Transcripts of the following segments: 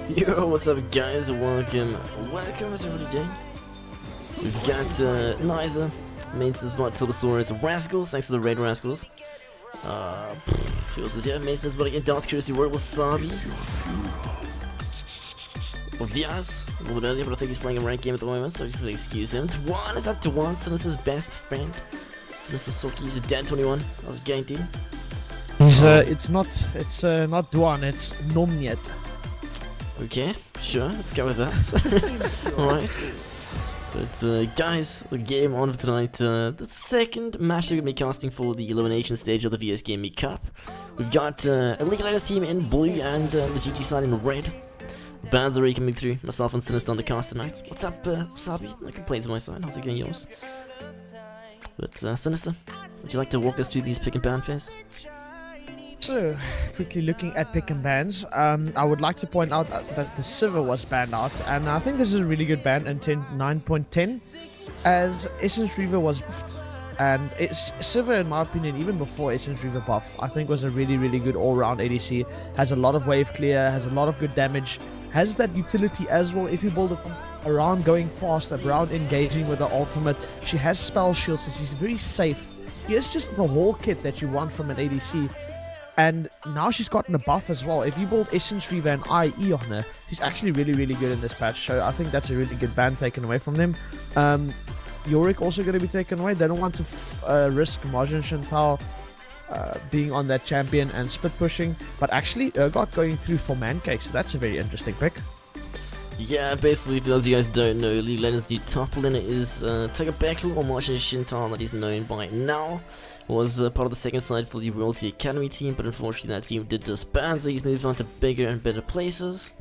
Yo, what's up guys? Welcome as everybody doing? We've got Niza, Maintenance Bot, Tildosaurus, Rascals, thanks to the Raid Rascals. Who else is here? Maintenance Bot again, Darth Curiosity, Royal Wasabi. Vias, a little bit earlier, but I think he's playing a ranked game at the moment, so I'm just gonna excuse him. Dwan, is that Dwan? Sinister's best friend. Sinister Soki, he's a Dan 21. How's it going, dude? It's not Duan, it's Nomnyet. Okay, sure, let's go with that. Alright. But guys, the game on for tonight, the second match we're going to be casting for the elimination stage of the VS Gaming Cup. We've got a League of Legends team in blue and the GG side in red. Bands are already coming through, myself and Sinister on the cast tonight. What's up, Sabi? No complaints on my side, how's it going yours? But Sinister, would you like to walk us through these pick and ban fairs? So, quickly looking at pick and bans, I would like to point out that the Sivir was banned out, and I think this is a really good ban in 9.10, as Essence Reaver was buffed. And Sivir, in my opinion, even before Essence Reaver buff, I think was a really good all-round ADC. Has a lot of wave clear, has a lot of good damage, has that utility as well if you build it around going fast, around engaging with the ultimate. She has spell shield, so she's very safe. She has just the whole kit that you want from an ADC. And now she's gotten a buff as well. If you build Essence Reaver and IE on her, she's actually really good in this patch. So I think that's a really good ban taken away from them. Yorick also going to be taken away. They don't want to risk Margin Chantal being on that champion and split pushing. But actually, Urgot going through for Mancake. So that's a very interesting pick. Yeah, basically, for those of you guys who don't know, League of Legends' new top laner is Tiger Beckle, or Martian Shintan, that is known by now. Was part of the second side for the Royalty Academy team, but unfortunately that team did disband, so he's moved on to bigger and better places.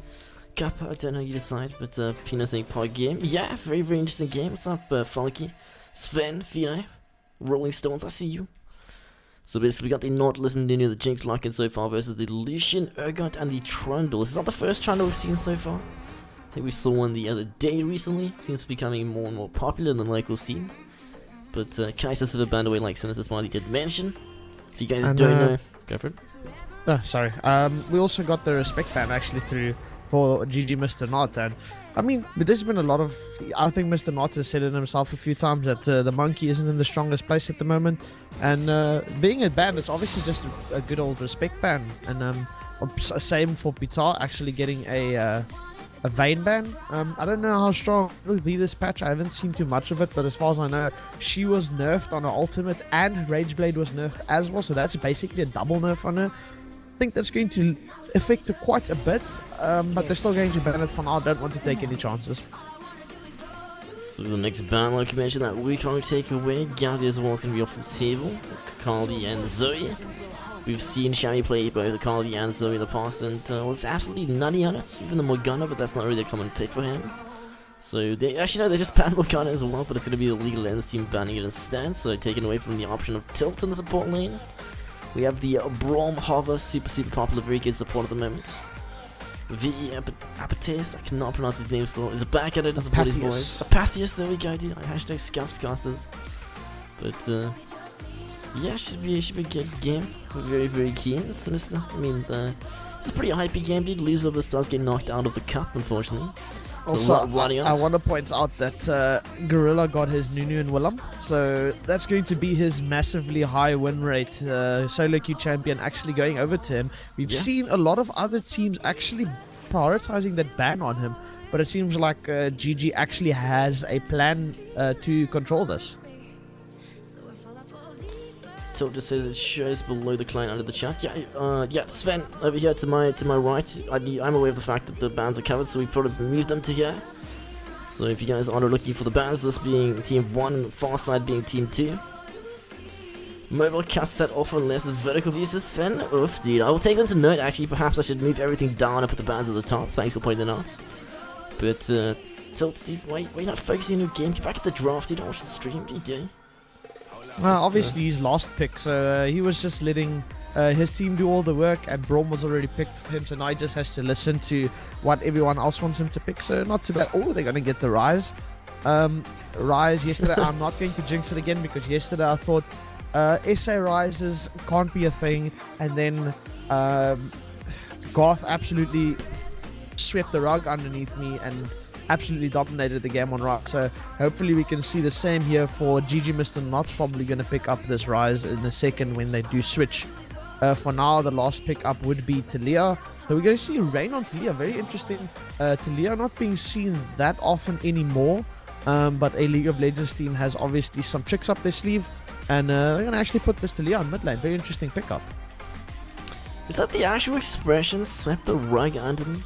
Kappa, I don't know, you decide, but Fina saying pod game. Yeah, very interesting game. What's up, Falky? Sven, Fina, Rolling Stones, I see you. So basically we got the Nautilus and Nunu, the Jinx Larkin so far versus the Lucian, Urgot, and the Trundle. This is not the first Trundle we've seen so far. I think we saw one the other day recently. Seems to be becoming more and more popular in the local scene. But Kaiser Sivir banned away, like Sinister Smiley did mention. If you guys don't know, go for it. Oh, sorry. We also got the respect ban actually through for GG Mr. Not, and I mean, there's been a lot of. I think Mr. Not has said it himself a few times that the monkey isn't in the strongest place at the moment, and being a ban, it's obviously just a good old respect ban, and same for Pitar actually getting a Vayne ban. I don't know how strong it will be this patch. I haven't seen too much of it, but as far as I know, she was nerfed on her ultimate and Rageblade was nerfed as well, so that's basically a double nerf on her. I think that's going to affect her quite a bit, but they're still going to ban it for now. I don't want to take any chances. So the next ban, like you mentioned, that we can't take away. Galdi as well is going to be off the table. Kakali and Zoe. We've seen Shami play both Akali and Zoe in the past, and was absolutely nutty on it. Even the Morgana, but that's not really a common pick for him. So they actually no, they just banned Morgana as well, but it's going to be the League of Legends team banning it instead. So taken away from the option of Tilt in the support lane. We have the Braum Hover, super popular, very good support at the moment. V.E. Apatheus, I cannot pronounce his name still, is back at it to support his boys. Apathius, there we go, dude. Hashtag scuffed casters. But yeah, should be a good game. We're very keen. Sinister. I mean, it's a pretty hypey game, dude. Loser of this does get knocked out of the cup, unfortunately. Also, I want to point out that Gorilla got his Nunu and Willem, so that's going to be his massively high win rate solo queue champion actually going over to him. We've seen a lot of other teams actually prioritizing that ban on him, but it seems like GG actually has a plan to control this. Tilt just says it shows below the client under the chat. Yeah, Sven over here to my right. I'm aware of the fact that the bans are covered, so we probably moved them to here. So if you guys are looking for the bans, this being team 1 and the far side being team 2. Mobile cuts that off unless there's vertical views to Sven. Oof, dude. I will take them to note actually. Perhaps I should move everything down and put the bans at the top. Thanks for pointing that out. But Tilt, dude, why are you not focusing on your game? Get back at the draft, dude. Don't watch the stream. What are you doing? Obviously he's lost pick, so he was just letting his team do all the work, and Braum was already picked for him, so now he just has to listen to what everyone else wants him to pick, so not too bad. Oh, they're going to get the Ryze. Ryze yesterday, I'm not going to jinx it again, because yesterday I thought SA Ryzes can't be a thing, and then Garth absolutely swept the rug underneath me and absolutely dominated the game on Rise. So hopefully we can see the same here for GG Mr. Not. Probably going to pick up this Rise in a second when they do switch. For now, the last pickup would be Talia. So we're going to see Rain on Talia. Very interesting. Talia not being seen that often anymore. But a League of Legends team has obviously some tricks up their sleeve. And they're going to actually put this Talia on mid lane. Very interesting pickup. Is that the actual expression? Swept the rug under me?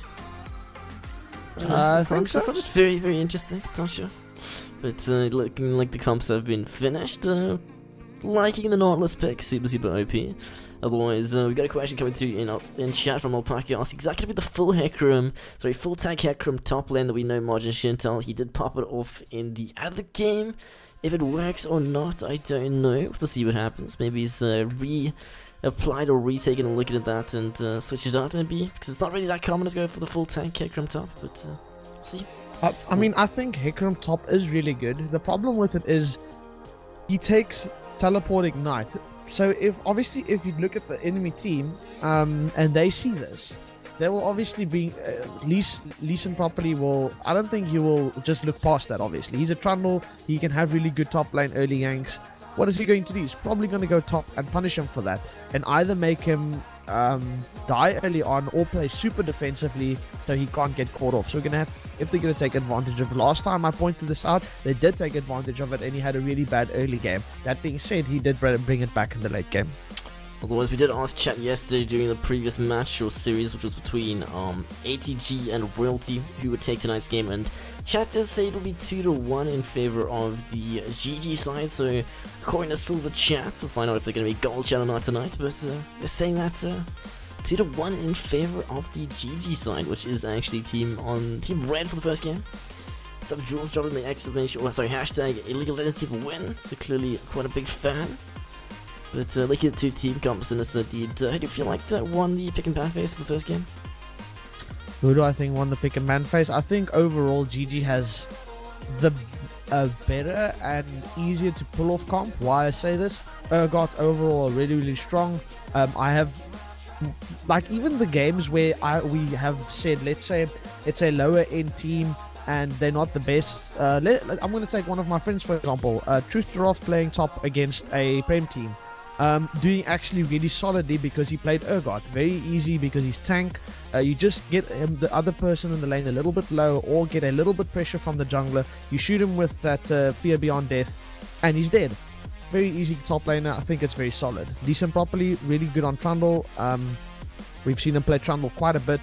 I think so. Sounds very, very interesting. Not sure. But looking like the comps have been finished. Liking the Nautilus pick. Super, super OP. Otherwise, we've got a question coming through in chat from Alpaca asking, is that going to be the full full tag Hecarim top lane that we know Margin Shintel? He did pop it off in the other game. If it works or not, I don't know. We'll have to see what happens. Maybe he's applied or retaken a look at that and switched it out maybe. Because it's not really that common to go for the full tank Hecarim top, but we'll see. I mean, I think Hecarim top is really good. The problem with it is he takes teleport ignite. So if you look at the enemy team and they see this, they will obviously be Lee Sin properly will. I don't think he will just look past that. Obviously, he's a Trundle. He can have really good top lane early ganks. What is he going to do? He's probably going to go top and punish him for that, and either make him die early on or play super defensively so he can't get caught off. So we're gonna have, if they're gonna take advantage of it. Last time I pointed this out, they did take advantage of it and he had a really bad early game. That being said, he did bring it back in the late game. Otherwise, we did ask chat yesterday during the previous match or series, which was between ATG and Royalty, who would take tonight's game, and chat did say it'll be 2-1 in favor of the GG side. So according to Silver Chat, we'll find out if they're going to be gold chat or not tonight, but they're saying that 2-1 in favor of the GG side, which is actually team red for the first game. What's up, Jules? Dropping the exclamation, hashtag Illegal Legends team win. So clearly quite a big fan. But looking at the two team comps in this indeed, how do you feel like that won the pick and ban phase for the first game? Who do I think won the pick and ban phase? I think overall GG has the better and easier to pull off comp. Why I say this? Got overall really, really strong. I have, like, even the games where we have said, let's say it's a lower end team and they're not the best. I'm going to take one of my friends for example. Truth Giraffe playing top against a Prem team. Doing actually really solidly because he played Urgot. Very easy because he's tank. You just get him, the other person in the lane a little bit low or get a little bit pressure from the jungler. You shoot him with that Fear Beyond Death and he's dead. Very easy top laner. I think it's very solid. Decent properly, really good on Trundle. We've seen him play Trundle quite a bit.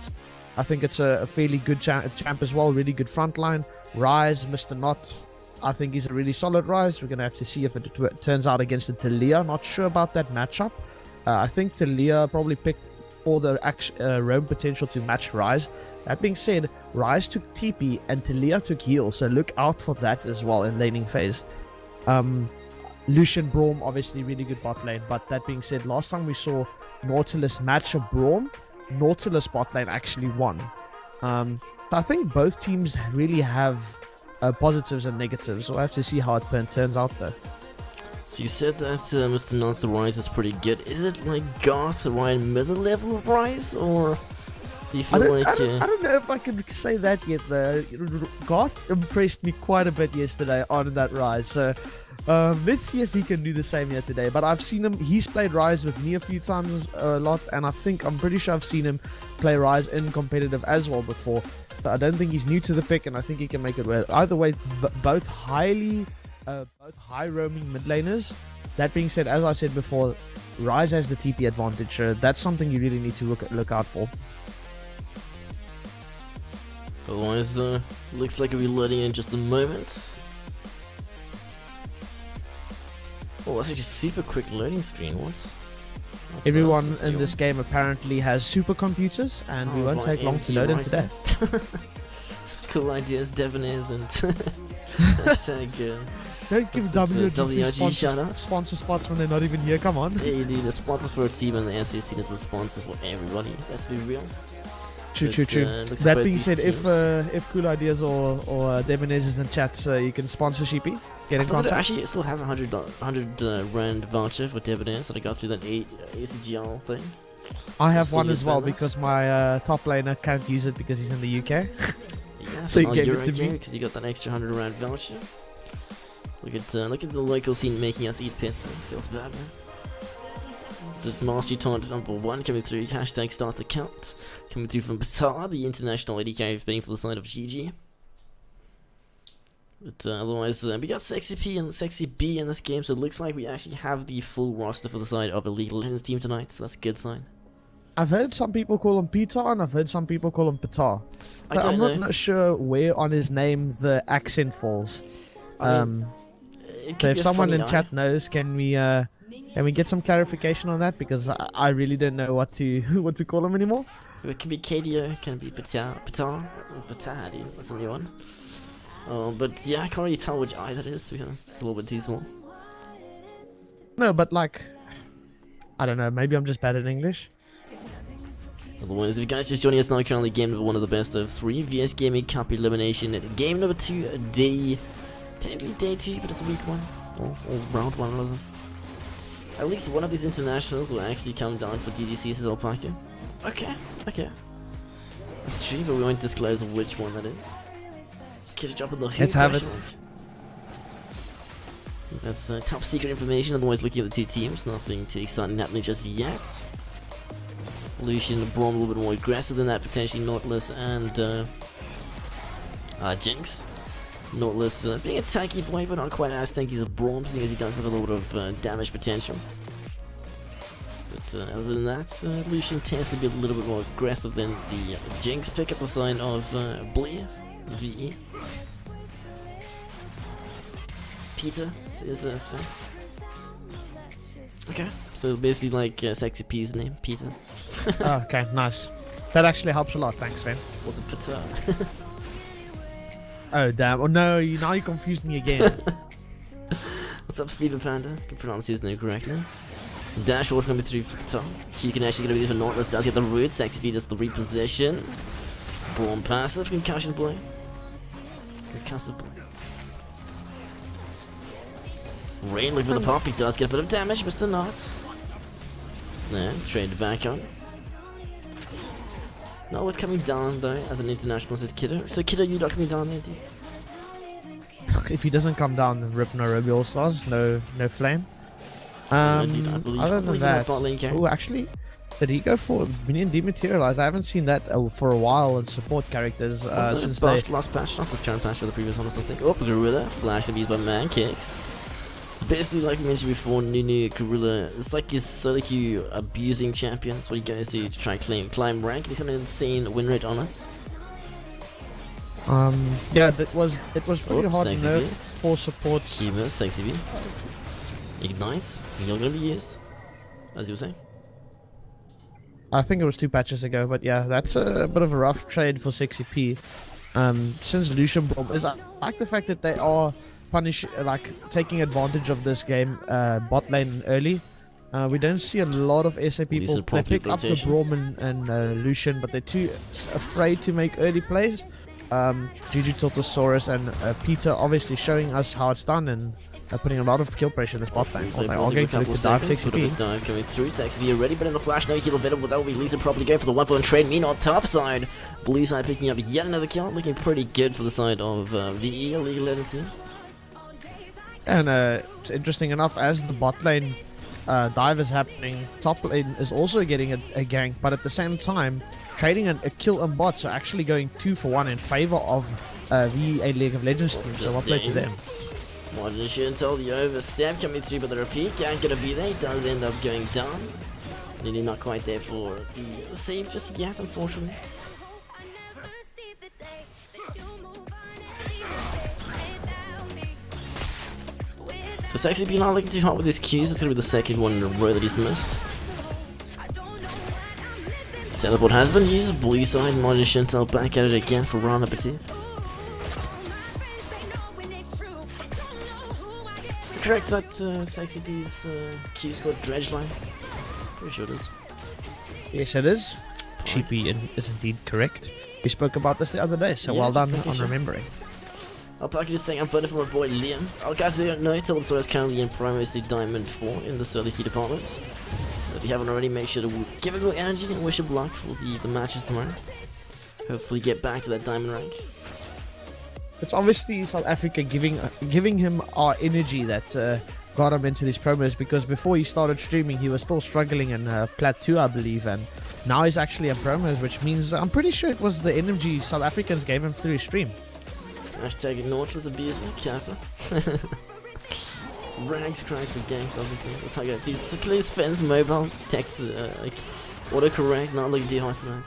I think it's a fairly good champ as well. Really good frontline. Rise, Mr. Not. I think he's a really solid Rise. We're going to have to see if it turns out against the Talia. Not sure about that matchup. I think Talia probably picked for the roam potential to match Rise. That being said, Rise took TP and Talia took heal. So look out for that as well in laning phase. Lucian Braum, obviously really good bot lane. But that being said, last time we saw Nautilus match a Braum, Nautilus bot lane actually won. So I think both teams really have positives and negatives. We'll have to see how it turns out though. So you said that Mr. Nonce Rise is pretty good. Is it like Goth around middle level of Rise, or do you feel I don't know if I can say that yet though. Goth impressed me quite a bit yesterday on that Rise. So let's see if he can do the same here today. But I've seen him, he's played Rise with me a few times a lot, and I'm pretty sure I've seen him play Rise in competitive as well before. So I don't think he's new to the pick, and I think he can make it work. Either way, both high roaming mid laners. That being said, as I said before, Rise has the TP advantage. So that's something you really need to look out for. Otherwise, looks like we'll be loading in just a moment. Oh, that's actually a super quick loading screen. What? Everyone in this game apparently has supercomputers, and we won't take long to load in today. Cool ideas, Debonaires, and hashtag. Don't give WRG sponsor spots when they're not even here. Come on. Yeah, you do the sponsors for a team, and the NCC is the sponsor for everybody. Let's be real. True. That being said, if Cool Ideas or Debonaires is in chat, you can sponsor Sheepy. Get in contact. Actually, I still have a 100 rand voucher for Debonaires that I got through that ACGL thing. I have still one use as well banners? because my top laner can't use it because he's in the UK. Yeah, So you oh, gave you're it to me. because you got that extra 100 rand voucher. Look at the local scene making us eat pizza. Feels bad, man. The Master Taunt number 1 coming through. Hashtag start the count. Coming through from Batar, the international AD carry being for the side of GG. But otherwise, we got Sexy P and Sexy B in this game, so it looks like we actually have the full roster for the side of the League of Legends team tonight, so that's a good sign. I've heard some people call him Peter and I've heard some people call him Patar. I But don't I'm know. not sure where on his name the accent falls. I mean, it could So be if a someone funny in chat knows, can we get some clarification on that? Because I really don't know what to what to call him anymore. It can be KDO, it can be Patar, or Patar, dude, that's a new one. But yeah, I can't really tell which eye that is, to be honest. It's a little bit too small. No, but like, I don't know. Maybe I'm just bad at English. Otherwise, if you guys just joining us now, currently game number 1 of the best of 3 VS Gaming Cup Elimination. Game number 2, technically day 2, but it's a week 1, or round 1 rather. At least one of these internationals will actually come down for DGC, says Alpaca. Okay. That's true, but we won't disclose which one that is. Could drop in the Let's have it. That's top secret information, otherwise looking at the two teams, nothing too exciting happening just yet. Lucian and Braum a little bit more aggressive than that, potentially Nautilus and Jinx. Nautilus being a tanky boy, but not quite as tanky as Braum, seeing as he does have a lot of damage potential. But other than that, Lucian tends to be a little bit more aggressive than the Jinx pick up the side of Blee, VE. Peter is Sven. Okay, so basically like Sexy P's name, Peter. Oh, okay, nice. That actually helps a lot. Thanks, man. Was it Peter? Oh damn! Oh no! Now you confused me again. What's up, Steven Panda? Can pronounce his name correctly. Dash Wolf number 3 for Peter. He can actually get a bit of a Nautilus, does get the root. Sexy P does the reposition. Braum passive, concussion play. Concussive play. Rain looking for the pop, he does get a bit of damage, Mr. Knot. Snare, traded back on. Not worth coming down though, as an international, says Kiddo. So Kiddo, you're not coming down there, dude? If he doesn't come down, then rip no Ruby All Stars, no flame. Dude, I believe Other than you're that, bot lane carry. oh actually, did he go for Minion Dematerialize? I haven't seen that for a while in support characters since they. buffed last patch, not this current patch, but the previous one or something. Oh, Gorilla, flash abused by Man Kicks. So basically, like we mentioned before, Nunu Gorilla, it's like his solo queue abusing champions, what he goes to try and climb rank, and he's got an insane win rate on us. Yeah, it was pretty hard Sexy nerf B. for supports. He missed, Sexy B. Ignites, you're gonna be used, as you were saying. I think it was 2 patches ago, but yeah, that's a bit of a rough trade for Sexy P. Since Lucian Braum is, I like the fact that they are taking advantage of this game bot lane early. We don't see a lot of SA people. They pick up the Braum and Lucian, but they're too afraid to make early plays. GG Tiltosaurus and Peter obviously showing us how it's done and putting a lot of kill pressure in this bot lane. They are going to look to dive Sexy P. Dive coming through, Sexy P already, but in the flash, no heal better without Lisa probably going for the 1-for-1 trade. Mean on top side, blue side picking up yet another kill, looking pretty good for the side of VE, League of Legends team. And it's interesting enough, as the bot lane dive is happening, top lane is also getting a gank, but at the same time, trading a kill and bots are actually going 2-for-1 in favor of VE, a League of Legends team, so well played to them. Modern Shintel, the overstep coming through, but the repeat ain't gonna be there. He does end up going down. Really not quite there for the save just yet, unfortunately. So Sexy P not looking too hot with his Qs. It's gonna be the second one in a row that he's missed. Teleport has been used. Blue side, Modern Shintel back at it again for round number 2. Correct that Sexy P's Q's got Dredge line. Pretty sure it is. Yes, it is. Cheapy is indeed correct. We spoke about this the other day, so Yeah, well just done making on sure. remembering. Alpaca just saying I'm voting for my boy Liam. Oh, guys, we don't know. Tiltosaurus is currently in Primo Diamond 4 in the Solo Key department. So you haven't already, make sure to give him more energy and wish him luck for the matches tomorrow. Hopefully get back to that diamond rank. It's obviously South Africa giving him our energy that got him into these promos, because before he started streaming he was still struggling in Plat 2, I believe, and now he's actually in promos, which means I'm pretty sure it was the energy South Africans gave him through his stream. Hashtag Nautilus abuser, Kappa. Rags cry for gangs, obviously. That's how I go. Dude, please fans mobile text like autocorrect, not like the hard tonight.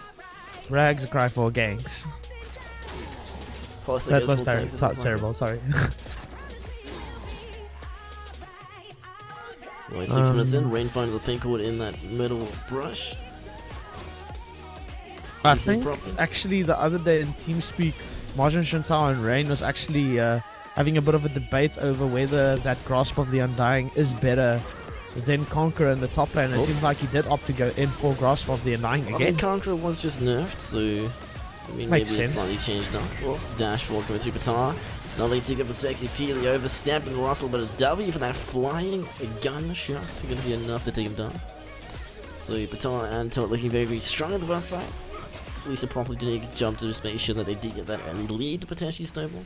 Rags cry for gangs. That was very terrible, sorry. Well, 6 minutes in, Rain finding the pink cord in that middle brush. I think actually the other day in TeamSpeak, Margin Chantal and Rain was actually having a bit of a debate over whether that Grasp of the Undying is better than Conqueror in the top lane. It seems like he did opt to go in for Grasp of the Undying again. I mean, Conqueror was just nerfed, so I mean, makes maybe sense. It's slightly changed now. Well, Dash for coming through Patala. Not letting take up a sexy P, the overstep, and the last little bit of W for that flying gun shot. It's going to be enough to take him down. So Patala and Tilt looking very, very strong on the bus side. Lisa properly did a good job to just make sure that they did get that early lead, potentially snowball.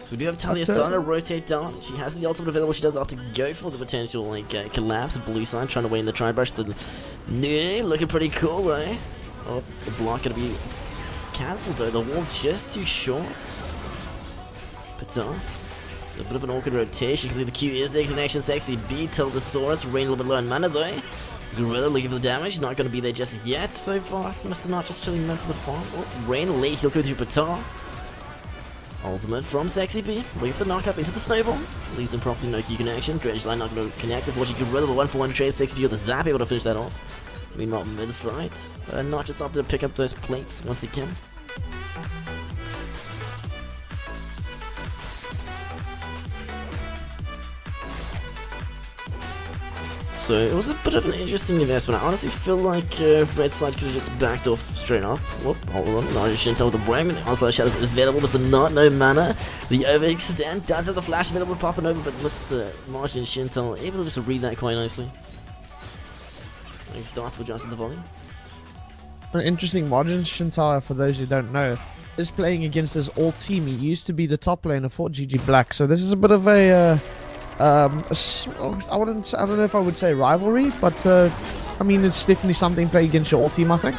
So we do have Talia starting to rotate down. She has the ultimate available. She does opt to go for the potential like collapse. Blue side trying to win the tri-brush. The Nunu looking pretty cool though. Oh, the block gonna be cancelled though. The wall's just too short. Patel. So a bit of an awkward rotation. The Q is there. Connection sexy. B Tildosaurus. Rain a little bit low on mana though. Gorilla looking for the damage. Not gonna be there just yet so far. Mr. Not just chilling meant for the farm. Oh, Rain late. He'll go through Patel. Ultimate from Sexy B, wait for the knockup into the snowball. Leaves him properly, no Q connection. Dredge line not going to connect. Unfortunately, Gorilla, the 1-for-1 trade. Sexy B with the zap, able to finish that off. Meanwhile, mid side, not just up to pick up those plates once again. So it was a bit of an interesting investment. I honestly feel like red side could have just backed off straight up. Whoop, hold on, Margin Chantal with the Bram. The onslaught shadow is available, does not know mana. The overextend does have the flash available popping over, but Mr. Margin Chantal able to just read that quite nicely. Like starts with adjusting the volume. An interesting Margin Chantal, for those who don't know, is playing against his alt team. He used to be the top laner for GG Black, so this is a bit of a I don't know if I would say rivalry, but I mean it's definitely something playing against your alt team, I think.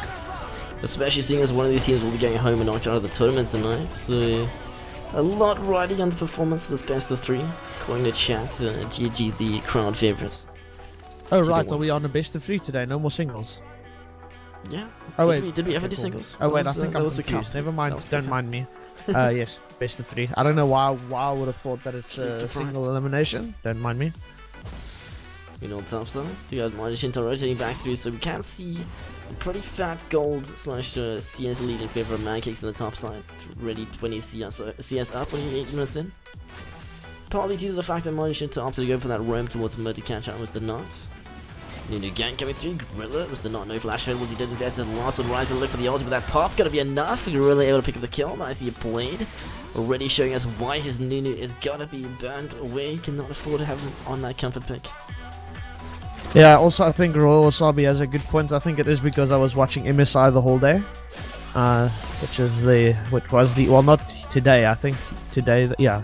Especially seeing as one of these teams will be going home and not out of the tournament tonight, so a lot riding on the performance of this best of 3. According to chat, GG the crowd favourite. Oh right, are we on a best of 3 today? No more singles. Yeah. Oh wait, did we ever do singles? Oh wait, I think I'm confused. Never mind, don't mind me. Yes, best of 3. I don't know why I would have thought that it's a single elimination. Don't mind me. You know, top side. So you got Margin Chantal rotating back through, so we can see a pretty fat gold slash CS lead in favor of Mancakes on the top side. Ready 20 CS up 28 minutes in. Partly due to the fact that Margin Chantal opted to go for that roam towards mid to catch out Mr. Not. New gang coming through. Gorilla was the not no flash available. He did invest in the last one. Rise and look for the ulti, but that pop gonna be enough. Gorilla able to pick up the kill. Nicely played. Already showing us why his Nunu is gotta be burned away. Cannot afford to have him on that comfort pick. Yeah, also I think Royal Wasabi has a good point. I think it is because I was watching MSI the whole day. Which was the well, not today, I think today, yeah.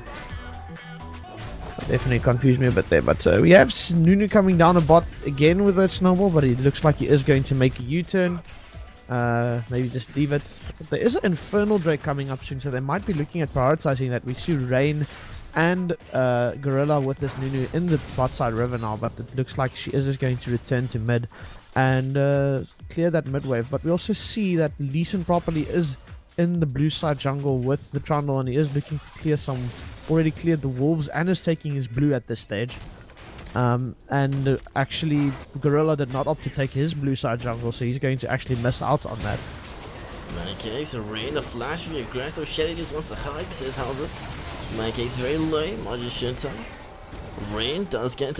Definitely confused me a bit there, but we have Nunu coming down a bot again with that snowball, but it looks like he is going to make a U-turn. Maybe just leave it. But there is an Infernal Drake coming up soon, so they might be looking at prioritizing that. We see Rain and Gorilla with this Nunu in the bot side river now, but it looks like she is just going to return to mid and clear that mid wave. But we also see that Lee Sin properly is in the blue side jungle with the Trundle, and he is looking to clear some. Already cleared the wolves and is taking his blue at this stage. And actually Gorilla did not opt to take his blue side jungle, so he's going to actually miss out on that. Mancakes, a Rain, a flash, very aggressive. Shelly just wants to hug, says how's it. Mancakes very low, Margin Chantal. Rain does gets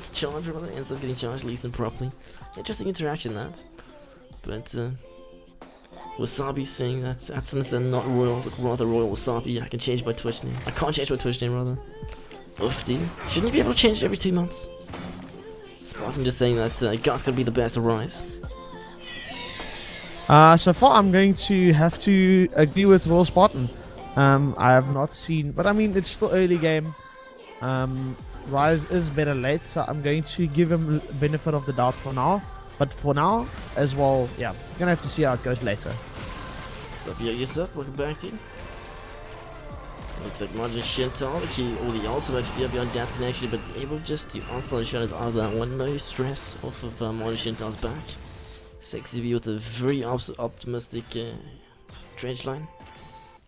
charged, rather, ends up getting charged, Lee Sin properly. Interesting interaction that. But Wasabi saying that since they're not royal, but rather royal Wasabi, I can change my Twitch name. I can't change my Twitch name, rather. Oof, dude. Shouldn't you be able to change it every 2 months? Spartan just saying that Goth could be the best of Rise. So far, I'm going to have to agree with Royal Spartan. I have not seen, but I mean, it's still early game. Rise is better late, so I'm going to give him benefit of the doubt for now. But for now, as well, yeah, we're gonna have to see how it goes later. What's up, Yusuf? Welcome back, team. Looks like Martin Shintal, the key or the ultimate fear beyond death can actually be able just to onslaught the shadows out of that one. No stress off of Martin Shintal's back. Sexy V with a very optimistic dredge line.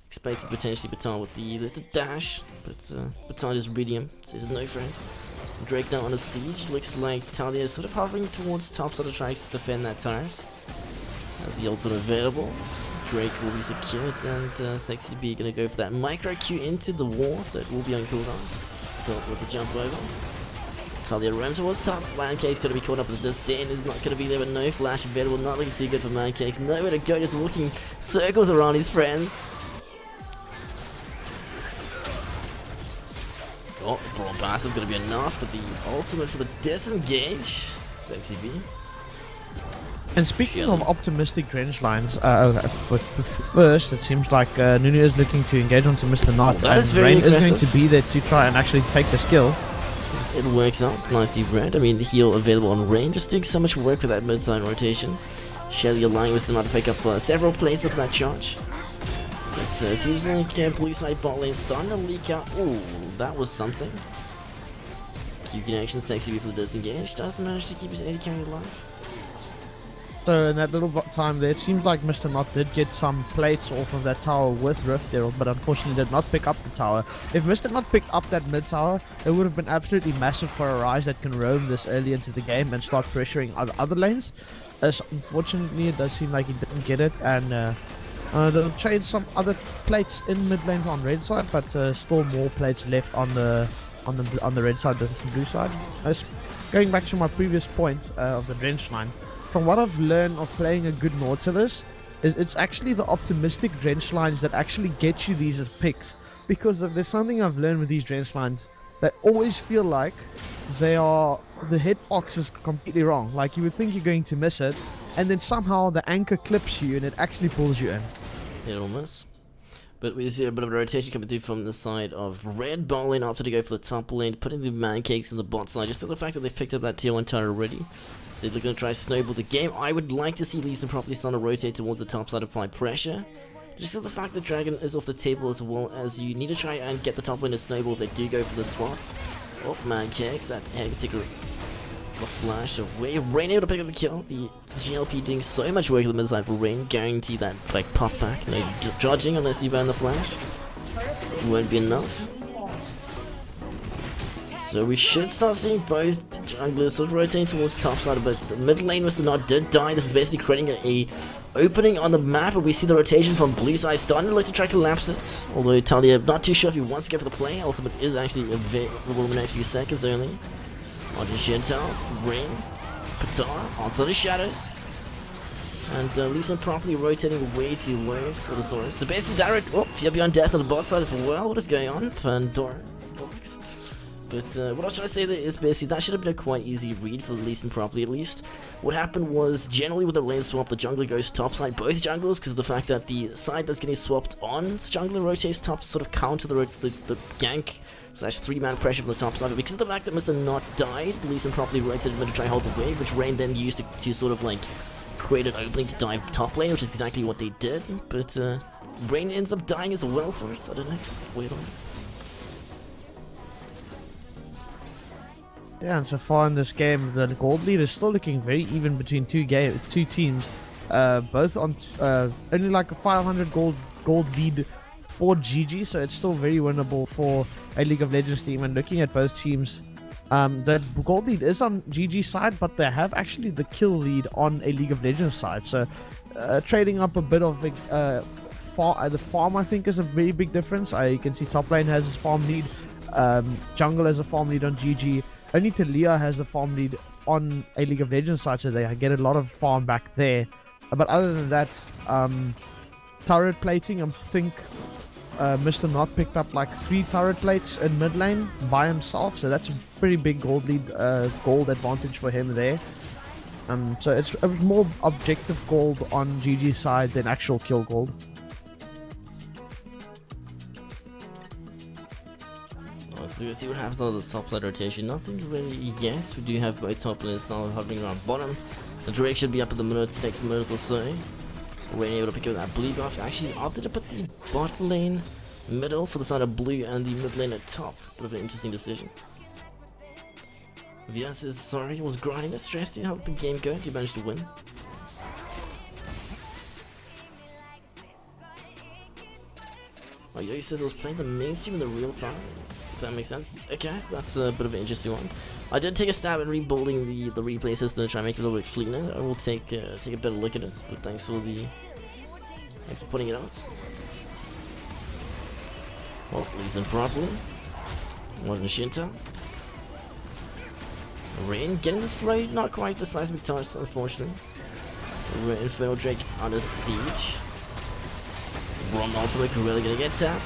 Expected potentially Baton with the dash, but Baton just reading him, says no friend. Drake now on a siege, looks like Talia is sort of hovering towards top side of tracks to defend that turret. As the ultimate available, Drake will be secured and Sexy B gonna go for that micro Q into the wall, so it will be on cooldown. So with the jump over. Talia ran towards top, Mancake's gonna be caught up with this, Dan is not gonna be there but no flash available, not looking too good for Mancakes, nowhere to go, just walking circles around his friends. Oh, Brawl Pass is gonna be enough, but the ultimate for the disengage. Sexy B. And speaking of optimistic drench lines, but first it seems like Nunu is looking to engage onto Mr. Knot, and Rain is going to be there to try and actually take the skill. It works out nicely, Brad. I mean, heal available on Rain, just doing so much work with that mid-side rotation. Shelly allowing Mr. Knot to pick up several plays of that charge. But seems like blue side bot lane starting to leak out. Ooh, that was something. Q connection, Sexy B for the disengage, does manage to keep his AD carry alive. So in that little time there, it seems like Mr. Knot did get some plates off of that tower with Rift Herald, but unfortunately did not pick up the tower. If Mr. Knot picked up that mid tower, it would have been absolutely massive for a Rise that can roam this early into the game and start pressuring other lanes. As unfortunately, it does seem like he didn't get it, and they'll trade some other plates in mid lane on red side, but still more plates left on the red side than the blue side. Going back to my previous point of the drench line. From what I've learned of playing a good Nautilus, is it's actually the optimistic drench lines that actually get you these picks. Because if there's something I've learned with these drench lines, they always feel like the hitbox is completely wrong. Like you would think you're going to miss it, and then somehow the anchor clips you and it actually pulls you in. It'll miss. But we see a bit of a rotation coming through from the side of red. Bot lane opted to go for the top lane, putting the Mancakes in the bot side. Just the fact that they've picked up that tier 1 tower already. So they're going to try to snowball the game. I would like to see Lee Sin properly start to rotate towards the top side, apply pressure. Just the fact that Dragon is off the table as well, as you need to try and get the top lane to snowball if they do go for the swap. Oh, Mancakes, that egg sticker. The flash away. Rain able to pick up the kill. The GLP doing so much work on the mid side for Rain. Guarantee that like pop back. No dodging unless you burn the flash. Won't be enough. So we should start seeing both junglers sort of rotating towards top side, but the mid lane Mr. Knot did die. This is basically creating a opening on the map, and we see the rotation from blue side starting to look to try to collapse it. Although Talia not too sure if he wants to go for the play. Ultimate is actually available in the next few seconds only. Onto Shintal, Rain, Patar, onto the shadows. And Lee Sin properly rotating way too low for the Saurus. So basically that Fear Beyond Death on the bot side as well. What is going on? Pandora box. But what I was trying to say there is basically that should have been a quite easy read for Lee Sin properly at least. What happened was generally with the lane swap, the jungler goes top side, both junglers, because of the fact that the side that's getting swapped on jungler rotates top to sort of counter the gank / 3-man pressure from the top side. But because of the fact that Mr. Knot died, Lee Sin properly rotated him to try and hold the wave, which Rain then used to sort of like create an opening to dive top lane, which is exactly what they did. But Rain ends up dying as well first. I don't know. Weird on. Yeah, and so far in this game, the gold lead is still looking very even between two teams. Both on only like a 500 gold lead for GG, so it's still very winnable for a League of Legends team. And looking at both teams, the gold lead is on GG side, but they have actually the kill lead on a League of Legends side. So trading up a bit of the farm, I think, is a very big difference. You can see top lane has his farm lead, jungle has a farm lead on GG. Only Talia has the farm lead on a League of Legends side, so they get a lot of farm back there. But other than that, turret plating, I think Mr. Not picked up like 3 turret plates in mid lane by himself, so that's a pretty big gold lead, gold advantage for him there. So it was more objective gold on GG's side than actual kill gold. So we'll see what happens on this top lane rotation. Nothing really yet. We do have both top lanes now hovering around bottom. The Drake should be up in the next minute or so. We're able to pick up that blue buff. Actually opted to put the bot lane middle for the side of blue and the mid lane at top. Bit of an interesting decision. Vias is sorry, was grinding the stress. How did the game go? Did you manage to win? Oh, Yo says I was playing the mainstream in the real time. If that makes sense. Okay, that's a bit of an interesting one. I did take a stab at rebuilding the replay system to try and make it a little bit cleaner. I will take a better look at it, but thanks for putting it out. Well, listen properly. One Shinta. Rain getting the slow, not quite the seismic touch, unfortunately. Infernal Drake under siege. Rom ultimate really gonna get tapped.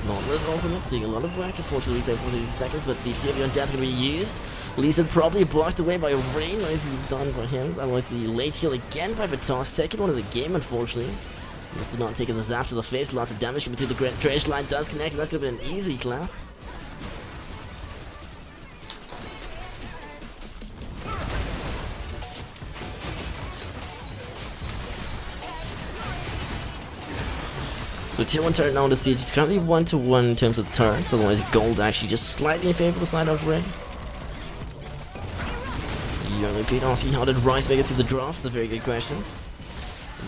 Nautilus ultimate doing a lot of work. Unfortunately, replay for 2 seconds, but the Fury on death gonna be used. Lisa probably blocked away by Rain. Nicely done by him. That was the late heal again by Vitar. Second one of the game, unfortunately. Must have not taken the zap to the face. Lots of damage coming through the Dredge line. Does connect. That's gonna be an easy clap. So tier 1 turret now on the siege. It's currently 1-to-1 in terms of the turrets, otherwise gold actually just slightly in favor of the side of Ray. Young Pete asking how did Rice make it through the draft? That's a very good question.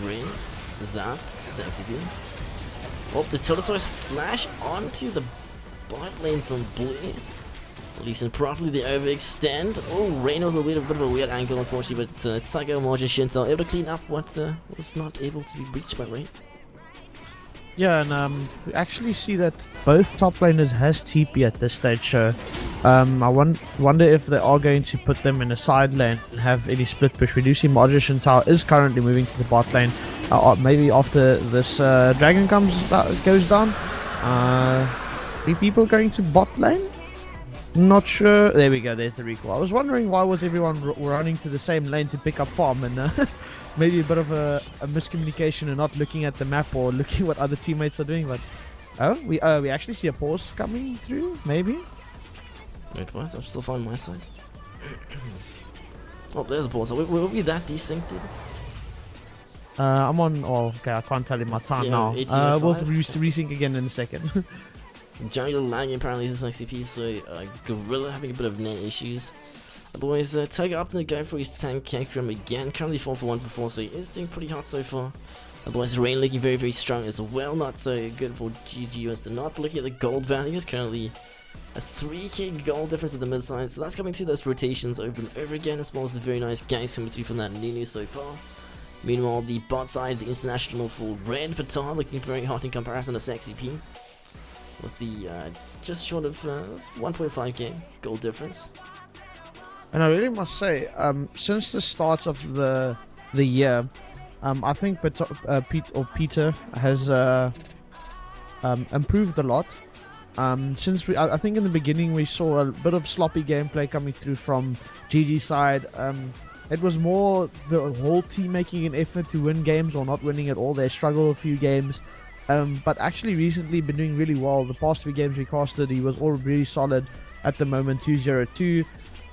Ray, Zap, Sexy P. Oh, the Tiltosaurus flash onto the bot lane from Blue. Releasing properly, they overextend. Oh, Rain with a bit of a weird angle unfortunately, but Psycho, Margin, Shintel able to clean up what was not able to be breached by Ray. Yeah, and we actually see that both top laners has TP at this stage, so I wonder if they are going to put them in a side lane and have any split push. We do see Magician Tower is currently moving to the bot lane. Maybe after this dragon goes down. 3 people going to bot lane? Not sure. There we go, there's the recall. I was wondering why was everyone running to the same lane to pick up farm, and maybe a bit of a miscommunication and not looking at the map or looking what other teammates are doing. But we actually see a pause coming through. Maybe. Wait, what? I'm still finding my side. Oh, there's a pause. Will we that desynced? I'm on. Oh, okay. I can't tell you my time now. We'll resync again in a second. Jungle lagging apparently is XCP, so Gorilla having a bit of net issues. Otherwise, Tiger up and go for his tank Kekrim again. Currently 4 for 1 for 4, so he is doing pretty hot so far. Otherwise, Rain looking very, very strong as well. Not so good for GG to not. Looking at the gold values, currently a 3k gold difference at the mid side. So that's coming to those rotations over and over again, as well as the very nice guys coming through from that Nunu so far. Meanwhile, the bot side, the international for Red Patar looking very hot in comparison to Sexy P. With the just short of 1.5k gold difference. And I really must say, since the start of the year, I think Peter has improved a lot. Since I think in the beginning we saw a bit of sloppy gameplay coming through from GG side. It was more the whole team making an effort to win games or not winning at all. They struggled a few games. But actually recently been doing really well. The past 3 games we casted, he was all really solid at the moment, 2-0-2.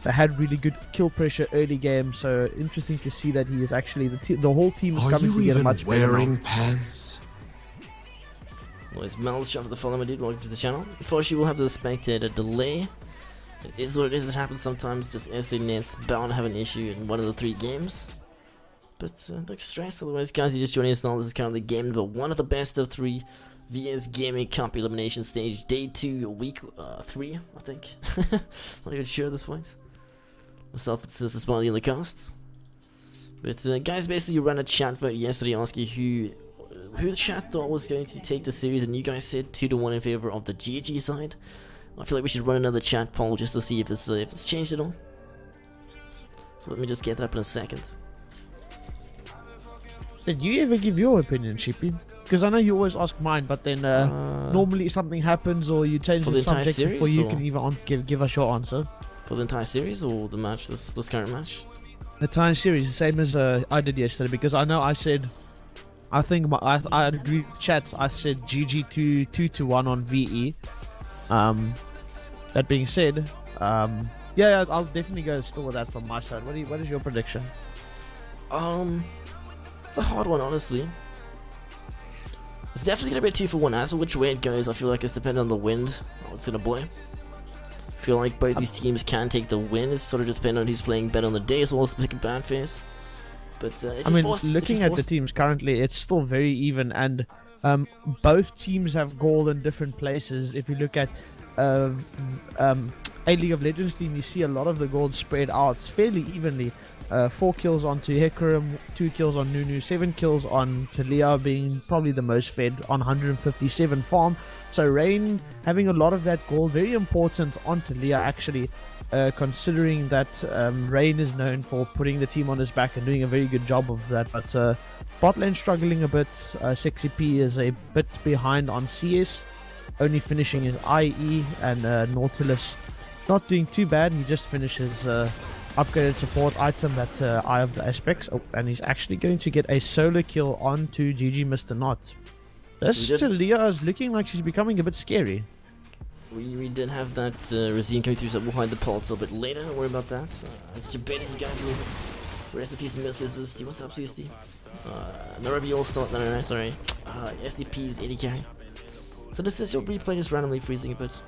They had really good kill pressure early game, so interesting to see that he is actually, the whole team is coming together much better. Are you even wearing pants? Well, it's Mel's shot for the follow, my dude. Welcome to the channel. Unfortunately, we'll have the spectator delay. It is what it is, it happens sometimes. Just SA Net's bound to have an issue in one of the 3 games. But look stressed. Otherwise, guys, you just joining us now. This is currently game number 1 of the best of 3 VS Gaming Cup elimination stage, day 2, week 3, I think. Not even sure at this point. Myself, it's Smiley in the casts. But guys, basically, you ran a chat vote yesterday asking who the chat thought was going to take the series, and you guys said 2-1 in favor of the GG side. I feel like we should run another chat poll just to see if it's changed at all. So let me just get that up in a second. Did you ever give your opinion, Shippy? Because I know you always ask mine, but then normally something happens or you change For the the entire subject before series, you or- can even give us your answer. For the entire series or the match, this current match? The time series, the same as I did yesterday, because I know I said, I think I agreed with chat. I said GG 2-1 on VE. That being said, yeah, I'll definitely go still with that from my side. What is your prediction? It's a hard one, honestly. It's definitely gonna be a 2-for-1. As for which way it goes, I feel like it's dependent on the wind. How it's gonna blow. I feel like both these teams can take the win. It's sort of just depending on who's playing better on the day as well as to pick a bad face. But if I mean, looking at the teams currently, it's still very even, and both teams have gold in different places. If you look at a League of Legends team, you see a lot of the gold spread out fairly evenly. 4 kills onto Hecarim, 2 kills on Nunu, 7 kills on Talia, being probably the most fed on 157 farm. So Rain having a lot of that gold, very important on Talia actually, considering that Rain is known for putting the team on his back and doing a very good job of that. But bot lane struggling a bit. Sexy P is a bit behind on CS, only finishing his IE, and Nautilus not doing too bad. He just finishes upgraded support item at Eye of the Aspects. Oh, and he's actually going to get a solo kill onto GG Mr. Not. This Talia is looking like she's becoming a bit scary. We did have that Razine coming through, so we'll hide the pulse a bit later. Don't worry about that. Jabedi, you guys will. Rest in peace, Mrs. What's up, Susie? Narabi all start. No, sorry. SDP's 80k. So this is your replay just randomly freezing a bit.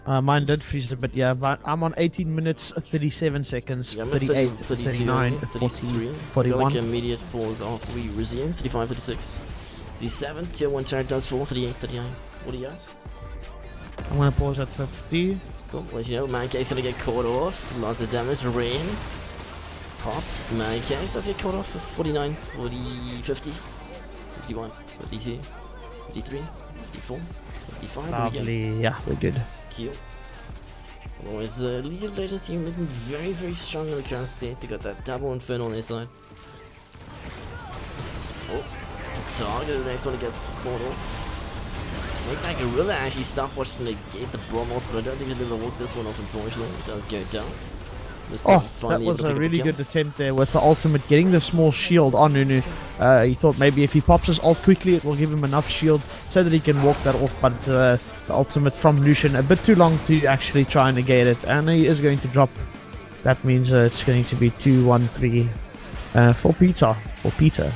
Mine did freeze a bit, yeah, but I'm on 18 minutes, 37 seconds, Yeah, 38, 32, 39, 33. 40, Got 41. like immediate pause after we resume. 35, 36. 37, tier 1 turret does fall. 38, 39. What do you got? I'm gonna pause at 50. Cool. Let you know, Mancake's gonna get caught off. Lots of damage. Rain. Pop. Mancake does get caught off for 49, 40, 50, 51, 52, 53, 54, 55. There we go. Lovely, yeah, we're good. Kill. Otherwise, League of Legends team looking very, very strong in the current state. They got that double Inferno on their side. Oh, target the next one to get caught off. Make that Gorilla actually stop watching the gate the Braum ultimate. I don't think he'll be able to walk this one off, unfortunately. It does go down. Oh, that was a really good attempt there with the ultimate, getting the small shield on Nunu. He thought maybe if he pops his ult quickly, it will give him enough shield so that he can walk that off, but the ultimate from Lucian, a bit too long to actually try and negate it, and he is going to drop. That means it's going to be 2-1-3 for Peter. For Peter.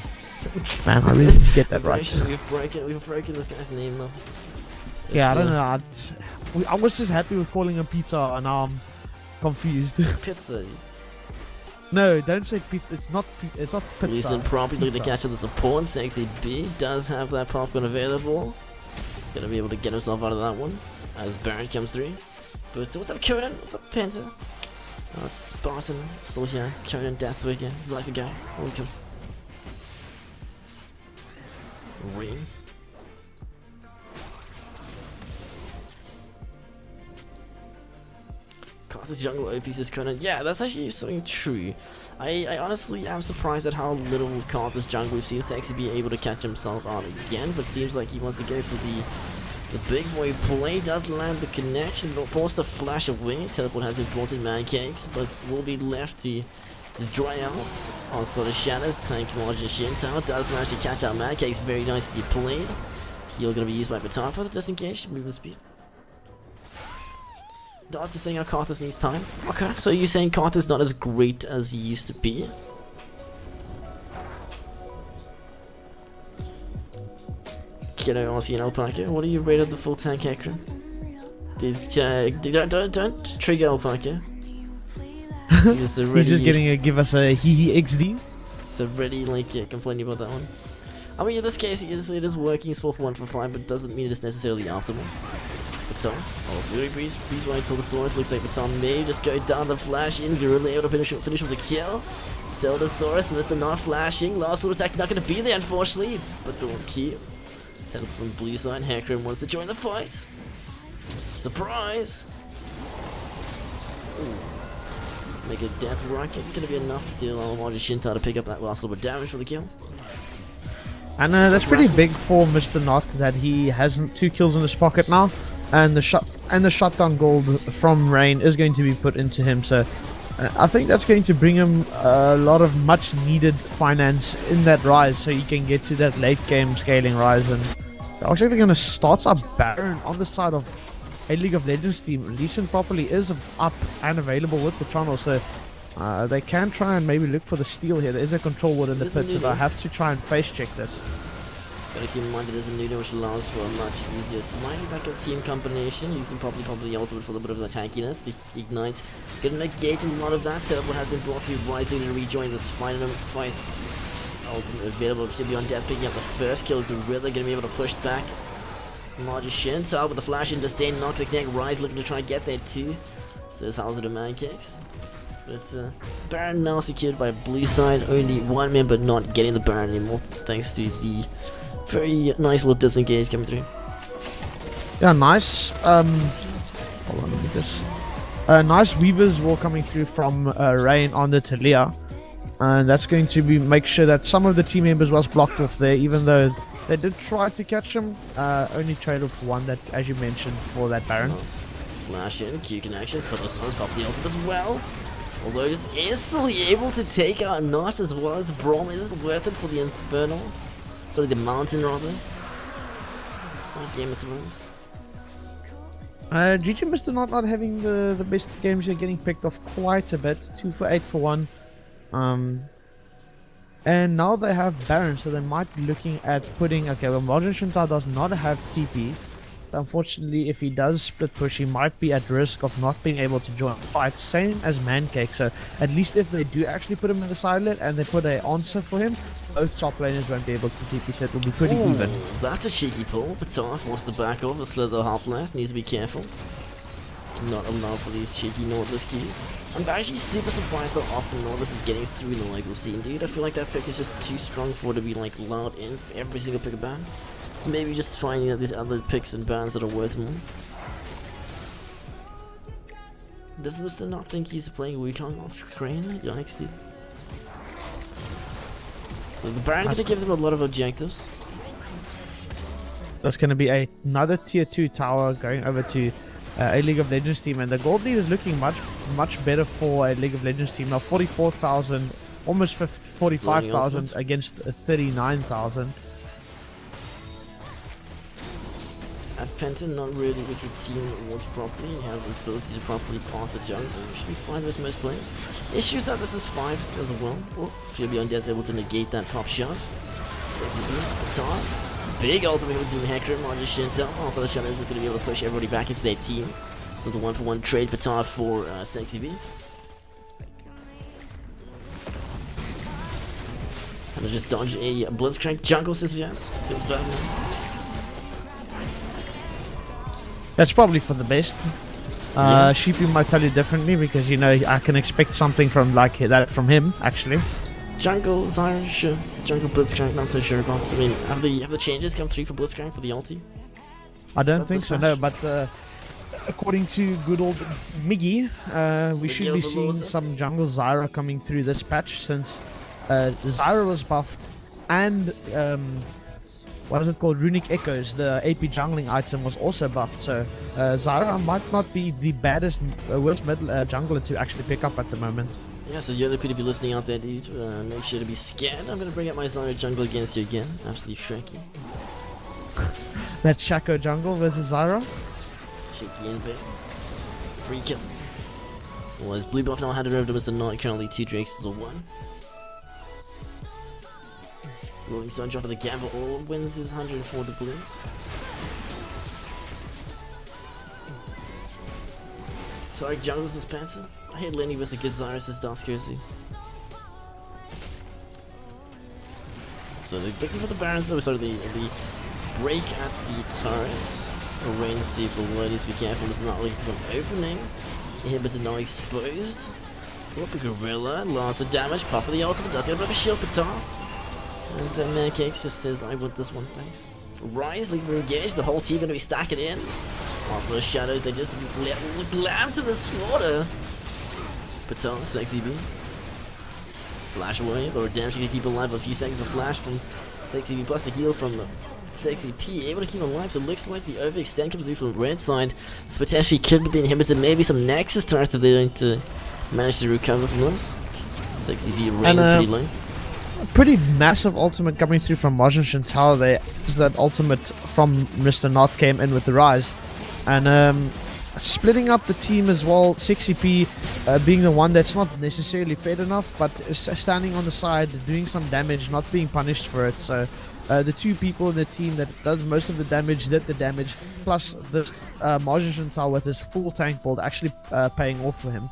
Man, I really need to get that right. We've broken this guy's name though. Yeah, I don't know. I was just happy with calling him Peter, and now I'm confused. Pizza. No, don't say pizza. It's not. It's not pizza. Listen properly to catch the support. Sexy B does have that popcorn available. Gonna be able to get himself out of that one as Baron comes through. But what's up, Conan? What's up, Panther? Spartan still here. Conan, Dasper again. Zypher guy. Welcome. Ring. Karthus jungle OP says Conan. Yeah, that's actually something true. I honestly am surprised at how little Karthus jungle we've seen Sexy be able to catch himself out again, but seems like he wants to go for the big boy play. Does land the connection, but forced to flash away. Teleport has been brought in Mancakes, but will be left to dry out. Also the shadows, tank margin Shinto does manage to catch out Mancakes. Very nicely played. Heal gonna be used by Batar for the disengage, movement speed. Doctor saying how Karthus needs time. Okay, so you're saying Karthus not as great as he used to be? Kiddo RC and Alpaca, what do you rate of the full tank Hecarim? Don't trigger Alpaca. He's just getting a give us a hee XD. So already like complaining about that one. I mean, in this case, it is working. It's 4 for 1 for 5, but doesn't mean it is necessarily optimal. Baton. Oh, Fury Breeze right till the sword. Looks like Baton may just go down the flash in. Gorilla able to finish with the kill. Zeldasaurus, Mr. Not flashing. Last little attack not going to be there, unfortunately. But the kill. Headed from the blue side. Hecarim wants to join the fight. Surprise! Ooh. Make a death rocket. Going to be enough to allow Margin Shinta to pick up that last little bit of damage for the kill. And that's pretty big for Mr. Knot that he has 2 kills in his pocket now, and the shotgun gold from Rain is going to be put into him. So I think that's going to bring him a lot of much needed finance in that rise, so he can get to that late game scaling rise. And they're actually going to start up Baron on the side of a League of Legends team. Lee Sin properly is up and available with the channel, so they can try and maybe look for the steal here. There is a control ward in the pit, so they have to try and face check this. Gotta keep in mind that there's a Nuno which allows for a much easier smite back team combination, using probably the ultimate for a little bit of the tankiness. The Ignite gonna negate a lot of that. Teleport has been brought to you wisely to rejoin this fight. Ultimate available to be on death, picking up the first kill. Gorilla gonna be able to push back. Magician, so with the flash in disdain, not to connect. Rise looking to try and get there too. Says how's it a man kicks. But Baron now secured by blue side. Only one member not getting the Baron anymore, thanks to the very nice little disengage coming through. Yeah, nice. Hold on, let me just. Nice Weaver's wall coming through from Rain on the Talia, and that's going to be make sure that some of the team members was blocked off there, even though they did try to catch him. Only trade off one that, as you mentioned, for that Baron. Flash in, Q connection. Toto's popped the ultimate as well. Although just instantly able to take out Knot as well as Brawl. Is it worth it for the Infernal? Sorry, the Mountain rather. It's like Game of Thrones. GG Mr. Not having the best games here, getting picked off quite a bit. 2 for 8 for 1. And now they have Baron, so they might be looking at putting... Okay, well, Magician does not have TP. Unfortunately, if he does split push, he might be at risk of not being able to join the fight. Same as Mancake, so at least if they do actually put him in the sidelet and they put an answer for him, both top laners won't be able to TP, so it will be pretty even. That's a cheeky pull. Patar forced to back off. A Slither half-last needs to be careful. Not allow for these cheeky Nautilus queues. I'm actually super surprised how often Nautilus is getting through the local scene, dude. I feel like that pick is just too strong for it to be like allowed in for every single pick of ban. Maybe just finding out these other picks and bans that are worth more. Does Mr. not think he's playing Wukong on screen? Yikes, dude. So the Baron gonna give them a lot of objectives. That's gonna be another tier 2 tower going over to a League of Legends team, and the gold lead is looking much better for a League of Legends team now. 44,000, almost 45,000 against 39,000. At Penton, not really with your team awards properly. You have the ability to properly path the jungle. You should be fine with most players. Issues that this is 5s as well. Oh, feel beyond death able to negate that top shot. Big ultimate with Doom Hacker, Magician. Also the Shadows is going to be able to push everybody back into their team. So the 1-for-1 trade Patar for Sexy B. And just dodge a Blitzcrank jungle, says yes. Feels bad, man. That's probably for the best. Sheepy might tell you differently, because you know I can expect something from like that from him actually. Jungle, Zyra, sure. Jungle Blitzcrank, not so sure about. I mean, have the changes come through for Blitzcrank for the ulti? I don't think so, no. But according to good old Miggy, we should be seeing some jungle Zyra coming through this patch, since Zyra was buffed and what is it called? Runic Echoes, the AP jungling item, was also buffed, so Zyra might not be the baddest, worst mid jungler to actually pick up at the moment. Yeah, so you're the people listening out there, dude. Make sure to be scared. I'm gonna bring up my Zyra jungle against you again. Absolutely shaky. That Shaco jungle versus Zyra? Shaky and big. Free kill. Well, as blue buff now handed over to Mr. Knight, currently 2 Drakes to the 1. Rolling Sun drop of the gamble, all wins his 104 doubloons. Tarek jungles is Panther. I hate Lenny versus a good Zyra, says Darth Kersey. So they're looking for the Barons though, so the break at the turret. We'll wait and see if the word is be careful, it's not looking for an opening. Inhibitor now exposed. Whoop, a Gorilla, lots of damage, pop of the ultimate, does get a bit of a shield Patar. And Mancakes just says, I want this one, thanks. Rise, leave for engage, the whole team gonna be stacking in. Also the Shadows, they just lamb to the slaughter. Patar, Sexy B. Flash away, but Redemption can keep alive a few seconds of flash from Sexy P plus the heal from Sexy P, able to keep him alive, so it looks like the overextend comes through from the red side. This potentially could be the inhibitor, maybe some Nexus turrets if they don't manage to recover from this. Sexy P rain pretty low. A pretty massive ultimate coming through from Majin Shintel there. That ultimate from Mr. North came in with the Rise. And splitting up the team as well, 60p being the one that's not necessarily fed enough, but is standing on the side, doing some damage, not being punished for it. So the two people in the team that does most of the damage, did the damage, plus this Majin Shintel with his full tank build actually paying off for him.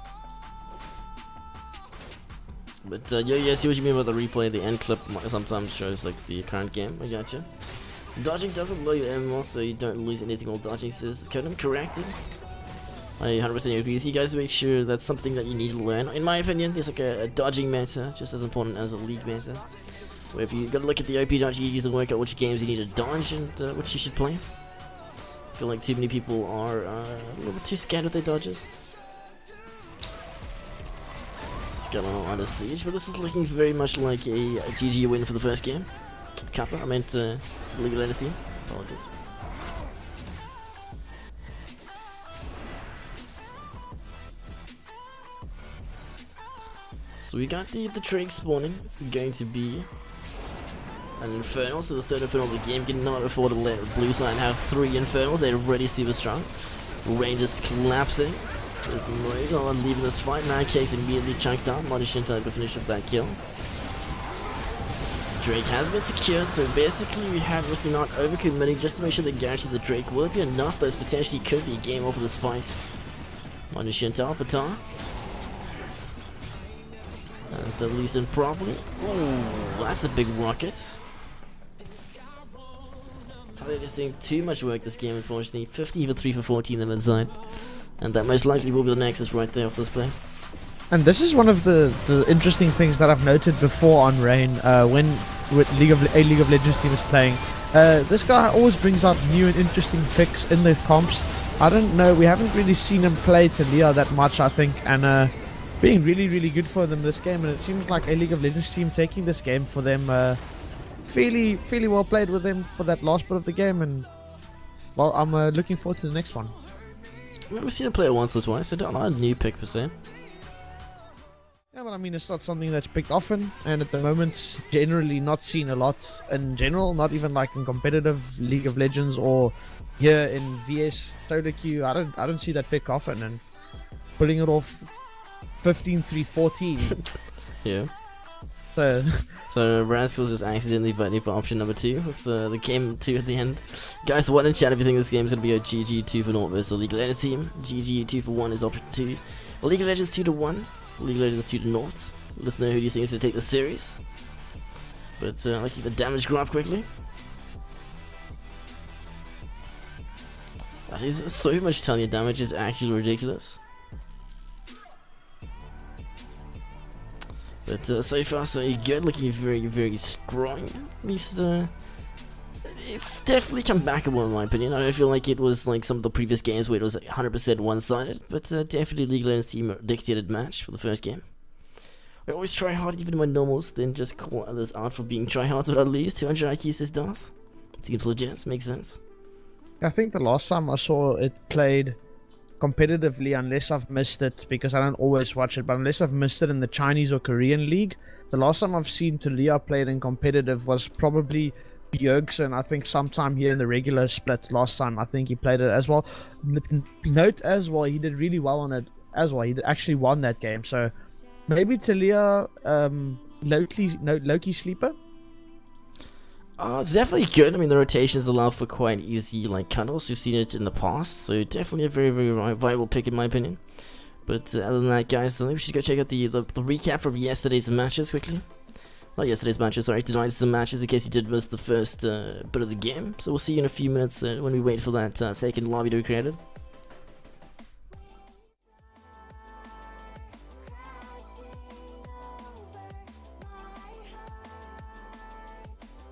But yeah, I see what you mean about the replay. The end clip sometimes shows like the current game. I gotcha. Dodging doesn't lower your MMR, so you don't lose anything while dodging, says Conan. Corrected. I 100% agree with you guys. Make sure that's something that you need to learn. In my opinion, there's like a dodging meta, just as important as a league meta. Where if you gotta look at the OP.GGs and work out which games you need to dodge and which you should play. I feel like too many people are a little bit too scared of their dodges. Skeleton under siege, but this is looking very much like a GG win for the first game. Kappa, I meant League of Legends team. Apologies. So we got the Drake spawning. It's going to be an Infernal, so the third Infernal of the game. Cannot afford to let blue side have 3 Infernals. They're already super strong. Rangers collapsing. There's no one leaving this fight. 9K's immediately chunked out. Majin Shintel to finish up that kill. Drake has been secured, so basically we have Rusty not overcommitting just to make sure they guarantee the Drake will it be enough that potentially could be a game over this fight. Majin Shintel, Patar. And release him properly. Oh, that's a big rocket. They're just doing too much work this game, unfortunately. 50 for 3 for 14 on the mid side. And that most likely will be the Nexus right there off this play. And this is one of the interesting things that I've noted before on Rain, when with League of Legends team is playing. This guy always brings out new and interesting picks in the comps. I don't know, we haven't really seen him play Taliyah that much, I think, and being really, really good for them this game. And it seems like a League of Legends team taking this game for them, fairly well played with them for that last bit of the game. And well, I'm looking forward to the next one. We've seen him play it once or twice, so not a new pick per se. Yeah, but I mean, it's not something that's picked often, and at the moment, generally not seen a lot in general, not even like in competitive League of Legends or here in VS solo queue. I don't see that pick often, and pulling it off 15-3-14. Yeah. So Rascals just accidentally voting for option number 2 with the game 2 at the end. Guys, what in chat if you think this game is going to be a GG 2 for 0 versus the League of Legends team? GG 2 for 1 is option 2. League of Legends 2 to 1. League of Legends 2 to 0. Let us know who do you think is going to take the series. But I'll keep the damage graph quickly. That is so much Taliyah damage, is actually ridiculous. But so far so good, looking very, very strong. At least it's definitely come backable in my opinion. I don't feel like it was like some of the previous games where it was 100% one-sided, but definitely League of Legends team dictated match for the first game. I always try hard even in my normals, then just call others out for being tryhards but at least 200 IQ says Darth. Seems legit, makes sense. I think the last time I saw it played competitively, unless I've missed it, because I don't always watch it, but unless I've missed it in the Chinese or Korean league, the last time I've seen Taliyah played in competitive was probably Bjergsen. I think sometime here in the regular splits last time I think he played it as well. Note as well, he did really well on it as well. He actually won that game, so maybe Taliyah Loki sleeper. It's definitely good. I mean, the rotations allow for quite easy like cutoffs. We've seen it in the past, so definitely a very, very viable pick in my opinion. But other than that, guys, I think we should go check out the recap from yesterday's matches quickly. Not yesterday's matches, sorry, tonight's matches in case you did miss the first bit of the game. So we'll see you in a few minutes when we wait for that second lobby to be created.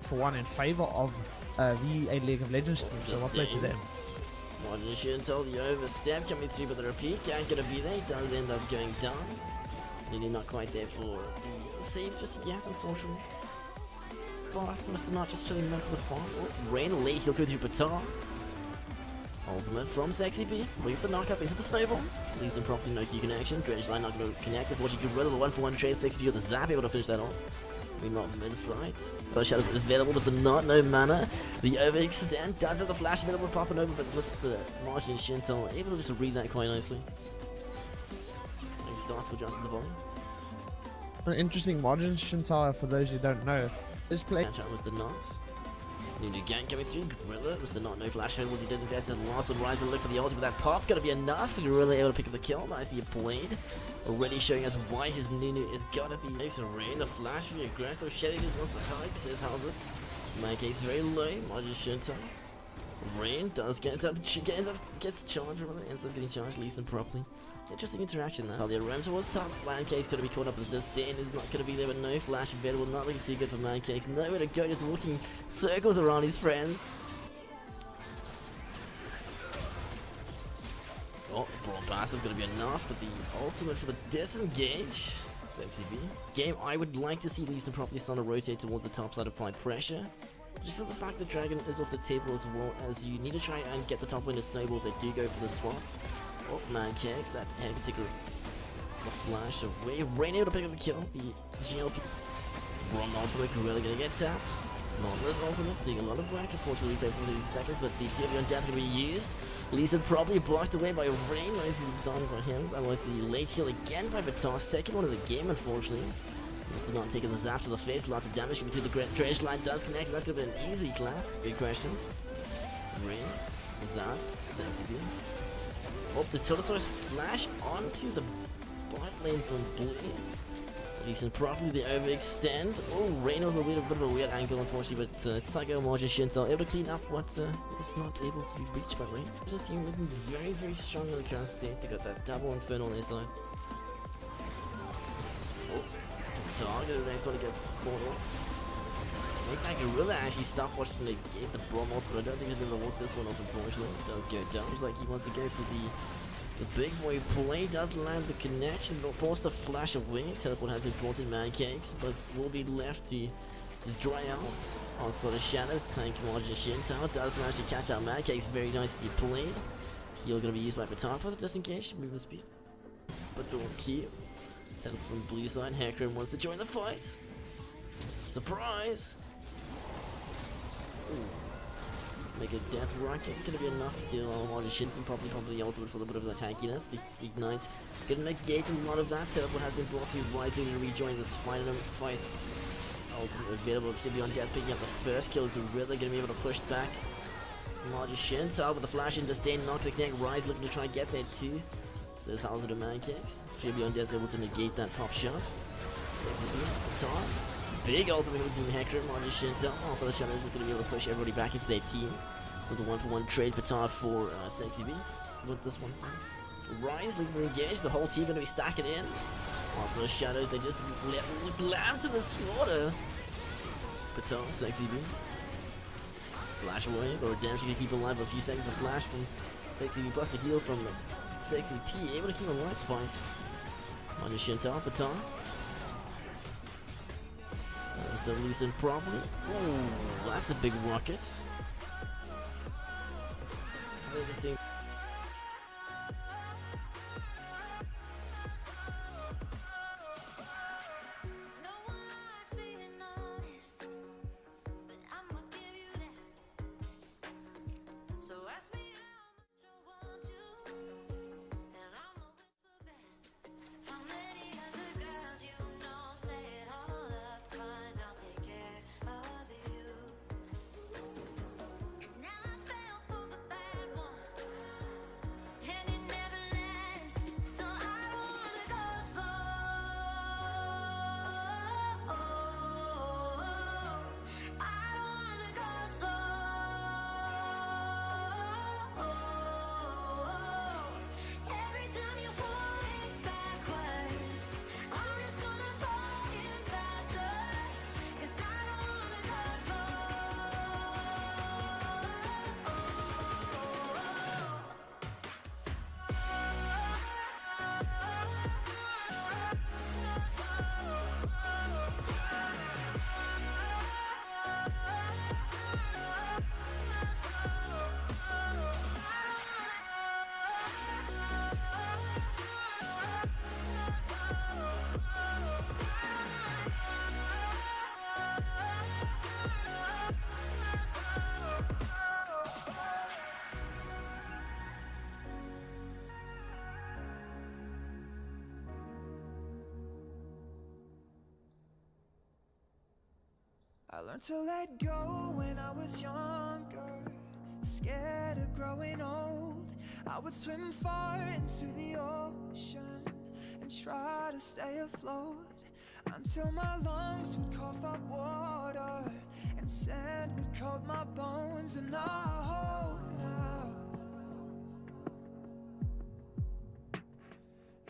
For one in favor of the League of Legends team, so I'll play to them. Majin Shintel, the overstep coming through with the repeat. Can't gonna be there, does end up going down. Really not quite there for the save just yet, unfortunately. far. Mr. Not just chilling for the farm. Oh, Rain late, he'll go through Batar. Ultimate from Sexy B. Wait for the knockup into the snowball. Leaves them properly, no key connection. Dredge line not going to connect. Unfortunately, get rid of the 1-for-1 trade. Sexy B with the zap, able to finish that off. Maybe not mid-side. Those shadows is available, does not no mana. The overextend does have the flash available popping over, but Mr. Margin Shintel able to just read that quite nicely. And starts to adjust the volume. An interesting Margin Shintel, for those who don't know. This play. Catch out was the not. New gang coming through. Gorilla was the not no flash home was he did invest in the last one. Rise and look for the ulti, but that pop gonna be enough. Gorilla able to pick up the kill. Nicely played. Already showing us why his Nunu is gonna be nice and rain. The flash very aggressive. Shelly just wants to hug, says how's it. Mancake's very low. Margin Shinta. Rain does gets charged, rather ends up getting charged, leads him properly. Interesting interaction there. The ram towards top. Mancake's gonna be caught up with this. Dan is not gonna be there with no flash available. Not looking too good for Mancakes. Nowhere to go, just walking circles around his friends. Oh, Brawl Passive gonna be enough, but the ultimate for the disengage. Sexy B. Game, I would like to see Lee Sin properly start to rotate towards the top side, apply pressure. Just the fact that Dragon is off the table as well, as you need to try and get the top lane to snowball if they do go for the swap. Oh, Mancakes, that hand particular the flash away. Rain able to pick up the kill. The GLP. Wrong ultimate, really gonna get tapped. Nautilus ultimate, doing a lot of work. Unfortunately, they for 2 seconds, but the Fury on Death gonna be used. Lee Sin probably blocked away by Rain. Nicely done by him. That was the late heal again by Batar. Second one of the game, unfortunately. Mr. Not taking the zap to the face. Lots of damage coming to the dredge line. Does connect. That's gonna be an easy clap. Good question. Rain. Zap. Sexy B. Oh, the Tiltosaurus flash onto the bot lane from Blue. Lee Sin properly, they overextend. Oh, Rain with a bit of a weird angle, unfortunately, but Psycho, Margin, Shintel able to clean up what was not able to be reached by Rain. This team looking very, very strong in the current state. They got that double Inferno on their side. Oh, target, the next one to get caught off. Make that Gorilla actually stop watching the gate the Brawl multiple. I don't think he's gonna walk this one off, unfortunately. It does go down. Looks like he wants to go for the big boy play. Does land the connection, but forced to flash away. Teleport has been brought in. Mancakes, but will be left to dry out. Also the shadows. Tank Margin Shintel does manage to catch out Mancakes. Very nicely played. Heal gonna be used by Batar for the disengage. Movement speed. But don't keep. Then from blue side, Hackrim wants to join the fight. Surprise! Ooh. Make a death rocket, gonna be enough to deal a lot of shit, and probably the ultimate for a bit of the tankiness. The ignite gonna negate a lot of that. Teleport has been brought to wisely to rejoin this fight. Ultimate available to be on death, picking up the first kill. Gorilla gonna be able to push back. Margin Shintel with the flash in disdain, not to connect. Rise looking to try and get there too. Says how's it a Mancakes. Fury on death able to negate that pop shot. Top. Big ultimate with Team Hector, Margin Shintel. Also the Shadows is going to be able to push everybody back into their team. So the 1-for-1 trade Batar for Sexy B. With this one, please. Rise looking for engage. The whole team going to be stacking in. Also the Shadows, they just lamb to the slaughter. Batar, Sexy B. Flash away, but redemption can keep alive a few seconds of flash from Sexy B plus the heal from Sexy P. Able to keep a nice fight. Margin Shintel, Batar. The Lee Sin properly. Oh, that's a big rocket. Interesting. learned to let go when I was younger, scared of growing old. I would swim far into the ocean and try to stay afloat, until my lungs would cough up water and sand would coat my bones. And now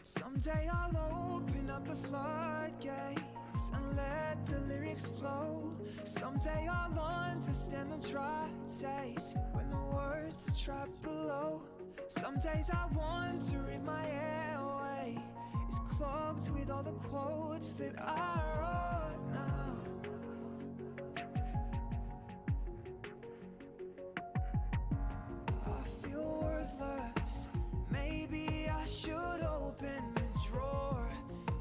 someday I'll open up the floodgates and let the lyrics flow. Someday I'll understand the dry taste when the words are trapped below. Some days I wonder if my airway is clogged with all the quotes that I wrote now. I feel worthless. Maybe I should open the drawer,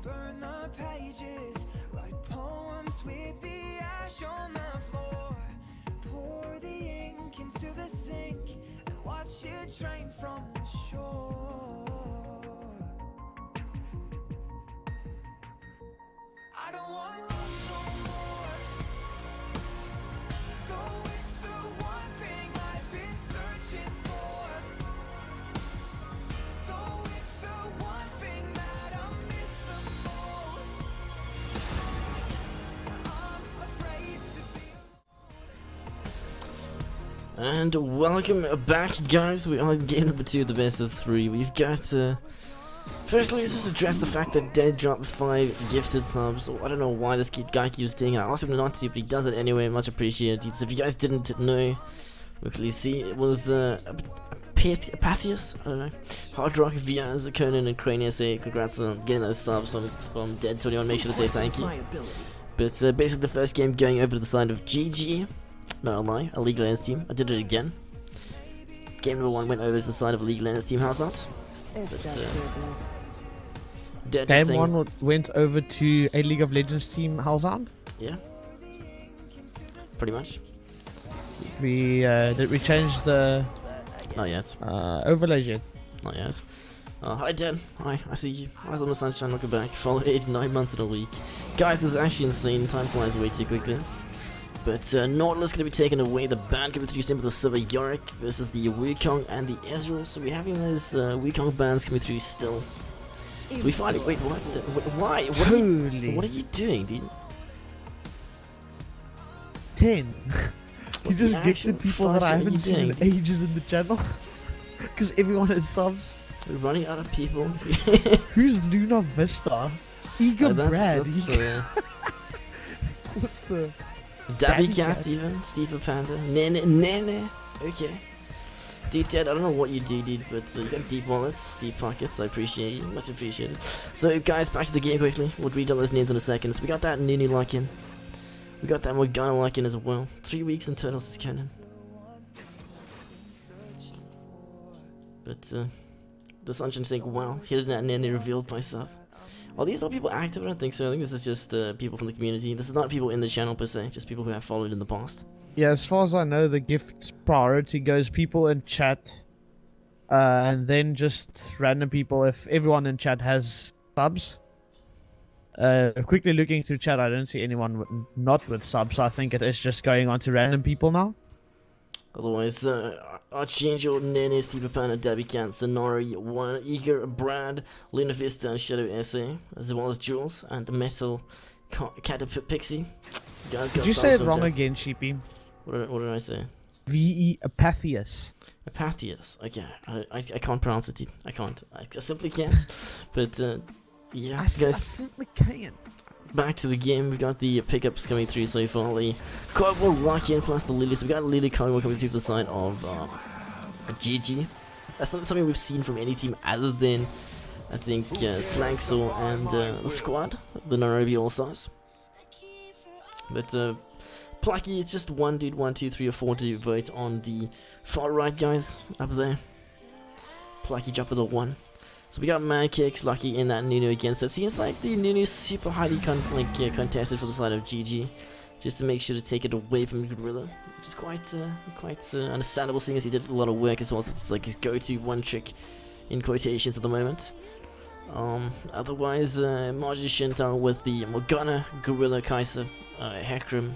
burn the pages, write poems with the ash on the floor, pour the ink into the sink and watch it drain from the shore. I don't want love no more, though it's the one thing I've been searching for. Though it's the one thing that I miss the most. I'm afraid to be And welcome back, guys. We are in game number 2 of the best of 3. We've got, firstly, let's just address the fact that Dead dropped 5 gifted subs. So I don't know why this guy keeps doing it. I asked him not to, but he does it anyway. Much appreciated. So if you guys didn't know, quickly see, it was, Apathius, I don't know, Hard Rock, Viaz, Conan, and Crane SA. Congrats on getting those subs from Dead21. Make sure to say thank you. But basically, the first game going over to the side of GG. No, I'll lie, a League of Legends team. I did it again. Game number 1 went over to the side of a League of Legends team. How's that? Dead Game saying, 1 went over to a League of Legends team, Halzan. yeah, pretty much. We changed the Not yet. overlays yet. Not yet. Hi Dad. Hi, I see you. Eyes on the sunshine, welcome back. Followed 89 months in a week. Guys, this is actually insane. Time flies way too quickly. But Nautilus going to be taken away. The ban can be introduced in with the Silver Yorick versus the Wukong and the Ezreal. So we're having those Wukong bans coming through still. So we finally. Wait, what? Why? What are you doing, dude? 10. You just the gifted actual people that I fuck are you haven't seen in doing? ages in the channel. Because everyone is subs. We're running out of people. Who's Luna Vista? Eager Brad. That's, What's the... Dabby Dabby Cat Cat. even, Steve Panda, Nene, okay. Dude, Dad, I don't know what you do, dude, but you got deep wallets, deep pockets, I appreciate you, much appreciated. So guys, back to the game quickly, we'll read all those names in a second. So we got that Nunu lock-in, we got that Morgana lock-in as well. 3 weeks and Turtles is canon. But the Sunshine saying, wow, hidden that Nene revealed by sub. Are these all people active? I don't think so. I think this is just people from the community. This is not people in the channel per se, just people who have followed in the past. Yeah, as far as I know, the gift priority goes people in chat, and then just random people if everyone in chat has subs. Quickly looking through chat, I don't see anyone not with subs, so I think it is just going on to random people now. Otherwise, Archangel, Nene, Steve Panda, Debbie Cat, Sonori, One, Eager, Brad, Luna Vista, and Shadow SA, as well as Jules and Metal Catapixie. You guys got Did you say it wrong again, Sheepy? What did I say? V.E. Apathius. Apathius. Okay, I can't pronounce it, dude. I can't. I simply can't. But, yeah, I guys. simply can't. Back to the game, we've got the pickups coming through so far. The Cardboard Lock-in plus the Lily. So we got Lily Cardboard coming through to the side of GG. That's not something we've seen from any team other than, I think, Slanksaw and the squad, the Nairobi All-Stars. But Plucky, it's just one dude, 1, 2, 3, or 4 to vote on the far right guys up there. Plucky jump with a 1. So we got Mad Kicks, Lucky in that Nunu again. So it seems like the Nunu is super highly contested for the side of GG, just to make sure to take it away from Gorilla, which is quite understandable, seeing as he did a lot of work as well. So it's like his go-to one trick in quotations at the moment. Otherwise, Margie Shintal with the Morgana, Gorilla, Kaiser, Hecarim,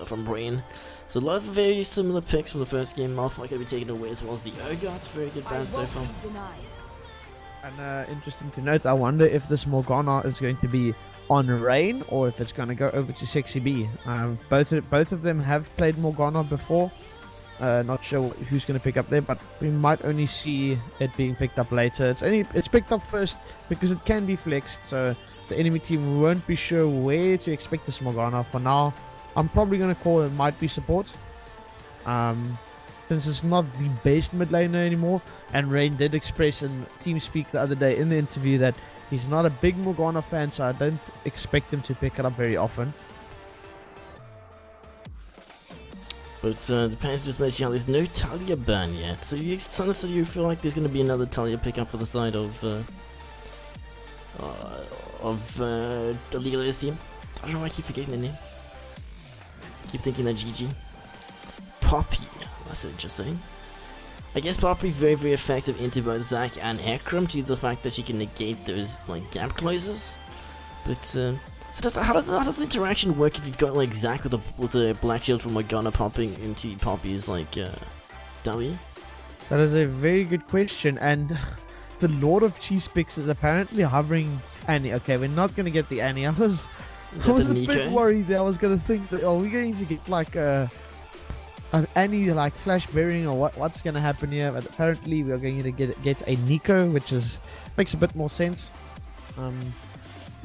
from Brain. So a lot of very similar picks from the first game. Malphite going to be taken away, as well as the Urgot. Very good band so far. And interesting to note, I wonder if this Morgana is going to be on Rain or if it's going to go over to Sexy B. Both of them have played Morgana before. Not sure who's going to pick up there, but we might only see it being picked up later. It's picked up first because it can be flexed, so the enemy team won't be sure where to expect this Morgana. For now, I'm probably going to call it might be support. Since it's not the best mid laner anymore, and Rain did express in TeamSpeak the other day in the interview that he's not a big Morgana fan, so I don't expect him to pick it up very often. But the parents just mentioned how there's no Talia ban yet. So you said you feel like there's going to be another Talia pickup for the side of the League of Legends team. I don't know why I keep forgetting the name. Keep thinking that GG. Poppy. That's interesting. I guess Poppy very, very effective into both Zac and Ekram due to the fact that she can negate those like gap closes. But so how does the interaction work if you've got like Zac with a black shield from Morgana popping into Poppy's like W? That is a very good question, and the Lord of Cheese Picks is apparently hovering Annie. Okay, we're not gonna get the Annie. I was a bit worried that I was gonna think that we're going to get like an Annie like flash bearing or what's gonna happen here, but apparently we are going to get a Nico, which makes a bit more sense.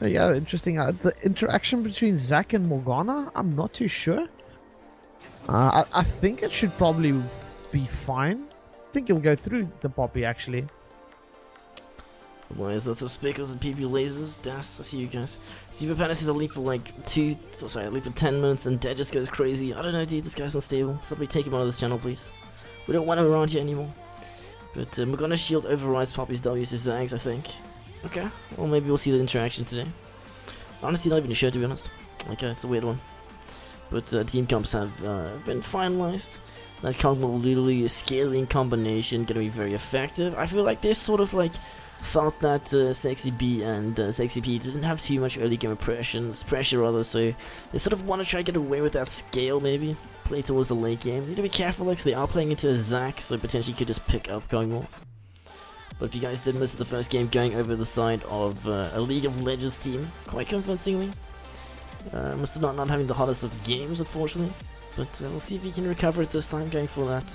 Yeah, interesting. The interaction between Zac and Morgana, I'm not too sure. I think it should probably be fine. I think you'll go through the Poppy actually. Boys, lots of speakers and PP lasers. Das, I see you guys. Steve Panis is a lead for like 10 minutes and Dead just goes crazy. I don't know, dude, this guy's unstable. Somebody take him out of this channel, please. We don't want him around here anymore. But Morgana's shield overrides Poppy's W to Zag's, I think. Okay, well maybe we'll see the interaction today. Honestly, not even sure, to be honest. Okay, it's a weird one. But team comps have been finalized. That Kog'Maw scaling combination gonna be very effective. I feel like they sort of like felt that Sexy B and Sexy P didn't have too much early game pressure rather, so they sort of want to try to get away with that scale maybe. Play towards the late game. Need to be careful because they are playing into a Zac, so potentially could just pick up Kog'Maw. But if you guys did miss the first game going over the side of a League of Legends team, quite convincingly. Mr. Not having the hottest of games, unfortunately. But we'll see if he can recover it this time, going for that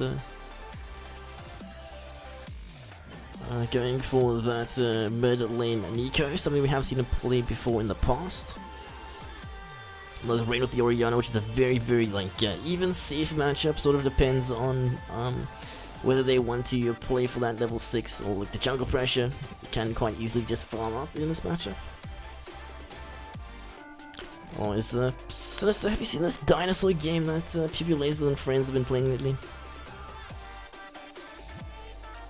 mid lane Nico, something we have seen him play before in the past. There's Rain with the Orianna, which is a very, very like even safe matchup. Sort of depends on whether they want to play for that level 6 or like the jungle pressure. You can quite easily just farm up in this matchup. Oh, Sinister, have you seen this dinosaur game that PP Laser and friends have been playing lately?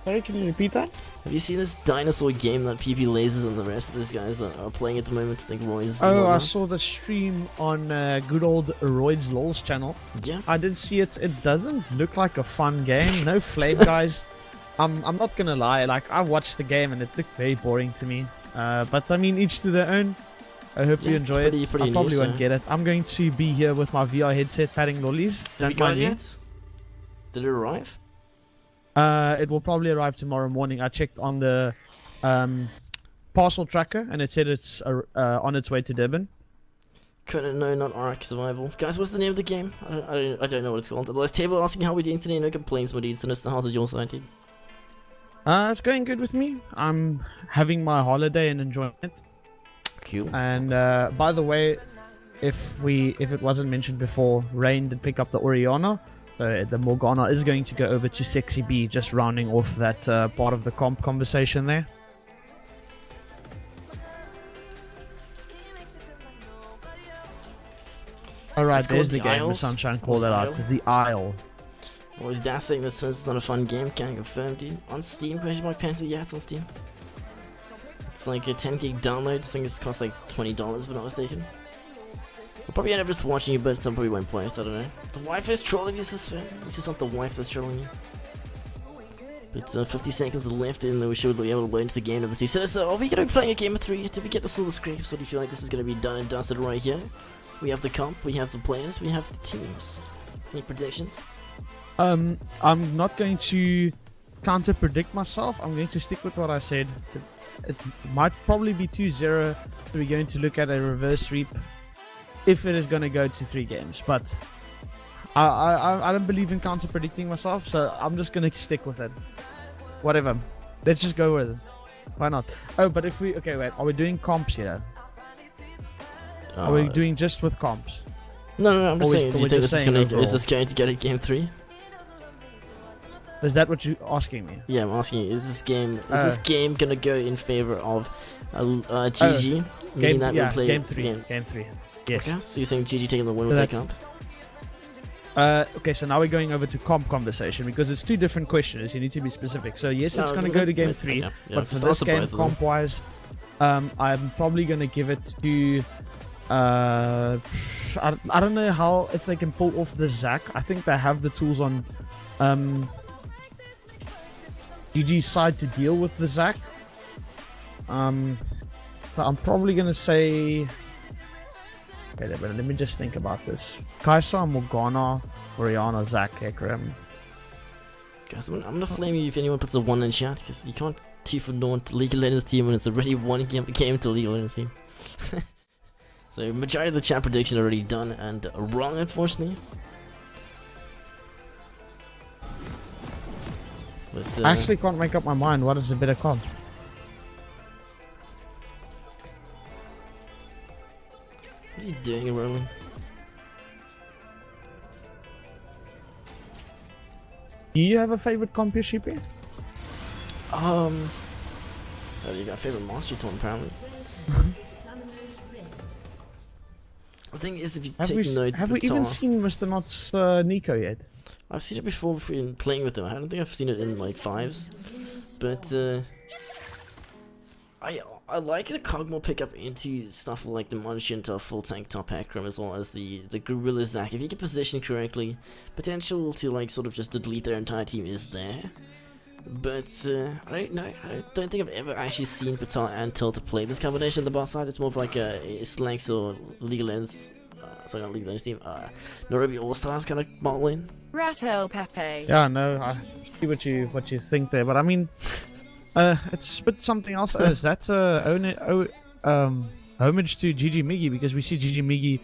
Sorry, can you repeat that? Have you seen this dinosaur game that PP Lasers and the rest of those guys are playing at the moment? I think Roy's. Oh, I saw the stream on good old Royd's LOL's channel. Yeah. I did see it. It doesn't look like a fun game. No flame guys. I'm not gonna lie. Like I watched the game and it looked very boring to me. But I mean, each to their own. I hope you enjoy it. I probably won't get it. I'm going to be here with my VR headset patting lollies. Have you got it yet? Did it arrive? It will probably arrive tomorrow morning. I checked on the parcel tracker and it said it's on its way to Durban. Couldn't know, not Ark Survival. Guys, what's the name of the game? I don't know what it's called. Otherwise, table asking how we're doing today. No complaints, my dude. Sinister, how's it your side, dude? It's going good with me. I'm having my holiday and enjoying it. Cool. And by the way, if it wasn't mentioned before, Rain did pick up the Orianna. The Morgana is going to go over to Sexy B, just rounding off that part of the comp conversation there. Alright, there's the game where Sunshine called it out. The Isle. Well, is that saying this is not a fun game? Can't confirm, dude. On Steam, question mark Panther, yeah, it's on Steam. It's like a 10 gig download. I think it's cost like $20 if I'm not mistaken. I'll probably end up just watching it, but some probably won't play it, I don't know. The wife is trolling you, this fan. It's just not the wife that's trolling you. But 50 seconds left and we should be able to launch the game number 2. So are we going to be playing a game of 3? Did we get the silver scrapes? Or do you feel like this is going to be done and dusted right here? We have the comp, we have the players, we have the teams. Any predictions? I'm not going to counter predict myself. I'm going to stick with what I said. It might probably be 2-0. We're going to look at a reverse sweep if it is going to go to 3 games. But I don't believe in counter predicting myself, so I'm just going to stick with it. Whatever. Let's just go with it. Why not? Oh, but if we... Okay, wait. Are we doing comps here? Are we doing just with comps? No, I'm just saying, do you think is this going to get a game 3? Is that what you're asking me? Yeah, I'm asking you, is this game gonna go in favor of GG? Game, that yeah, we play game 3. Game 3. Yes. Okay, so you're saying GG taking the win with their comp? Okay, so now we're going over to comp conversation because it's 2 different questions. You need to be specific. So yes, it's going to go to game 3, but for this game, comp-wise, I'm probably going to give it to... I don't know how if they can pull off the Zac. I think they have the tools on GG's side to deal with the Zac. So I'm probably going to say... Wait a minute, let me just think about this. Kai'Sa, Morgana, Orianna, Zac, Hecarim. Guys, I'm gonna flame you if anyone puts a 1 in chat, because you can't Tifa Daunt League of Legends team when it's already 1 game to League of Legends team. So majority of the chat prediction already done and wrong, unfortunately. But, I actually can't make up my mind. What is a better comp? What are you doing, Roman? Do you have a favorite comp, Shippy? Oh, you got a favorite Monster Tone, apparently. The thing is, if you have we even seen Mr. Not's Nico yet? I've seen it before in playing with him. I don't think I've seen it in like 5s, but I like the Kog'Maw pickup into stuff like the Shinta full tank top Hecarim as well as the Gorilla Zac. If you get positioned correctly, potential to like sort of just delete their entire team is there. But I don't know. I don't think I've ever actually seen Patar and Tilt play this combination on the bot side. It's more of like a Slanks or League of Legends. Sorry, not League of Legends team. Nairobi All Stars kind of bot lane. Ratto Pepe. Yeah, no, I see what you think there, but I mean, it's a bit something else. Is that homage to GG Miggy, because we see GG Miggy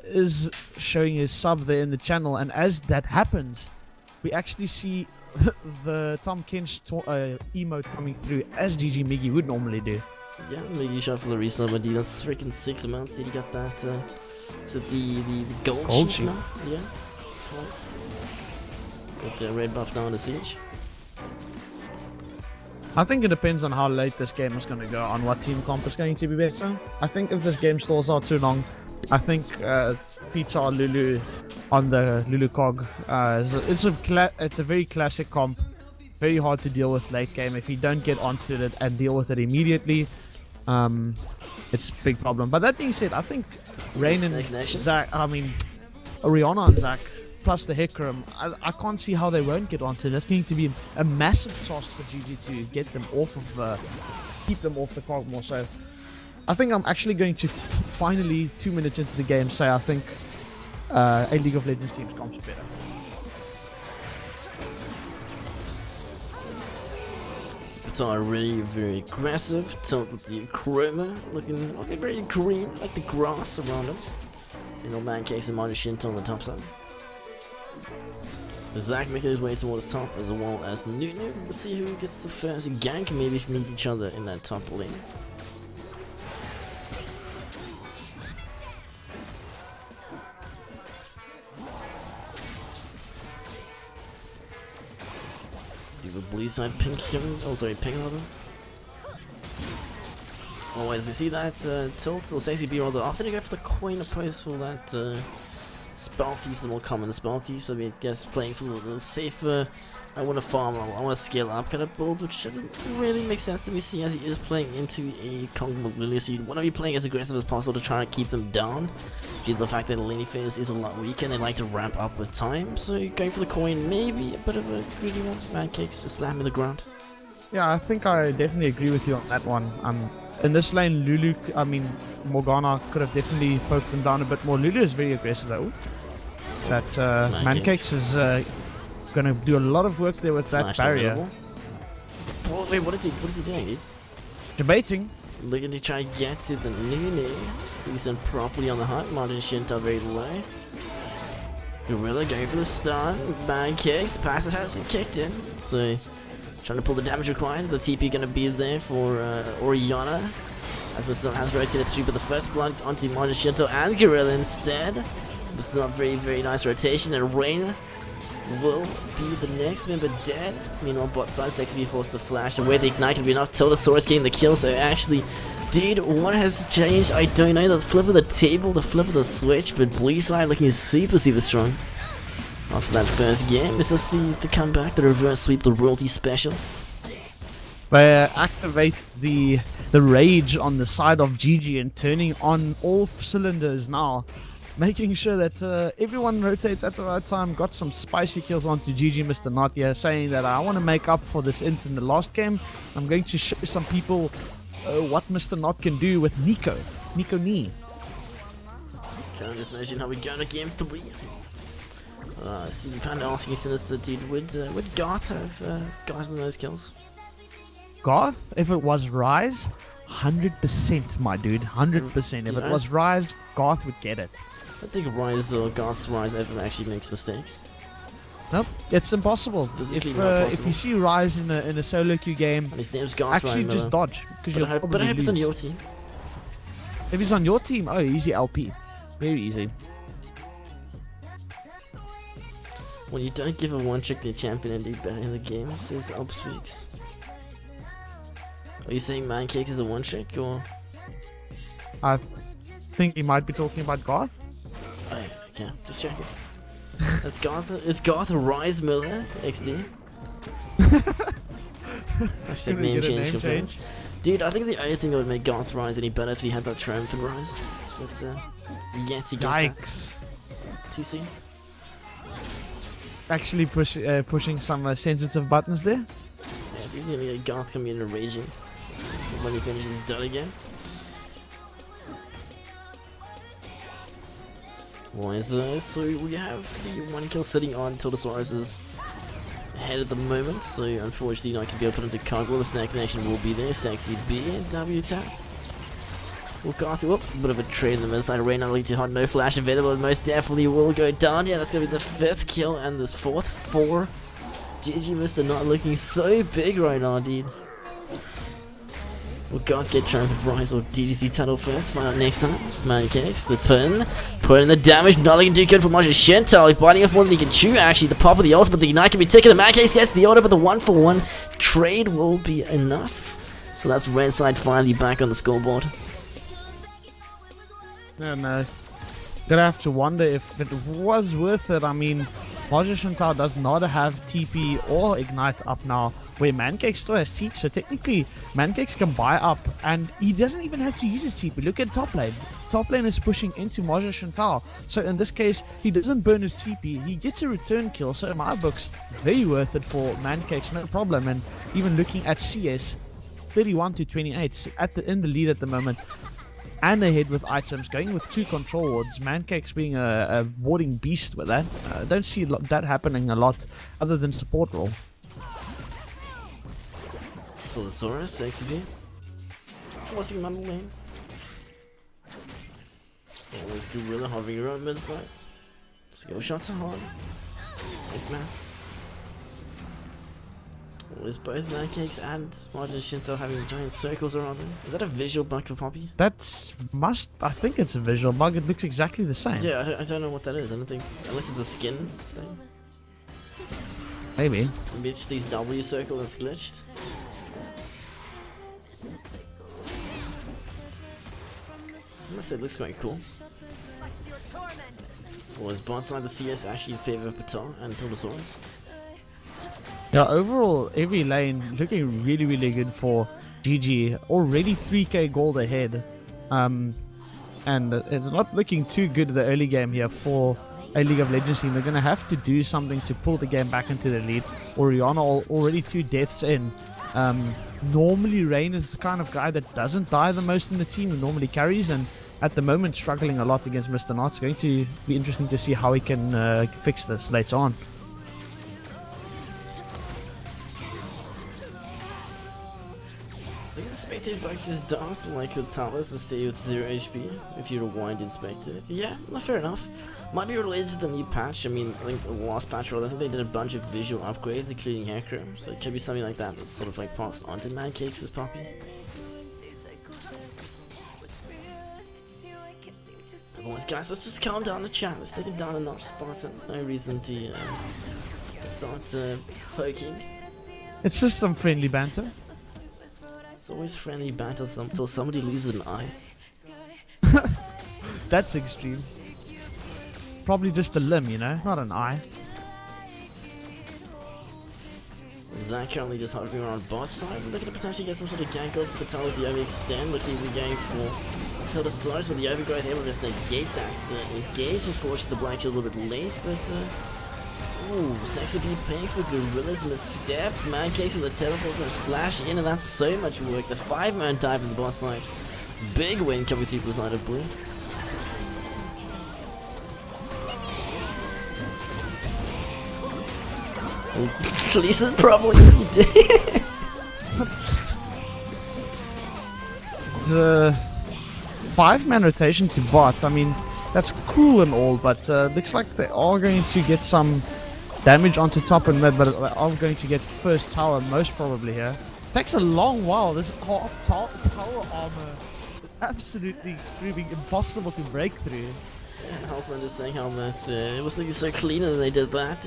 is showing his sub there in the channel, and as that happens, we actually see the Tom Kench emote coming through as GG Miggy would normally do. Yeah, Miggy shot for the resub, but that's freaking 6 months. Did he got that? Is it the gold sheet now? Yeah. With the red buff down the siege. I think it depends on how late this game is going to go, on what team comp is going to be better. I think if this game stalls out too long, I think Pizza or Lulu on the Lulu Cog, it's a very classic comp, very hard to deal with late game. If you don't get onto it and deal with it immediately, it's a big problem. But that being said, I think Rain and Zac, Orianna and Zac, plus the Hecarim, I can't see how they won't get onto it. That's going to be a massive task for GG to get them off of, keep them off the Kog'Maw. So I think I'm actually going to finally, 2 minutes into the game, say I think a League of Legends team's comp's better. It's all really very aggressive. Tilt with the Chroma looking very green, like the grass around him. You know, Mancakes and Shinta on the top side. Zac making his way towards top, as well as Nunu. We'll see who gets the first gank, maybe meet each other in that top lane. Do the blue side pink Kevin? Oh, sorry, pink rather. Oh, as you see that Tilt or Stacey B rather, after they go for the coin opposed for that Spell Thief's the more common Spell Thief, so I guess playing for the safer, I want to farm, I want to scale up kind of build, which doesn't really make sense to me, see as he is playing into a Kog'Maw Lily, so you want to be playing as aggressive as possible to try to keep them down, due to the fact that the laning phase is a lot weaker and they like to ramp up with time, so going for the coin, maybe a bit of a greedy one. Pancakes just slamming the ground. Yeah, I think I definitely agree with you on that one. in this lane, Lulu, Morgana could have definitely poked them down a bit more. Lulu is very aggressive though. That Mancakes is going to do a lot of work there with that Flash barrier. available. Oh, wait, what is he doing, dude? Debating. Looking to try and get to the Nunu. He's in properly on the hunt. Martin Shinta very low. Gorilla going for the stun. Bang kicks. Passive has been kicked in. So, trying to pull the damage required. The TP going to be there for Oriana. As Mr. has rotated through, but the first blood onto Martin Shinto and Gorilla instead. Mr. Not very, very nice rotation. And Rain will be the next member dead. Meanwhile, bot side Sexy be forced to flash away. The ignite can be enough. Tildasaurus getting the kill. So actually, dude, what has changed? I don't know. The flip of the table, the flip of the switch, but blue side looking super, super strong. After that first game, is this the comeback, the reverse sweep, the royalty special? They activate the rage on the side of GG and turning on all cylinders now. Making sure that everyone rotates at the right time. Got some spicy kills onto GG Mr. Not here, saying that I want to make up for this int in the last game. I'm going to show some people what Mr. Not can do with Nico Nee. Can't just imagine how we go to game 3. Stevie Panda asking Sinister, dude, would Garth have gotten those kills? Garth, if it was Rise, 100% my dude, 100%. If it was Rise, Garth would get it. I think Rise or Garth's Rise ever actually makes mistakes. Nope, it's impossible. It's If physically not if you see Rise in a solo queue game, And his name's Garth actually Ryan just Miller. dodge because But you'll I hope probably it's on lose. your team. If he's on your team, oh, easy LP, very easy. When you don't give a one-trick the champion and do better in the game, says Alpspeaks. Are you saying Mancakes is a one-trick, or...? I think he might be talking about Garth. Oh, yeah, okay, just checking. It's Garth Rise Miller, XD. Hashtag Gonna name get a change name confirmed. change. Dude, I think the only thing that would make Garth Rise any better if he had that triumphant Rise. But, yet to get that. Yikes! Too soon. Actually pushing some sensitive buttons there. Yeah, dude, you're gonna get Garth coming in and raging when he finishes done again. So we have the 1 kill sitting on Tildasaurus's head at the moment, so unfortunately not going to be able to put into Cogwheel. The snake connection will be there. Sexy B and W tap. Well, Garth, whoop, a bit of a trade in the mid side. Rain not looking too hot, no flash available, most definitely will go down. Yeah, that's going to be the 5th kill and this 4th for GG Mr. Not looking so big right now, dude. Will Garth get Triumphant Rise or DGC title first? Find out next time. Mancakes, the pin. Put in the damage. Not looking too good for Martin Shinto. He's biting off more than he can chew, actually. The pop of the ult, but the Ignite can be taken. The Mancakes gets the order, but the 1-for-1 trade will be enough. So that's red side finally back on the scoreboard. And gonna have to wonder if it was worth it. I mean, Marja Shinto does not have TP or Ignite up now, where Mancake still has TP, so technically Mancakes can buy up, and he doesn't even have to use his TP. Look at top lane. Top lane is pushing into Marja Shinto, so in this case, he doesn't burn his TP, he gets a return kill, so in my books, very worth it for Mancakes, no problem. And even looking at CS, 31-28, in the lead at the moment, and ahead with items, going with 2 control wards. Mancakes being a warding beast with that. Don't see that happening a lot other than support role. Tildasaurus, XP. Forcing him on the lane. Always Gorilla hovering around mid side. Skill shots are hard. Big man. Always both Mancakes and Martin Shinto having giant circles around them. Is that a visual bug for Poppy? I think it's a visual bug. It looks exactly the same. Yeah, I don't know what that is. I don't think, unless it's a skin thing. Maybe. Maybe it's just these W circle that's glitched. I must say it looks quite cool. Was bot side the CS actually in favor of Patel and Tildasaurus? Yeah, overall, every lane looking really, really good for GG. Already 3k gold ahead. And it's not looking too good in the early game here for a League of Legends team. They're going to have to do something to pull the game back into the lead. Oriana already 2 deaths in. Normally Rain is the kind of guy that doesn't die the most in the team and normally carries, and at the moment struggling a lot against Mr. Knight. It's going to be interesting to see how he can fix this later on. So the Spectate box is dark like the towers that stay with 0 HP if you rewind inspect it. Yeah, fair enough. Might be related to the new patch. I mean, I think the last patch, I think they did a bunch of visual upgrades, including hair cream. So it could be something like that that's sort of like passed on to Mancakes' puppy. Otherwise, guys, let's just calm down the chat. Let's take it down a notch, Spartan. No reason to start poking. It's just some friendly banter. It's always friendly banter until somebody loses an eye. That's extreme. Probably just a limb, you know, not an eye. Zac currently just hovering around bot side, looking to potentially get some sort of gank off for the tower with the overextend. Looks like we're going for Tiltosaurus with the overgrowth able to just negate that engage and force the black shield a little bit late, but ooh, Sexy B paying for Gorilla's misstep. Mancakes with the teleport and flash in, and that's so much work. The 5-man dive in the bot side. Big win coming through for the side of blue. Gleason probably did. The 5-man rotation to bot, I mean, that's cool and all, but looks like they are going to get some damage onto top and mid, but they are going to get first tower most probably here. Takes a long while. This tower armor is absolutely proving impossible to break through. Yeah, also just saying how that it was looking so clean and they did that.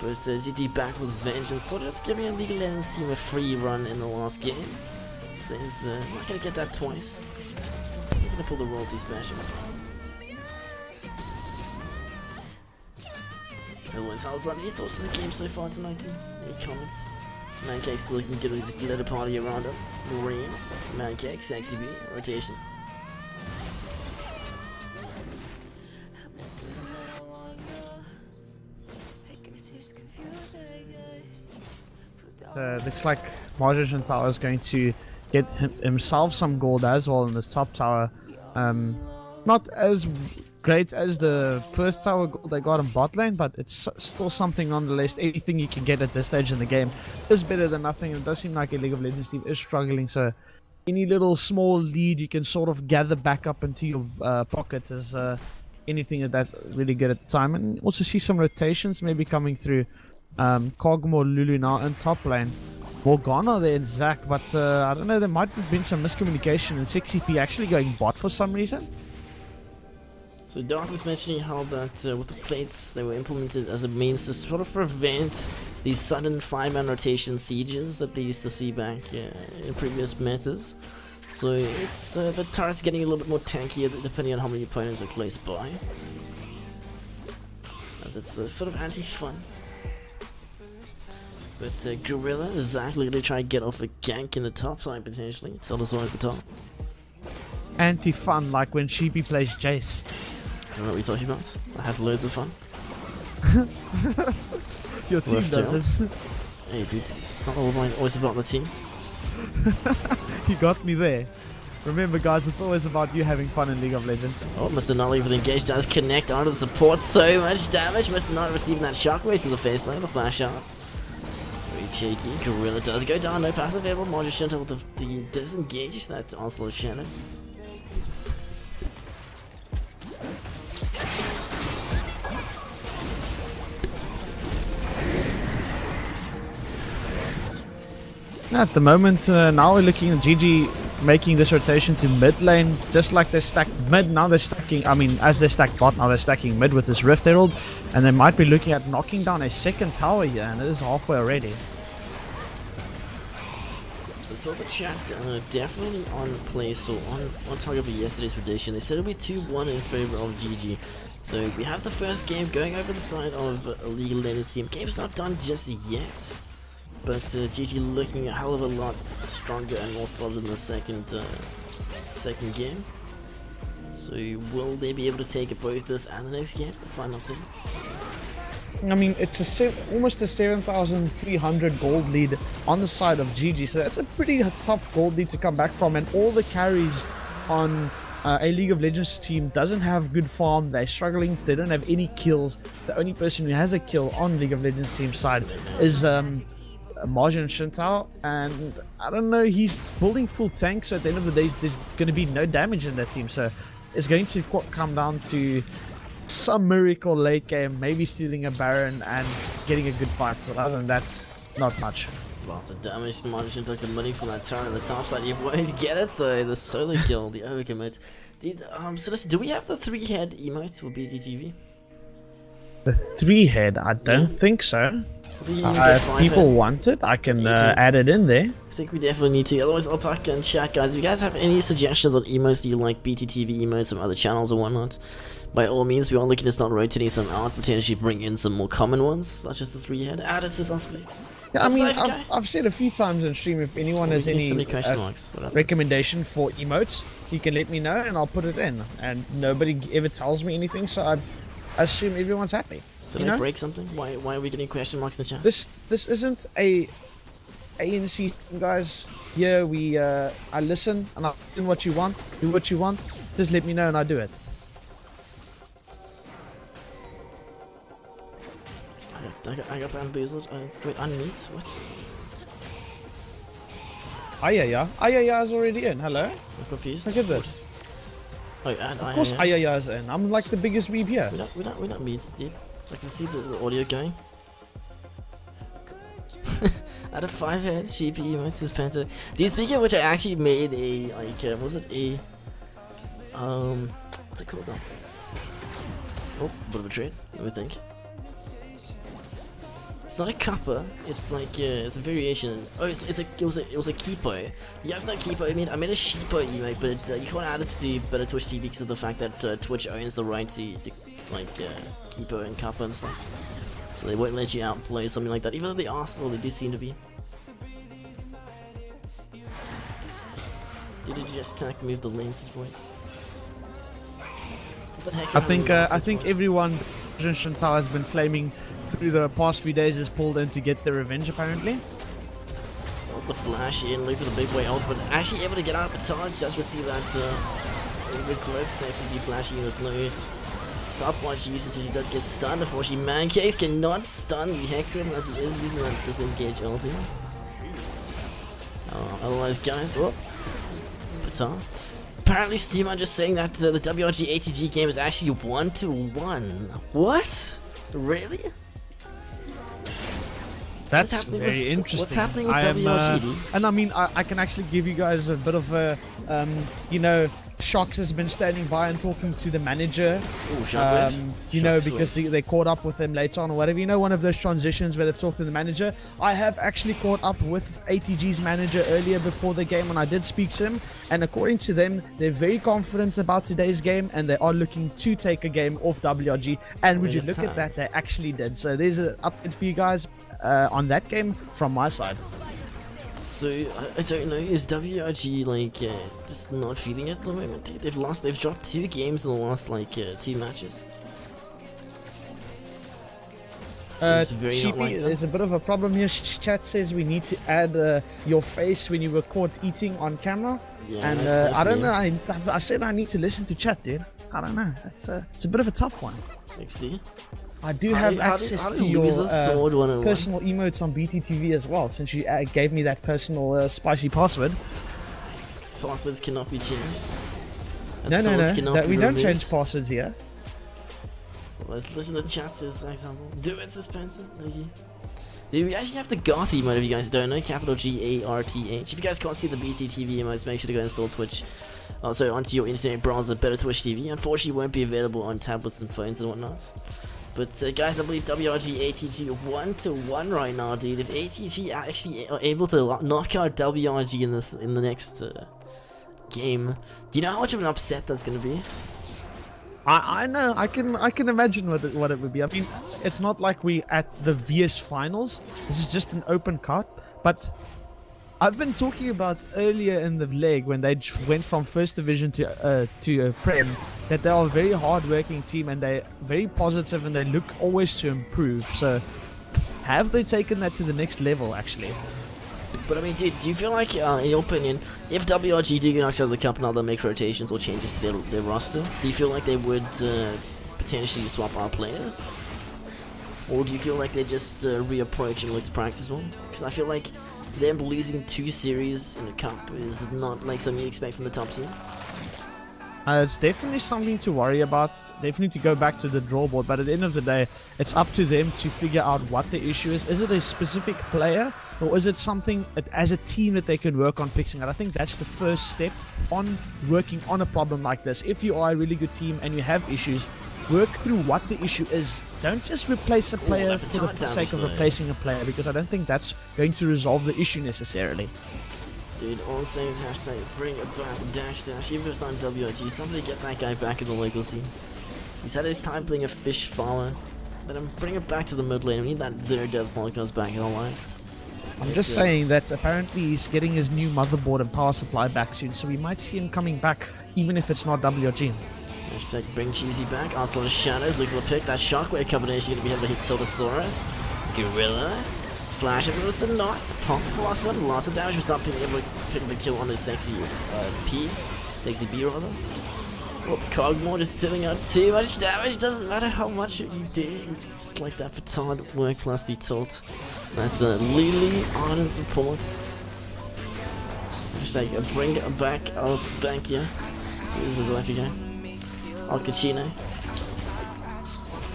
But GG back with vengeance, so just giving League of Legends team a free run in the last game. Says not gonna get that twice. We're gonna pull the royalty smasher. Otherwise, how's that? Any thoughts on the game so far tonight? Any comments? Mancakes looking good with his glitter party around him. Marine, Mancake, Sexy B, rotation. Looks like Magician Tower is going to get himself some gold as well in this top tower. Not as great as the first tower gold they got in bot lane, but it's still something nonetheless. Anything you can get at this stage in the game is better than nothing. It does seem like a League of Legends team is struggling, so any little small lead you can sort of gather back up into your pocket is anything that's really good at the time. And also see some rotations maybe coming through. Kog'Maw, Lulu now in top lane. Morgana there and Zac, but I don't know, there might have been some miscommunication and 6CP actually going bot for some reason. So Dart was mentioning how that with the plates they were implemented as a means to sort of prevent these sudden 5-man rotation sieges that they used to see back in previous metas. So it's the turret's getting a little bit more tankier depending on how many opponents are close by, as it's sort of anti-fun. But Gorilla is exactly going to try and get off a gank in the top side potentially. Tiltosaurus at the top. Anti-fun, like when Sheepy plays Jace. I don't know what you're talking about. I have loads of fun. Your team Left does it. Hey dude, it's not always about the team. You got me there. Remember guys, it's always about you having fun in League of Legends. Oh, Mr. Nolly with engage does connect onto the support. So much damage. Mr. Nolly receiving that shockwave to the face lane, the flash out. Very cheeky. Gorilla does go down, no passive available. Magician with the disengage that onslaught of shadows. At the moment, now we're looking at GG making this rotation to mid lane, just like they stacked mid, now they're stacking, I mean, as they stacked bot, now they're stacking mid with this Rift Herald, and they might be looking at knocking down a second tower here, and it is halfway already. So Silver Chat definitely on place, so on target for yesterday's prediction. They said it'll be 2-1 in favor of GG. So we have the first game going over the side of a League of Legends team. Game's not done just yet. But GG looking a hell of a lot stronger and more solid in the second game. So will they be able to take both this and the next game? We'll find out soon. I mean, it's almost a 7,300 gold lead on the side of GG, so that's a pretty tough gold lead to come back from. And all the carries on a League of Legends team doesn't have good farm. They're struggling. They don't have any kills. The only person who has a kill on League of Legends team side is Margin Shintao, and I don't know, he's building full tanks, so at the end of the day there's going to be no damage in that team, so it's going to come down to some miracle late game, maybe stealing a Baron and getting a good fight, but other than that, not much. Lots of damage. Margin took the money from that turn on the top side. You won't get it though, the solo kill, the overcommit. Dude, so listen, do we have the 3-head emote for BTTV? The 3-head? I don't think so. If people want it, I can add it in there. I think we definitely need to. Otherwise, Alpaca and chat, guys. If you guys have any suggestions on emotes, do you like BTTV emotes from other channels or whatnot? By all means, we are looking to start rotating some out, potentially bring in some more common ones, such as the 3-head. Add it to some space. Yeah, I mean, I've said a few times in stream, if anyone has any recommendation for emotes, you can let me know and I'll put it in. And nobody ever tells me anything, so I assume everyone's happy. Did I break something? Why are we getting question marks in the chat? This isn't a ANC, guys. Here we I listen and I do what you want. Do what you want. Just let me know and I do it. I got bamboozled. Wait, unmute? What? Ayaya. Ayaya is already in. Hello? I'm confused. Look at this. Oh, of course Ayaya is in. I'm like the biggest weeb here. We're not muted, dude. I can see the audio going. Out of 5-head GP emotes is Penta. Dude, speaking of which, I actually made a was it a what's it called now? Oh, bit of a trade. Let me think. It's not a kappa. It's like it's a variation. Oh, it was a keepo. You guys know keepo? I made a sheepo emote, but you can't add it to Better Twitch TV because of the fact that Twitch owns the right to like keepo and kappa and stuff. So they won't let you outplay something like that, even though they are still, they do seem to be. Did you just attack move the lanes voice? I think everyone Shintao has been flaming through the past few days is pulled in to get their revenge apparently. Got the flash in, look for the big boy ultimate. Actually able to get out of the target, does receive that request, actually flashing with no stopwatch usage as he does get stunned. Unfortunately, Mancakes cannot stun the Hector unless he is using that disengage ulti. Otherwise, guys, whoop. Patar. Apparently, Steam are just saying that the WRG ATG game is actually 1-1. What? Really? That's very interesting. What's happening with WRG? And I mean, I can actually give you guys a bit of a, Shox has been standing by and talking to the manager. Ooh, because they caught up with him later on or whatever. You know, one of those transitions where they've talked to the manager. I have actually caught up with ATG's manager earlier before the game, and I did speak to him. And according to them, they're very confident about today's game, and they are looking to take a game off WRG. And would you look at that? They actually did. So there's an update for you guys on that game from my side. So I don't know, is WRG like just not feeling it at the moment? They've dropped 2 games in the last 2 matches. Cheapy, there's a bit of a problem here. Chat says we need to add your face when you were caught eating on camera. Yeah, and I don't know, I said I need to listen to chat, dude. I don't know, it's a bit of a tough one. XD. I do have access to your personal emotes on BTTV as well, since you gave me that personal spicy password. Passwords cannot be changed. No. We don't change passwords here. Well, let's listen to chat as an example. Do it, Spencer. Okay. Dude, we actually have the Garth emote if you guys don't know. Capital GARTH. If you guys can't see the BTTV emotes, make sure to go install Twitch. Also, onto your internet browser, Better Twitch TV. Unfortunately, it won't be available on tablets and phones and whatnot. But guys, I believe WRG ATG 1-1 right now, dude. If ATG actually are able to knock out WRG in the next game, do you know how much of an upset that's gonna be? I know. I can imagine what it would be. I mean, it's not like we at the VS finals. This is just an open cut, but I've been talking about earlier in the leg when they went from first division to Prem that they are a very hard-working team and they're very positive and they look always to improve. So, have they taken that to the next level? Actually, But I mean, dude, do you feel like, in your opinion, if WRG do get knocked out of the cup now, they'll make rotations or changes to their roster? Do you feel like they would potentially swap out players? Or do you feel like they just reapproach and look to practice more? Because I feel like them losing 2 series in the cup is not like something you expect from the top team. it's definitely something to worry about. Definitely to go back to the draw board, but at the end of the day, it's up to them to figure out what the issue is. Is it a specific player, or is it something as a team that they can work on fixing it? I think that's the first step on working on a problem like this. If you are a really good team and you have issues, work through what the issue is. Don't just replace a player for the sake of replacing a player, because I don't think that's going to resolve the issue necessarily. Dude, all I'm saying is hashtag bring it back, dash. Even if it's not WRG, somebody get that guy back in the local scene. He's had his time playing a fish farmer. Let him bring it back to the mid lane. We need that zero death Molotov back in our lives. I'm just saying that apparently he's getting his new motherboard and power supply back soon, so we might see him coming back, even if it's not WRG. Hashtag bring Cheesy back. Onslaught of Shadows, looking for pick. That shockwave combination going to be able to hit Tiltosaurus. Gorilla. Flash of the knots. Pump Blossom. Lots of damage. We're not being able to pick the kill on the sexy P. Sexy B rather. Oh, Cogmore just dealing out too much damage. Doesn't matter how much you do. Just like that petard work plus the tilt. That's Lily Ardent support. Hashtag bring it back. I'll spank you. This is like again. Al Pacino.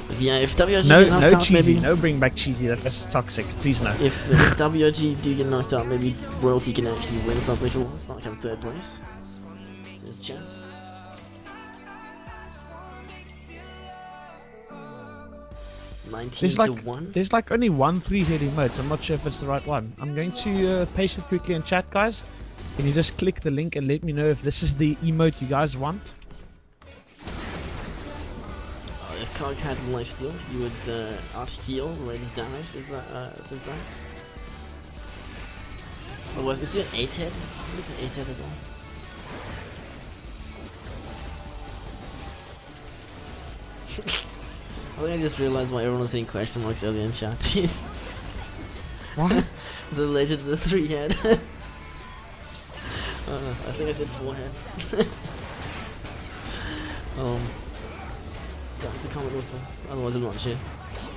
But yeah, if WRG get knocked out, cheesy, maybe no bring back cheesy. That's toxic. Please no. if WRG do get knocked out, maybe Royalty can actually win something for once, not come 3rd place. So there's a chance. There's like only one 3-head emote. I'm not sure if it's the right one. I'm going to paste it quickly in chat, guys. Can you just click the link and let me know if this is the emote you guys want? If Cog had lifesteal, you would out heal Raid's damage. Is that syntax? Or is it an 8-head? I think it's an 8-head as well. I think I just realized why everyone was saying question marks earlier in chat. What? Was it related to the 3-head? I think I said 4-head. The comment was fine. Otherwise I'm not sure.